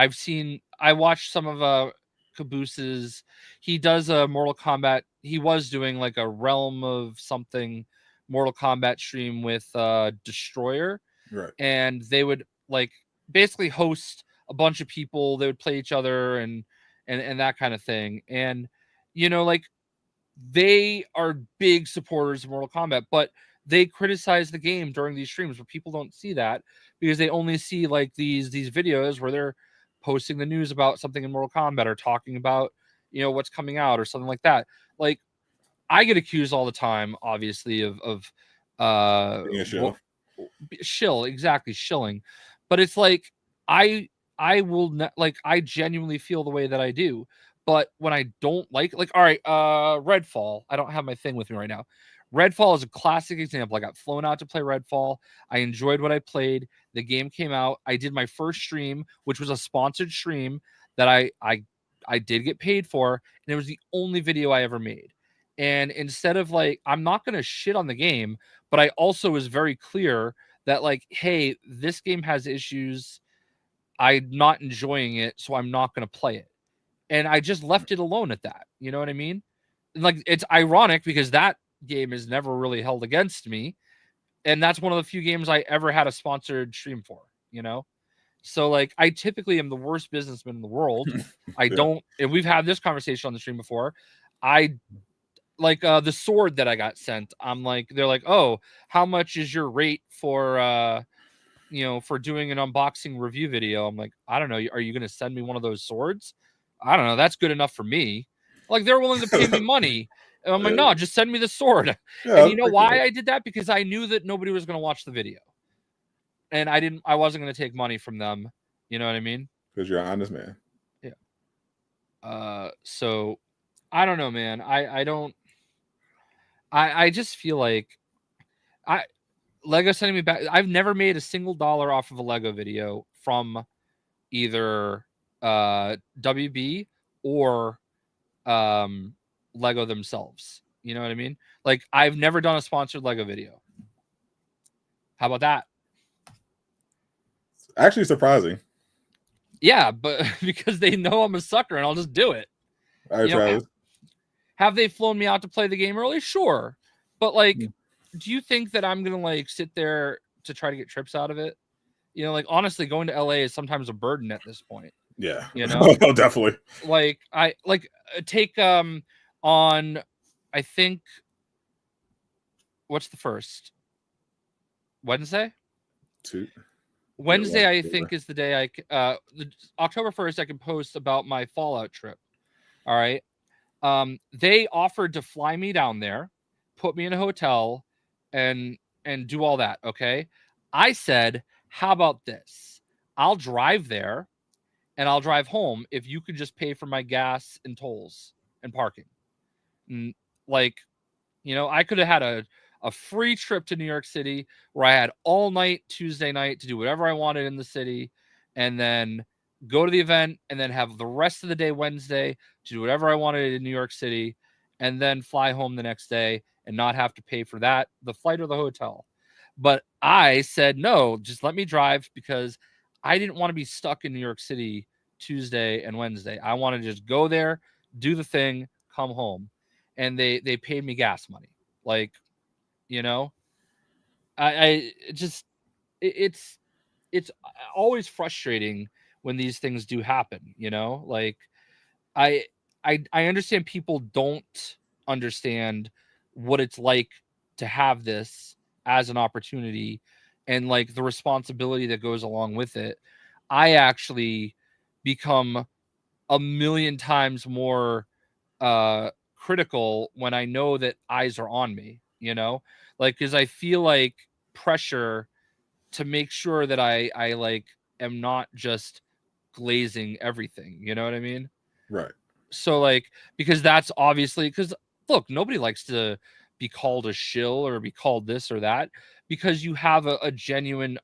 I watched some of Caboose's. He does a Mortal Kombat. He was doing like a Realm of something Mortal Kombat stream with Destroyer. Right. And they would like basically host a bunch of people. They would play each other and that kind of thing. And like, they are big supporters of Mortal Kombat, but they criticize the game during these streams, but people don't see that because they only see like these videos where they're posting the news about something in Mortal Kombat or talking about what's coming out or something like that. Like, I get accused all the time, obviously, of shill, exactly, shilling, but it's like I will not, like, I genuinely feel the way that I do. But when I don't like, all right, Redfall, I don't have my thing with me right now. Redfall is a classic example. I got flown out to play Redfall. I enjoyed what I played. The game came out. I did my first stream, which was a sponsored stream that I did get paid for, and it was the only video I ever made. And instead of like, I'm not going to shit on the game, but I also was very clear that like, hey, this game has issues. I'm not enjoying it, so I'm not going to play it. And I just left it alone at that. You know what I mean? Like, it's ironic because that game is never really held against me. And that's one of the few games I ever had a sponsored stream for, So like, I typically am the worst businessman in the world. I don't, and we've had this conversation on the stream before. I like the sword that I got sent. I'm like, they're like, oh, how much is your rate for for doing an unboxing review video? I'm like, I don't know. Are you going to send me one of those swords? I don't know. That's good enough for me. Like, they're willing to pay me money. And I'm like, no, just send me the sword. Yeah, and you know why I did that? Because I knew that nobody was going to watch the video. And I wasn't going to take money from them. You know what I mean? Because you're an honest man. Yeah. So I don't know, man. I just feel like Lego sending me back. I've never made a single dollar off of a Lego video from either WB or Lego themselves. You know what I mean? Like, I've never done a sponsored Lego video. How about that? Actually surprising. Yeah, but because they know I'm a sucker and I'll just do it. All right, Travis. Have they flown me out to play the game early? Sure. But like, do you think that I'm gonna like sit there to try to get trips out of it? Like, honestly, going to LA is sometimes a burden at this point. Yeah. Oh, definitely. Like, I like take on, I think, what's the first? Wednesday? Wednesday, I think, is the day October 1st, I can post about my Fallout trip. All right. They offered to fly me down there put me in a hotel and do all that, okay? I said, how about this? I'll drive there and I'll drive home if you could just pay for my gas and tolls and parking. And like, you know, I could have had a free trip to New York City where I had all night Tuesday night to do whatever I wanted in the city, and then go to the event, and then have the rest of the day Wednesday to do whatever I wanted in New York City, and then fly home the next day and not have to pay for that, the flight or the hotel. But I said, no, just let me drive, because I didn't want to be stuck in New York City Tuesday and Wednesday. I want to just go there, do the thing, come home. And they paid me gas money. Like, you know, I just, it's always frustrating when these things do happen, you know? Like, I I understand people don't understand what it's like to have this as an opportunity, and like the responsibility that goes along with it. I actually become a million times more critical when I know that eyes are on me, you know? Like, cuz I feel like pressure to make sure that I like am not just glazing everything, you know what I mean? Right. So like, because that's obviously, because look, nobody likes to be called a shill or be called this or that, because you have a genuine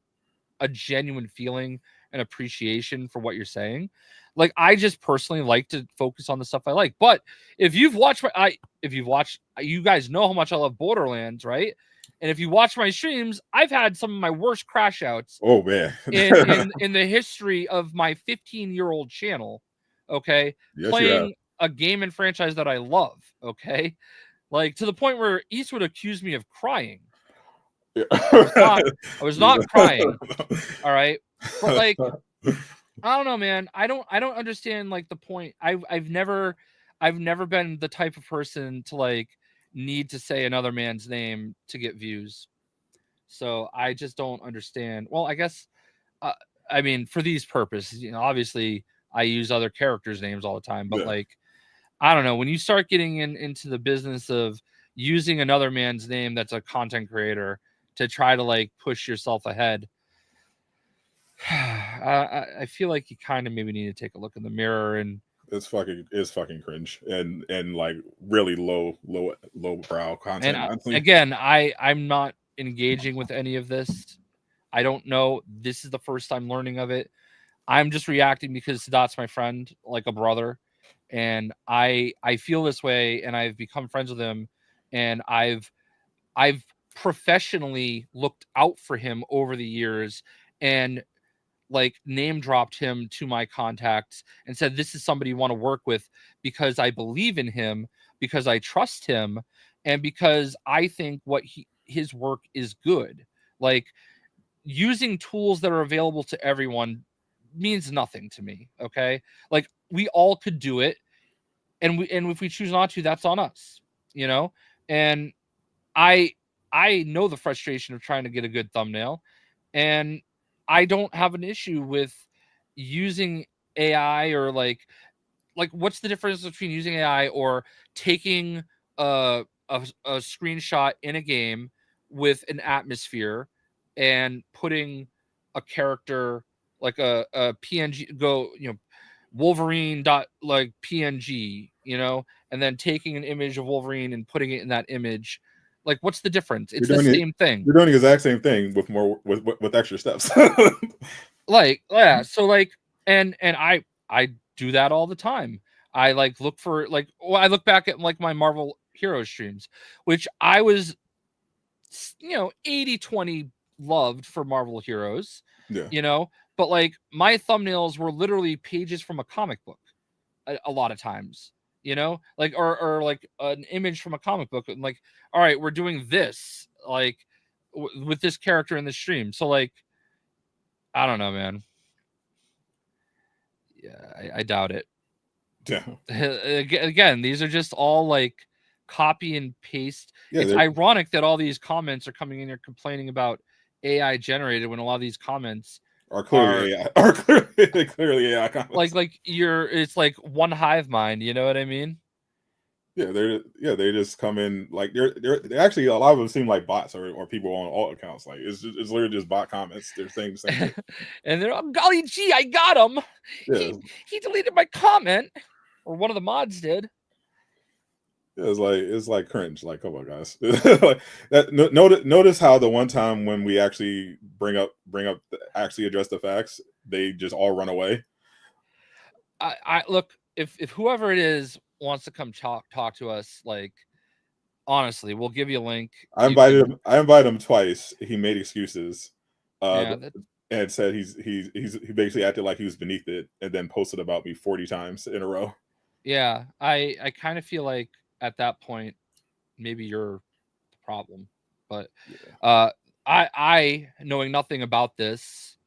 feeling and appreciation for what you're saying. Like, I just personally like to focus on the stuff I like. But if you've watched you guys know how much I love Borderlands, right? And if you watch my streams, I've had some of my worst crash outs Oh man. in the history of my 15-year-old channel. Okay, Yes, you have. playing a game and franchise that I love. Okay, like to the point where East would accuse me of crying. Yeah. I was not crying. All right. But like, I don't know, man. I don't understand like the point. I've never been the type of person to like need to say another man's name to get views. So I just don't understand. Well, I guess I mean, for these purposes, you know, obviously I use other characters' names all the time, but Yeah. like, I don't know, when you start getting into the business of using another man's name that's a content creator to try to like push yourself ahead, I feel like you kind of maybe need to take a look in the mirror. And it's fucking cringe and like really low brow content. again, I'm not engaging with any of this. I don't know. This is the first time learning of it. I'm just reacting because Sadat's my friend, like a brother, and I feel this way, and I've become friends with him, and I've professionally looked out for him over the years, and like name dropped him to my contacts and said, this is somebody you want to work with, because I believe in him, because I trust him, and because I think his work is good. Like, using tools that are available to everyone means nothing to me. Okay, like we all could do it, and if we choose not to, that's on us, you know. And I know the frustration of trying to get a good thumbnail, and I don't have an issue with using AI, or like what's the difference between using AI or taking a screenshot in a game with an atmosphere and putting a character, like a PNG, go, you know, Wolverine dot like PNG, you know, and then taking an image of Wolverine and putting it in that image. Like, what's the difference? It's the same thing. You're doing the exact same thing with more with extra steps. Like, yeah, so like, and I do that all the time. I like look for like, well, I look back at like my Marvel Hero streams, which I was, you know, 80-20 loved for Marvel Heroes, Yeah. you know, but like my thumbnails were literally pages from a comic book a lot of times, you know, like, or like an image from a comic book, and like, all right, we're doing this like with this character in the stream. So like, I don't know, man. Yeah, I doubt it. Yeah. Again, these are just all like copy and paste. Yeah, It's ironic that all these comments are coming in here complaining about AI generated, when a lot of these comments are clearly AI. Are clearly AI comments. Like it's like one hive mind. You know what I mean? Yeah, they just come in like they're actually a lot of them seem like bots or people on all accounts. Like it's literally just bot comments. They're saying the same thing. And they're, oh, golly gee, I got him. Yeah, He deleted my comment, or one of the mods did. yeah, it's like cringe. Like, come on, guys. Like that. Notice how the one time when we actually actually address the facts, they just all run away. I look, if whoever it is wants to come talk to us, like, honestly, we'll give you a link. I You invited can, him. I invited him twice. He made excuses. yeah, And said he basically acted like he was beneath it, and then posted about me 40 times in a row. yeah. I kind of feel like at that point, maybe you're the problem. But I knowing nothing about this,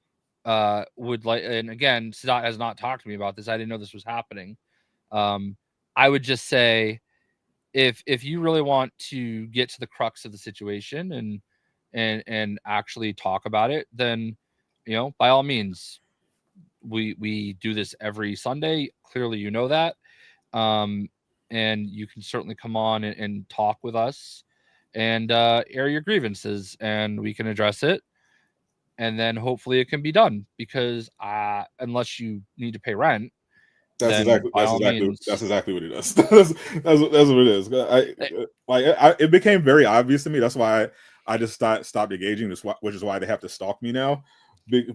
would like, and again, Sadat has not talked to me about this. I didn't know this was happening. I would just say, if you really want to get to the crux of the situation and actually talk about it, then, by all means, we do this every Sunday. Clearly, you know that. And you can certainly come on and talk with us and air your grievances, and we can address it. And then hopefully it can be done, because unless you need to pay rent, then by all means. Exactly what it is. That's what it is. It became very obvious to me. That's why I just stopped engaging. Which is why they have to stalk me now,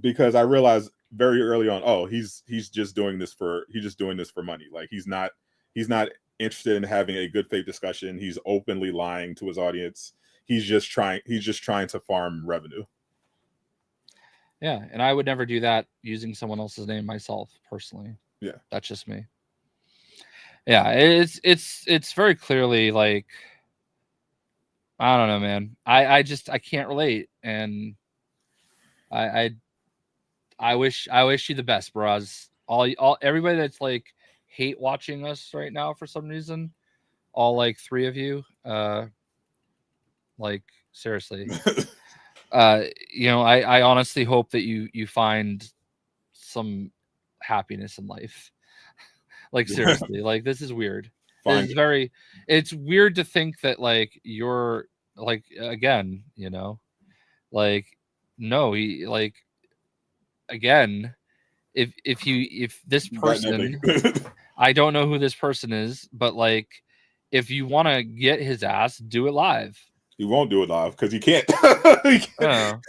because I realized very early on. Oh, he's just doing this for money. Like he's not interested in having a good faith discussion. He's openly lying to his audience. He's just trying to farm revenue. Yeah, and I would never do that using someone else's name myself personally. Yeah, that's just me. Yeah, it's very clearly like, I don't know, man. I can't relate, and I wish you the best, bros. All everybody that's like hate watching us right now for some reason, all like three of you, like, seriously. I honestly hope that you find some happiness in life. Like, seriously, like, this is weird. This is very, it's weird to think that, like, you're like, again, like, no, he, like, again, if this person, I don't know who this person is, but like, if you want to get his ass, do it live. He won't do it live because he can't.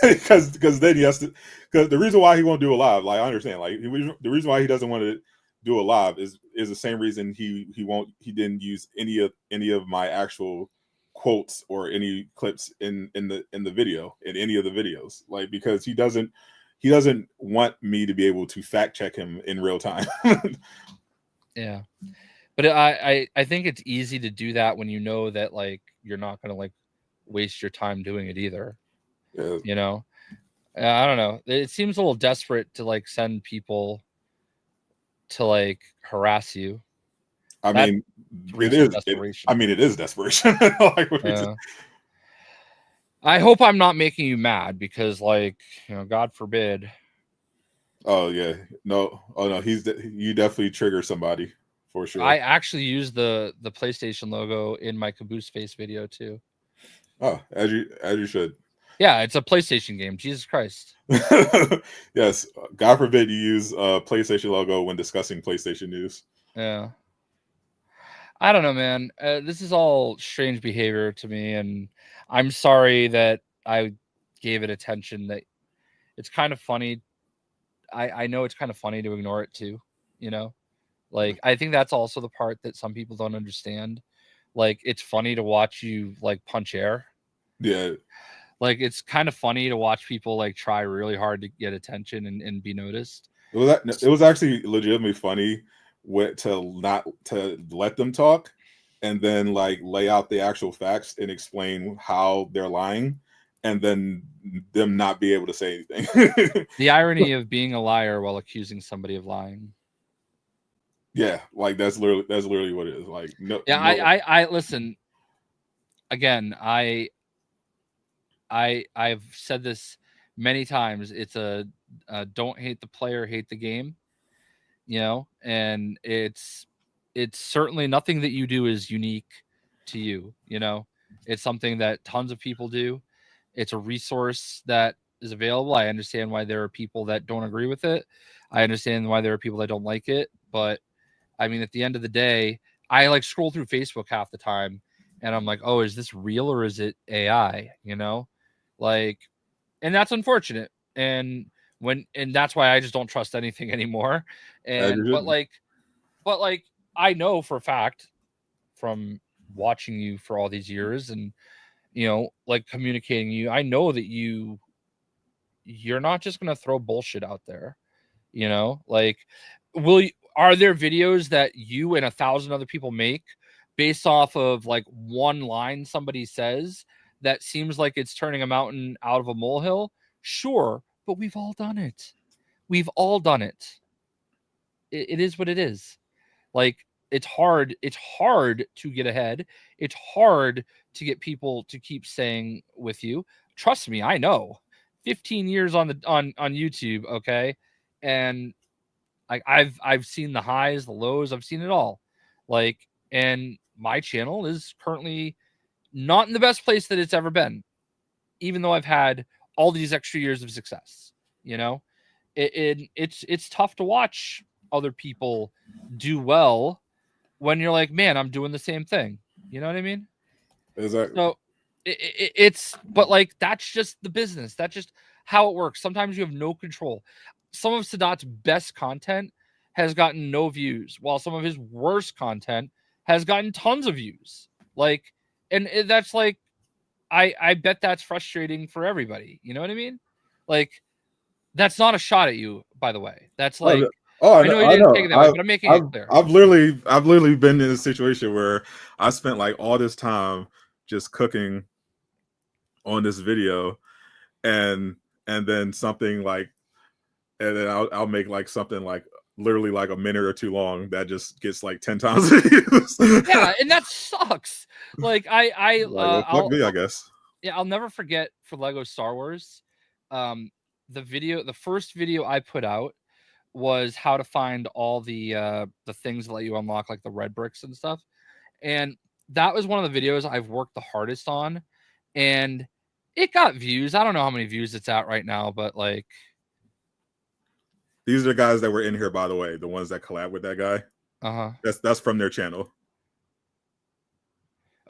Because then he has to. Because the reason why he won't do it live, like, I understand, like, the reason why he doesn't want to do it live is the same reason he didn't use any of my actual quotes or any clips in the video, in any of the videos, like, because he doesn't want me to be able to fact check him in real time. Yeah, but I think it's easy to do that when you know that, like, you're not gonna, like, waste your time doing it either. Yeah. I don't know. It seems a little desperate to, like, send people to, like, harass you. I mean, it is desperation. It is desperation. Like, I hope I'm not making you mad, because, like, God forbid. Oh yeah, no. Oh no, you definitely trigger somebody for sure. I actually used the PlayStation logo in my Caboose Face video too. Oh, as you should. Yeah, it's a PlayStation game. Jesus Christ. Yes, God forbid you use a PlayStation logo when discussing PlayStation news. Yeah. I don't know, man. This is all strange behavior to me, and I'm sorry that I gave it attention. That it's kind of funny. I know it's kind of funny to ignore it too. Like, I think that's also the part that some people don't understand. Like, it's funny to watch you, like, punch air. Yeah. Like, it's kind of funny to watch people, like, try really hard to get attention and be noticed. It was actually legitimately funny to let them talk and then, like, lay out the actual facts and explain how they're lying, and then them not be able to say anything. The irony of being a liar while accusing somebody of lying. Yeah, like, that's literally what it is. Like, no. Yeah, no. I listen. Again, I've said this many times. It's a don't hate the player, hate the game. And it's it's certainly nothing that you do is unique to you. You know, it's something that tons of people do. It's a resource that is available. I understand why there are people that don't agree with it. I understand why there are people that don't like it. But I mean, at the end of the day, I like scroll through Facebook half the time and I'm like, oh, is this real or is it AI? You know, like, and that's unfortunate. And that's why I just don't trust anything anymore. And but like I know for a fact from watching you for all these years and like communicating you, I know that you're not just gonna throw bullshit out there. Like, are there videos that you and 1,000 other people make based off of like one line somebody says that seems like it's turning a mountain out of a molehill? Sure, but we've all done it. We've all done it. It is what it is. Like, it's hard to get ahead. It's hard to get people to keep staying with you. Trust me, I know. 15 years on YouTube, okay? And like I've seen the highs, the lows, I've seen it all. Like, and my channel is currently not in the best place that it's ever been, even though I've had all these extra years of success. It's tough to watch other people do well when you're like, man, I'm doing the same thing. You know what I mean? Exactly. So it's, but like, that's just the business. That's just how it works. Sometimes you have no control. Some of Sadat's best content has gotten no views, while some of his worst content has gotten tons of views. Like, and that's like, I bet that's frustrating for everybody. You know what I mean? Like, that's not a shot at you, by the way. That's like, I know you didn't take it that way, but I'm making it clear. I've literally been in a situation where I spent like all this time just cooking on this video, and then something like, and then I'll make like something like literally like a minute or two long that just gets like 10 times views. Yeah, and that sucks. Like, fuck me, I guess. Yeah, I'll never forget for Lego Star Wars. The first video I put out was how to find all the things that let you unlock like the red bricks and stuff. And that was one of the videos I've worked the hardest on. And it got views. I don't know how many views it's at right now, but like, these are the guys that were in here, by the way, the ones that collab with that guy. That's from their channel.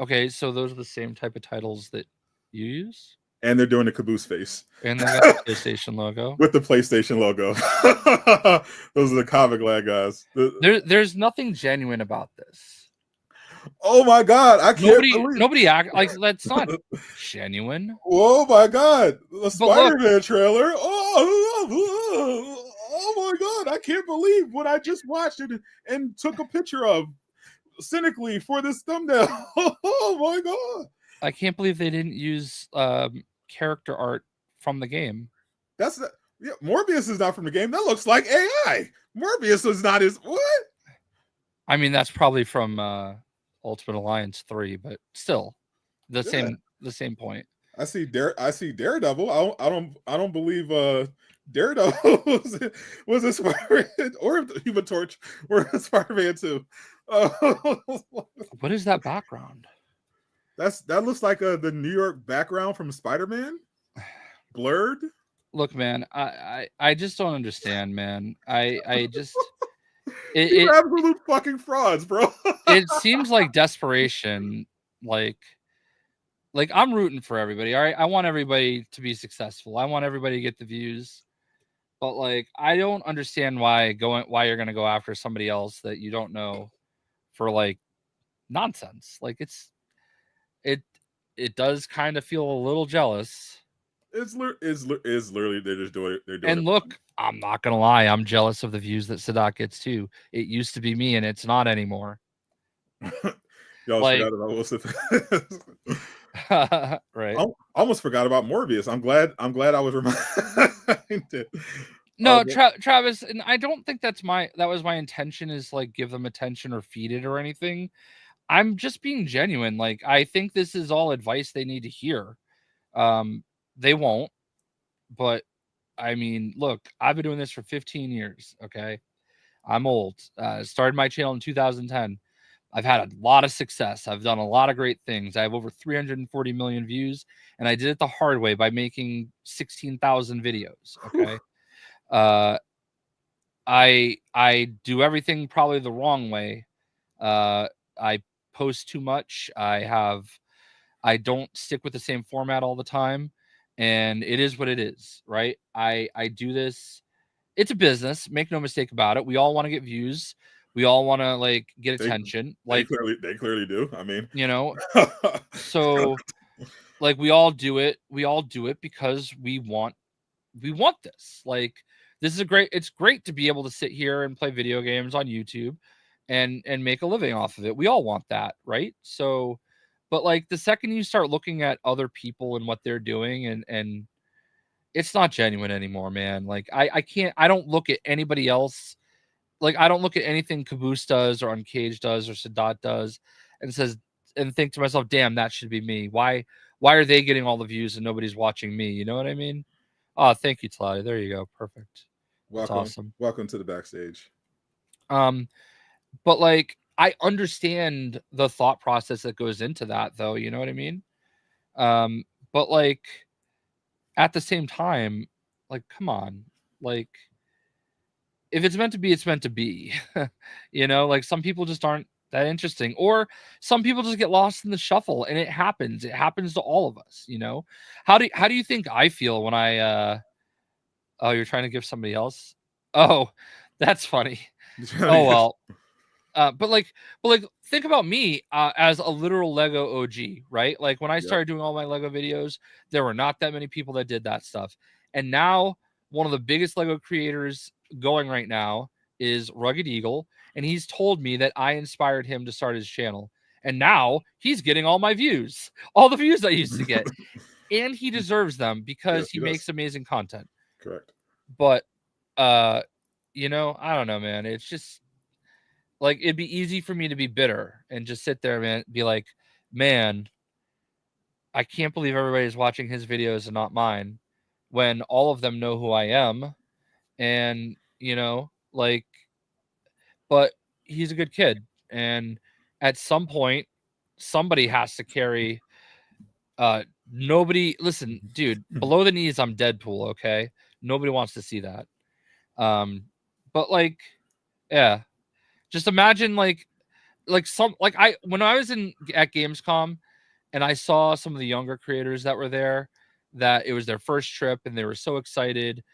Okay, so those are the same type of titles that you use? And they're doing the caboose face. And they got the PlayStation logo. With the PlayStation logo. Those are the comic lad guys. There's nothing genuine about this. Oh my god, I can't nobody act like that's not genuine. Oh my god, the Spider-Man trailer. Oh my god, I can't believe what I just watched and took a picture of cynically for this thumbnail. Oh my god, I can't believe they didn't use character art from the game. Morbius is not from the game. That looks like AI. Morbius is not his what? I mean, that's probably from Ultimate Alliance 3, but still the same point. I see Daredevil. I don't believe Daredevil was inspired, or Human Torch were Spider-Man 2. What is that background? That looks like the New York background from Spider-Man. Blurred. Look, man, I just don't understand, man. I just You're absolute fucking frauds, bro. It seems like desperation. Like I'm rooting for everybody. All right, I want everybody to be successful. I want everybody to get the views. But like, I don't understand why you're gonna go after somebody else that you don't know for like nonsense. Like, it does kind of feel a little jealous. It's literally they're doing it. And look, I'm not gonna lie, I'm jealous of the views that Sadat gets too. It used to be me, and it's not anymore. Y'all forgot about Wilson. Right. I almost forgot about Morbius. I'm glad I was reminded. No, Travis, and I don't think that was my intention, is like give them attention or feed it or anything. I'm just being genuine. Like, I think this is all advice they need to hear. They won't, but I mean, look, I've been doing this for 15 years. Okay. I'm old. Started my channel in 2010. I've had a lot of success. I've done a lot of great things. I have over 340 million views, and I did it the hard way by making 16,000 videos. Okay. I do everything probably the wrong way. I post too much. I don't stick with the same format all the time, and it is what it is, right? I do this. It's a business. Make no mistake about it. We all want to get views. We all want to like get attention. They clearly do. I mean, so like we all do it. We all do it because we want this. Like this is it's great to be able to sit here and play video games on YouTube and make a living off of it. We all want that, right? So but like the second you start looking at other people and what they're doing and it's not genuine anymore, man. Like I don't look at anybody else. Like I don't look at anything Caboose does or Uncaged does or Sadat does and think to myself, damn, that should be me. Why are they getting all the views and nobody's watching me? You know what I mean? Oh, thank you, Tladi. There you go. Perfect. That's awesome. Welcome to the backstage. But like I understand the thought process that goes into that, though. You know what I mean? But like at the same time, like, come on, like if it's meant to be, it's meant to be. You know, like some people just aren't that interesting, or some people just get lost in the shuffle, and it happens. It happens to all of us. You know, how do you think I feel when I? Oh, you're trying to give somebody else? Oh, that's funny. Oh well. But like, think about me as a literal Lego OG, right? Like when I started doing all my Lego videos, there were not that many people that did that stuff. And now one of the biggest Lego creators going right now is Rugged Eagle. And he's told me that I inspired him to start his channel. And now he's getting all my views, all the views I used to get. And he deserves them because he makes amazing content. Correct. But, you know, I don't know, man. It's just, like, it'd be easy for me to be bitter and just sit there and be like, man, I can't believe everybody's watching his videos and not mine, when all of them know who I am. And, you know, like, but he's a good kid. And at some point, somebody has to carry, nobody, listen, dude, below the knees, I'm Deadpool, okay? Nobody wants to see that. But like, yeah, just imagine like when I was at Gamescom and I saw some of the younger creators that were there, that it was their first trip and they were so excited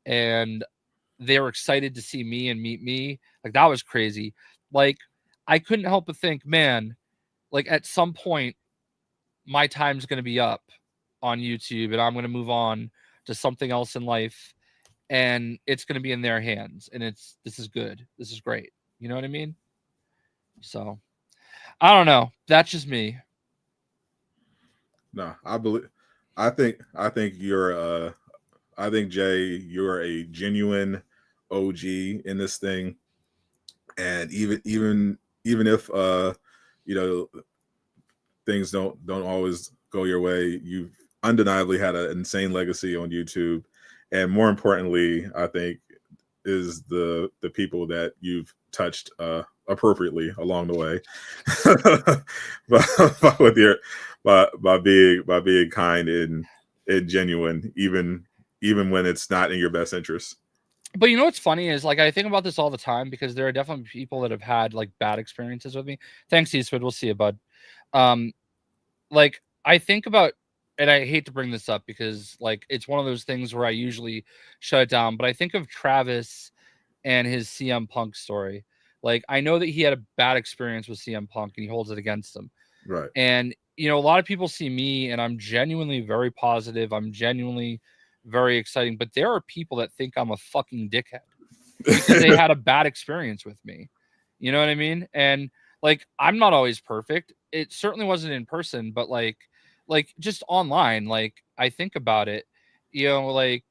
and they were excited to see me and meet me. Like that was crazy. Like I couldn't help but think, man, like at some point my time's going to be up on YouTube and I'm going to move on to something else in life and it's going to be in their hands and this is good. This is great. You know what I mean? So I don't know. That's just me. No, I think you're I think Jay, you're a genuine OG in this thing. And even if you know things don't always go your way, you've undeniably had an insane legacy on YouTube. And more importantly, I think is the people that you've touched appropriately along the way, with your by being kind and genuine, even when it's not in your best interest. But you know what's funny is like I think about this all the time because there are definitely people that have had like bad experiences with me. Thanks, Eastwood. We'll see you, bud. Like I think about, and I hate to bring this up because like it's one of those things where I usually shut it down, but I think of Travis and his CM Punk story. Like I know that he had a bad experience with CM Punk and he holds it against him. Right. And you know, a lot of people see me and I'm genuinely very positive. I'm genuinely very exciting, but there are people that think I'm a fucking dickhead because they had a bad experience with me. You know what I mean? And like I'm not always perfect. It certainly wasn't in person, but like just online, like I think about it, you know, like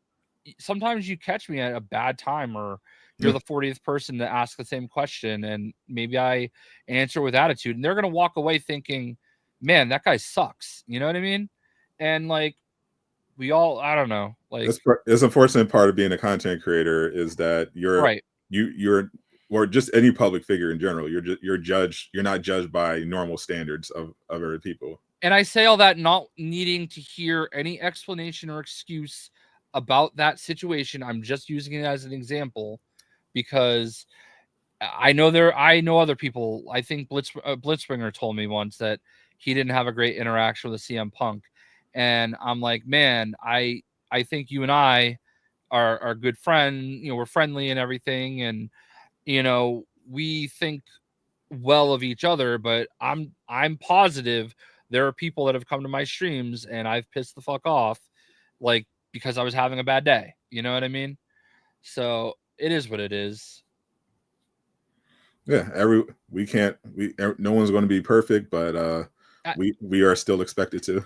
sometimes you catch me at a bad time or you're the 40th person to ask the same question and maybe I answer with attitude and they're going to walk away thinking, man, that guy sucks. You know what I mean? And like we all, I don't know, like it's unfortunate part of being a content creator is that you're right. you're or just any public figure in general. You're judged. You're not judged by normal standards of other people. And I say all that not needing to hear any explanation or excuse about that situation. I'm just using it as an example because I know other people. I think Blitzbringer told me once that he didn't have a great interaction with a CM Punk, and I'm like, man, I think you and I are good friend. You know, we're friendly and everything, and you know, we think well of each other. But I'm positive there are people that have come to my streams and I've pissed the fuck off, like because I was having a bad day. You know what I mean? So it is what it is. Yeah, no one's going to be perfect, but we are still expected to.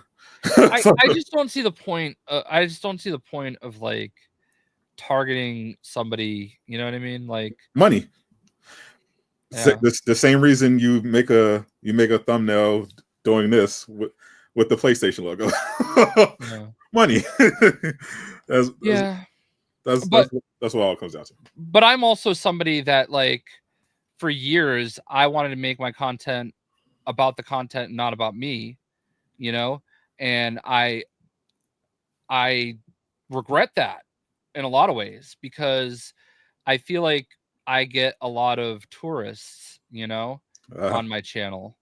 I just don't see the point. I just don't see the point of like targeting somebody. You know what I mean? Like money. Yeah. The same reason you make a thumbnail doing this with the PlayStation logo. Yeah. Money. That's what it all comes down to. But I'm also somebody that, like, for years I wanted to make my content about the content, not about me, you know, and I regret that in a lot of ways because I feel like I get a lot of tourists, you know, on my channel,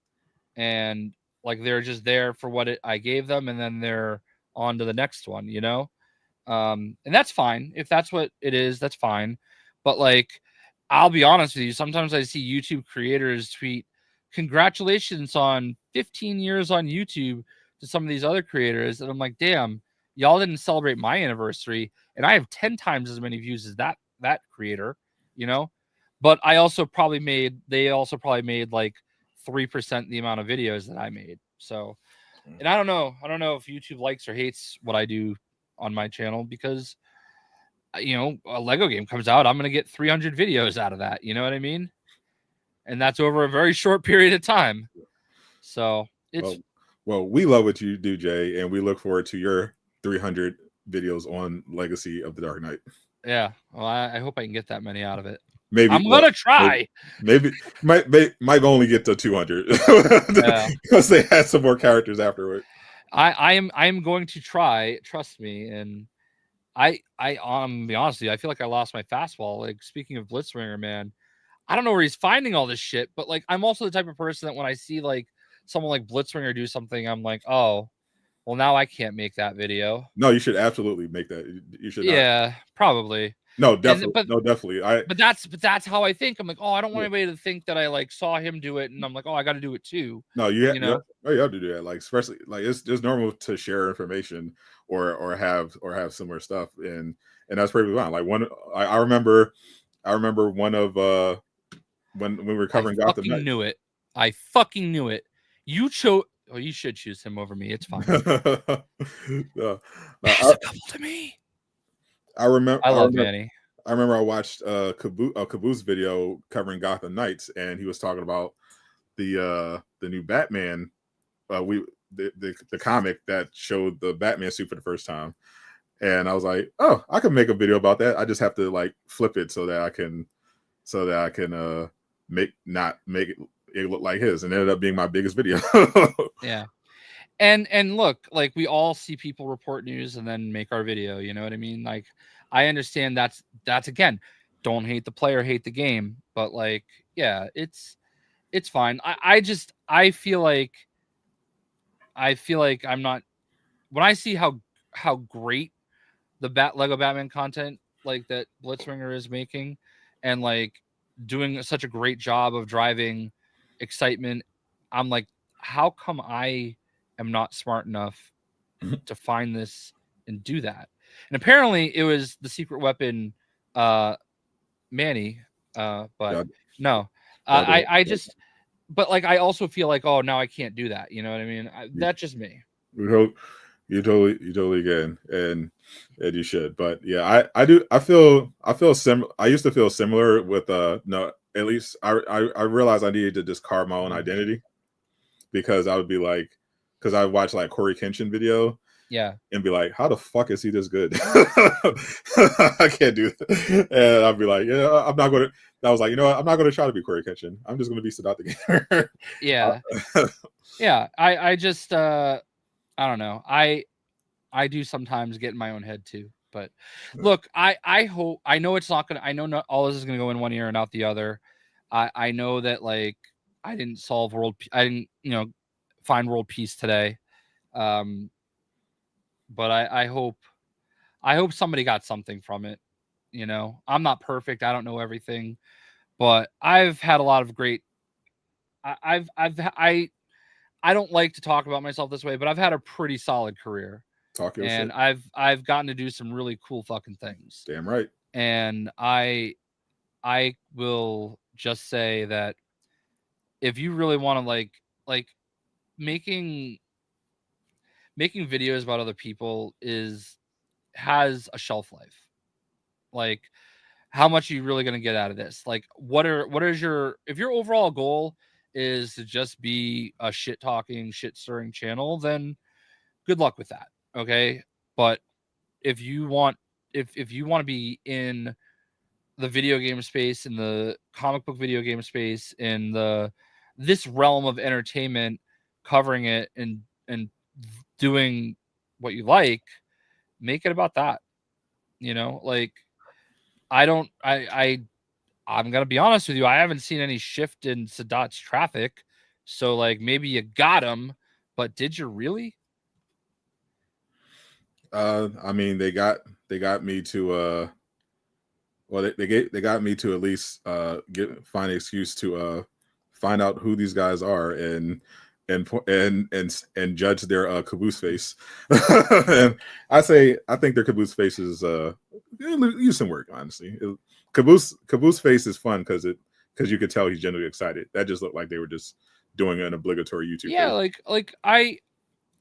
and like they're just there for what I gave them, and then they're on to the next one, you know. And that's fine if that's what it is. That's fine, but like, I'll be honest with you. Sometimes I see YouTube creators tweet, "Congratulations on 15 years on YouTube" to some of these other creators, and I'm like, "Damn, y'all didn't celebrate my anniversary, and I have 10 times as many views as that creator, you know." But they also probably made like 3% the amount of videos that I made. So, and I don't know if YouTube likes or hates what I do on my channel because, you know, a Lego game comes out, I'm going to get 300 videos out of that. You know what I mean? And that's over a very short period of time. So it's well, we love what you do, Jay, and we look forward to your 300 videos on Legacy of the Dark Knight. Yeah. Well, I hope I can get that many out of it. Maybe I'm gonna try. Maybe might only get to 200 because they had some more characters afterward. I am going to try. Trust me. And I be honest with you, I feel like I lost my fastball. Like, speaking of Blitzbringer, man, I don't know where he's finding all this shit. But like, I'm also the type of person that when I see like someone like Blitzbringer do something, I'm like, oh, well, now I can't make that video. No, you should absolutely make that. You should. Yeah, not. Probably. No, definitely. Definitely. But that's how I think. I'm like, oh, I don't want anybody to think that I like saw him do it, and I'm like, oh, I got to do it too. No, you have to do that. Like, especially like it's normal to share information or have similar stuff, and that's pretty fine. Like I remember one of when we were covering Gotham Knights. I fucking knew it. You chose. Oh, you should choose him over me. It's fine. Pass a couple to me. I love Manny. I remember I watched Caboose video covering Gotham Knights, and he was talking about the new Batman, the comic that showed the Batman suit for the first time, and I was like, oh, I can make a video about that. I just have to like flip it so that I can make it look like his, and it ended up being my biggest video. Yeah. And look, like, we all see people report news and then make our video, you know what I mean? Like, I understand that's again, don't hate the player, hate the game, but like, yeah, it's fine. I feel like I'm not, when I see how great the Lego Batman content like that Blitzbringer is making, and like doing such a great job of driving excitement, I'm like, how come I am not smart enough to find this and do that? And apparently it was the secret weapon Manny, but no, but like, I also feel like, oh, now I can't do that, you know what I mean? That's just me. We hope you totally can, and you should. But yeah, I feel similar. I used to feel similar with no, at least I realized I needed to just carve my own identity, because I would be like, because I watched like Corey Kenshin video, and be like, how the fuck is he this good? I can't do that. And I'd be like, yeah, I'm not gonna. I was like, you know what? I'm not going to try to be Corey Kenshin. I'm just going to be Sadat the Gamer. Yeah. Yeah. I just, I don't know. I do sometimes get in my own head too. But look, I hope, I know it's not going to, I know not all this is going to go in one ear and out the other. I know that like I didn't solve I didn't, find world peace today. But I hope somebody got something from it. I'm not perfect. I don't know everything, but I've had a lot of great, I don't like to talk about myself this way, but I've had a pretty solid career. Talk your And shit. I've gotten to do some really cool fucking things. Damn right. And I will just say that if you really want to like making videos about other people has a shelf life. Like, how much are you really going to get out of this? Like, what is your, if your overall goal is to just be a shit talking, shit stirring channel, then good luck with that. Okay. But if you want, if you want to be in the video game space, in the comic book video game space, in this realm of entertainment, covering it and doing what you like, make it about that. Like, I'm gonna be honest with you, I haven't seen any shift in Sadat's traffic. So like, maybe you got him, but did you really? I mean, they got me to well, they got me to at least find an excuse to find out who these guys are and judge their caboose face. And I think their caboose face is use some work, honestly. Caboose face is fun because you could tell he's genuinely excited. That just looked like they were just doing an obligatory YouTube. Yeah, face. like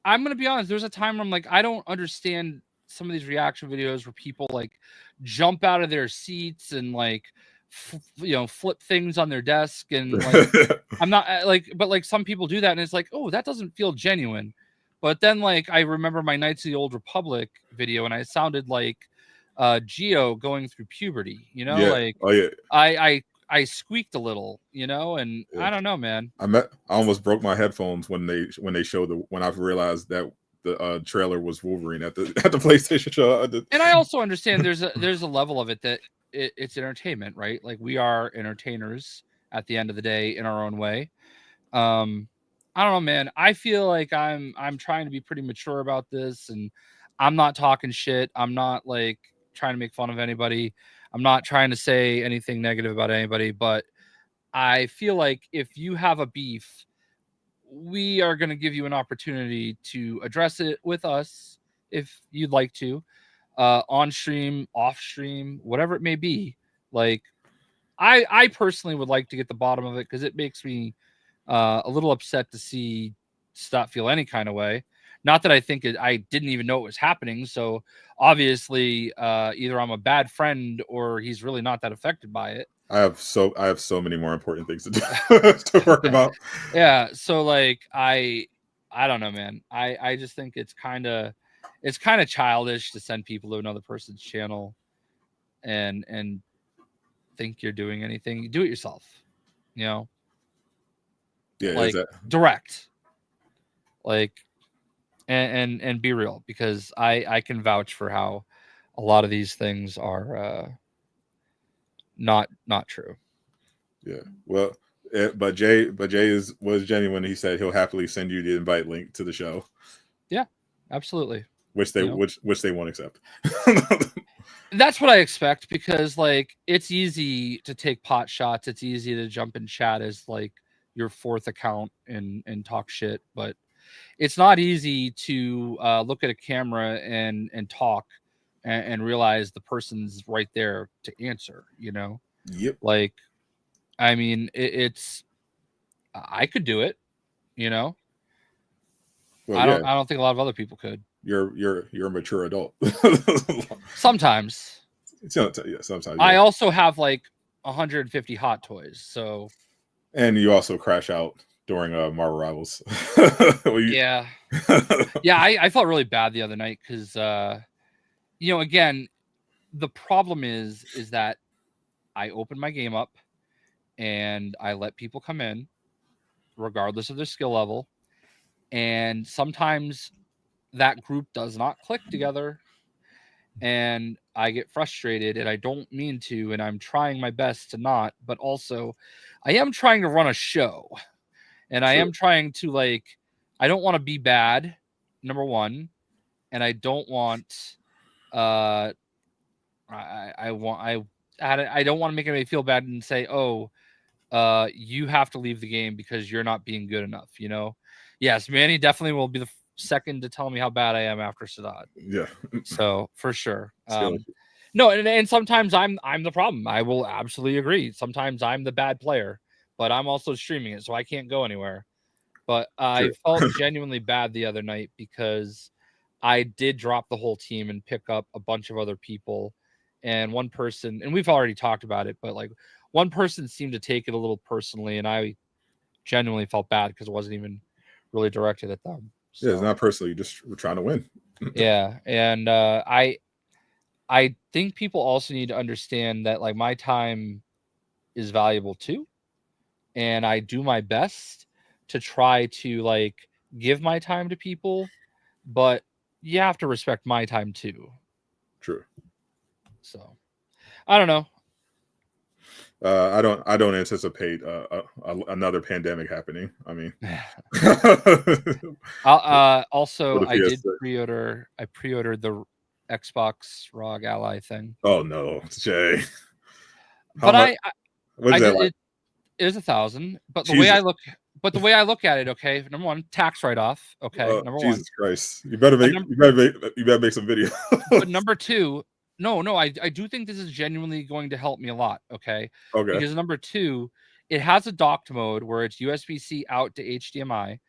I'm gonna be honest. There's a time where I'm like, I don't understand some of these reaction videos where people like jump out of their seats and like flip things on their desk, and like I'm not like, but like some people do that and it's like, oh, that doesn't feel genuine. But then like I remember my Knights of the Old Republic video and I sounded like Geo going through puberty, Yeah. like oh yeah, I squeaked a little, and yeah. I don't know, man. I almost broke my headphones when they showed when I realized that the trailer was Wolverine at the PlayStation show. And I also understand there's a level of it that it's entertainment, right? Like, we are entertainers at the end of the day in our own way. I don't know, man. I feel like I'm trying to be pretty mature about this, and I'm not talking shit. I'm not like trying to make fun of anybody. I'm not trying to say anything negative about anybody, but I feel like if you have a beef, we are going to give you an opportunity to address it with us if you'd like to, on stream, off stream, whatever it may be. Like, I personally would like to get the bottom of it, because it makes me a little upset to see Stott feel any kind of way. Not that I think I didn't even know it was happening. So obviously, either I'm a bad friend or he's really not that affected by it. I have so many more important things to do to work about. Yeah. So like, I don't know, man. I just think it's kind of childish to send people to another person's channel and think you're doing anything. You do it yourself, Yeah. Like, direct. Like, and be real, because I can vouch for how a lot of these things are not true. Yeah. Well, but Jay was genuine. He said he'll happily send you the invite link to the show. Yeah, absolutely. Which they which they won't accept. That's what I expect, because like, it's easy to take pot shots. It's easy to jump in chat as like your fourth account and talk shit, but it's not easy to look at a camera and talk and realize the person's right there to answer, Yep. Like, I mean, it's I could do it, Well, I don't think a lot of other people could. You're a mature adult. Sometimes. Yeah, sometimes. Yeah. I also have like 150 hot toys, so. And you also crash out during Marvel Rivals. Yeah. Yeah, I felt really bad the other night because, again, the problem is that I opened my game up, and I let people come in regardless of their skill level. And sometimes that group does not click together, and I get frustrated, and I don't mean to, and I'm trying my best to not, but also I am trying to run a show, and I am trying to, like, I don't want to be bad, number one, and I don't want I don't want to make anybody feel bad and say, oh, you have to leave the game because you're not being good enough, you know? Yes, Manny definitely will be the second to tell me how bad I am after Sadat. Yeah. So for sure. No, and sometimes I'm the problem. I will absolutely agree. Sometimes I'm the bad player, but I'm also streaming it, so I can't go anywhere. But I felt genuinely bad the other night because I did drop the whole team and pick up a bunch of other people. And one person, and we've already talked about it, but like one person seemed to take it a little personally, and I genuinely felt bad because it wasn't even really directed at them. So. Yeah, it's not personally. You just were trying to win. Yeah, and I think people also need to understand that like my time is valuable too, and I do my best to try to like give my time to people, but you have to respect my time too. True. So I don't know. I don't anticipate another pandemic happening. I mean, also I did pre-order. I pre-ordered the Xbox ROG Ally thing. Oh no, Jay! But what is that? Like? It is 1,000. But the way I look, at it, okay. Number one, tax write-off. Okay, number one. Jesus Christ! You better make some video. But number two, no, I do think this is genuinely going to help me a lot. Okay. Okay. Because number two, it has a docked mode where it's USB-C out to HDMI,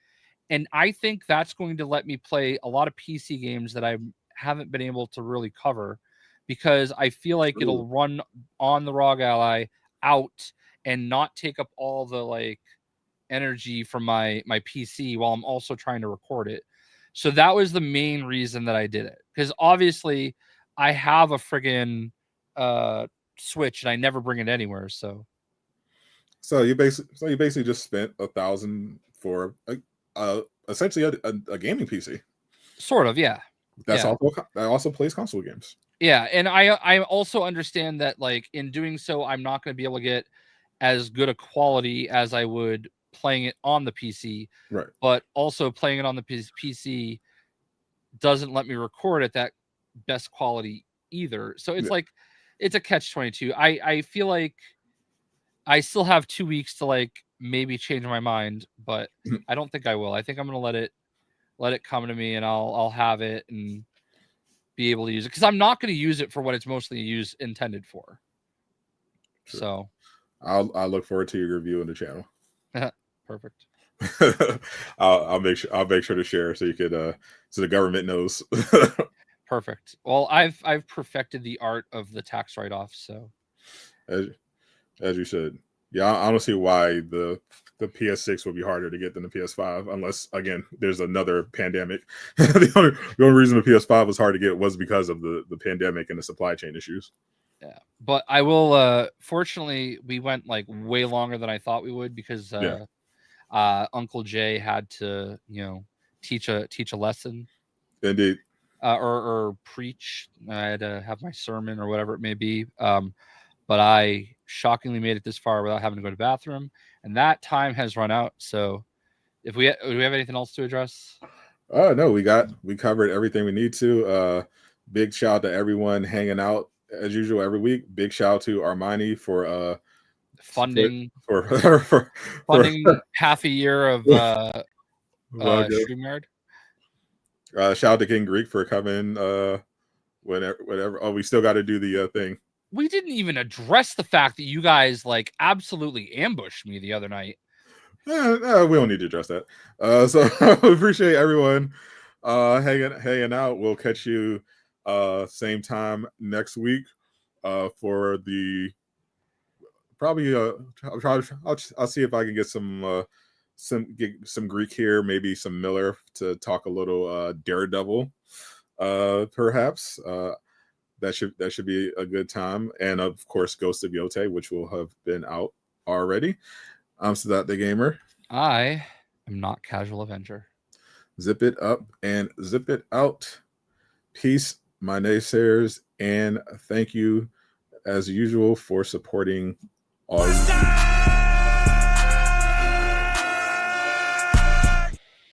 and I think that's going to let me play a lot of PC games that I haven't been able to really cover, because I feel like it'll run on the ROG Ally out and not take up all the like energy from my PC while I'm also trying to record it. So that was the main reason that I did it, because obviously I have a friggin' Switch and I never bring it anywhere. So you basically just spent 1,000 for essentially a gaming PC. Sort of, yeah. That also plays console games. Yeah, and I also understand that like in doing so, I'm not going to be able to get as good a quality as I would playing it on the PC. Right. But also playing it on the PC doesn't let me record at that best quality either. So it's like it's a catch-22. I feel like I still have 2 weeks to like maybe change my mind, but I don't think I will. I think I'm gonna let it come to me, and I'll have it and be able to use it, because I'm not going to use it for what it's mostly intended for. True. So I'll look forward to your review on the channel. Perfect. I'll make sure to share so you could so the government knows. Perfect. Well, I've perfected the art of the tax write-off, so as you should. Yeah, I don't see why the PS6 would be harder to get than the PS5, unless again there's another pandemic. the only reason the PS5 was hard to get was because of the pandemic and the supply chain issues. Yeah, but I will. Fortunately, we went like way longer than I thought we would, because Uncle Jay had to, teach a lesson. Indeed. Or preach. I had to have my sermon or whatever it may be. But I shockingly made it this far without having to go to the bathroom, and that time has run out. So, do we have anything else to address? No, we covered everything we need to. Big shout out to everyone hanging out as usual every week. Big shout out to Armani for funding for funding half a year of StreamYard. Shout out to King Greek for coming whenever. Oh, we still got to do the thing. We didn't even address the fact that you guys like absolutely ambushed me the other night. We don't need to address that. So appreciate everyone hanging out. We'll catch you same time next week for the probably I'll see if I can get some Greek here, maybe some Miller to talk a little Daredevil perhaps. That should be a good time, and of course Ghost of Yote, which will have been out already. I'm Sadat the Gamer. I am not Casual Avenger. Zip it up and zip it out. Peace, my naysayers, and thank you as usual for supporting all.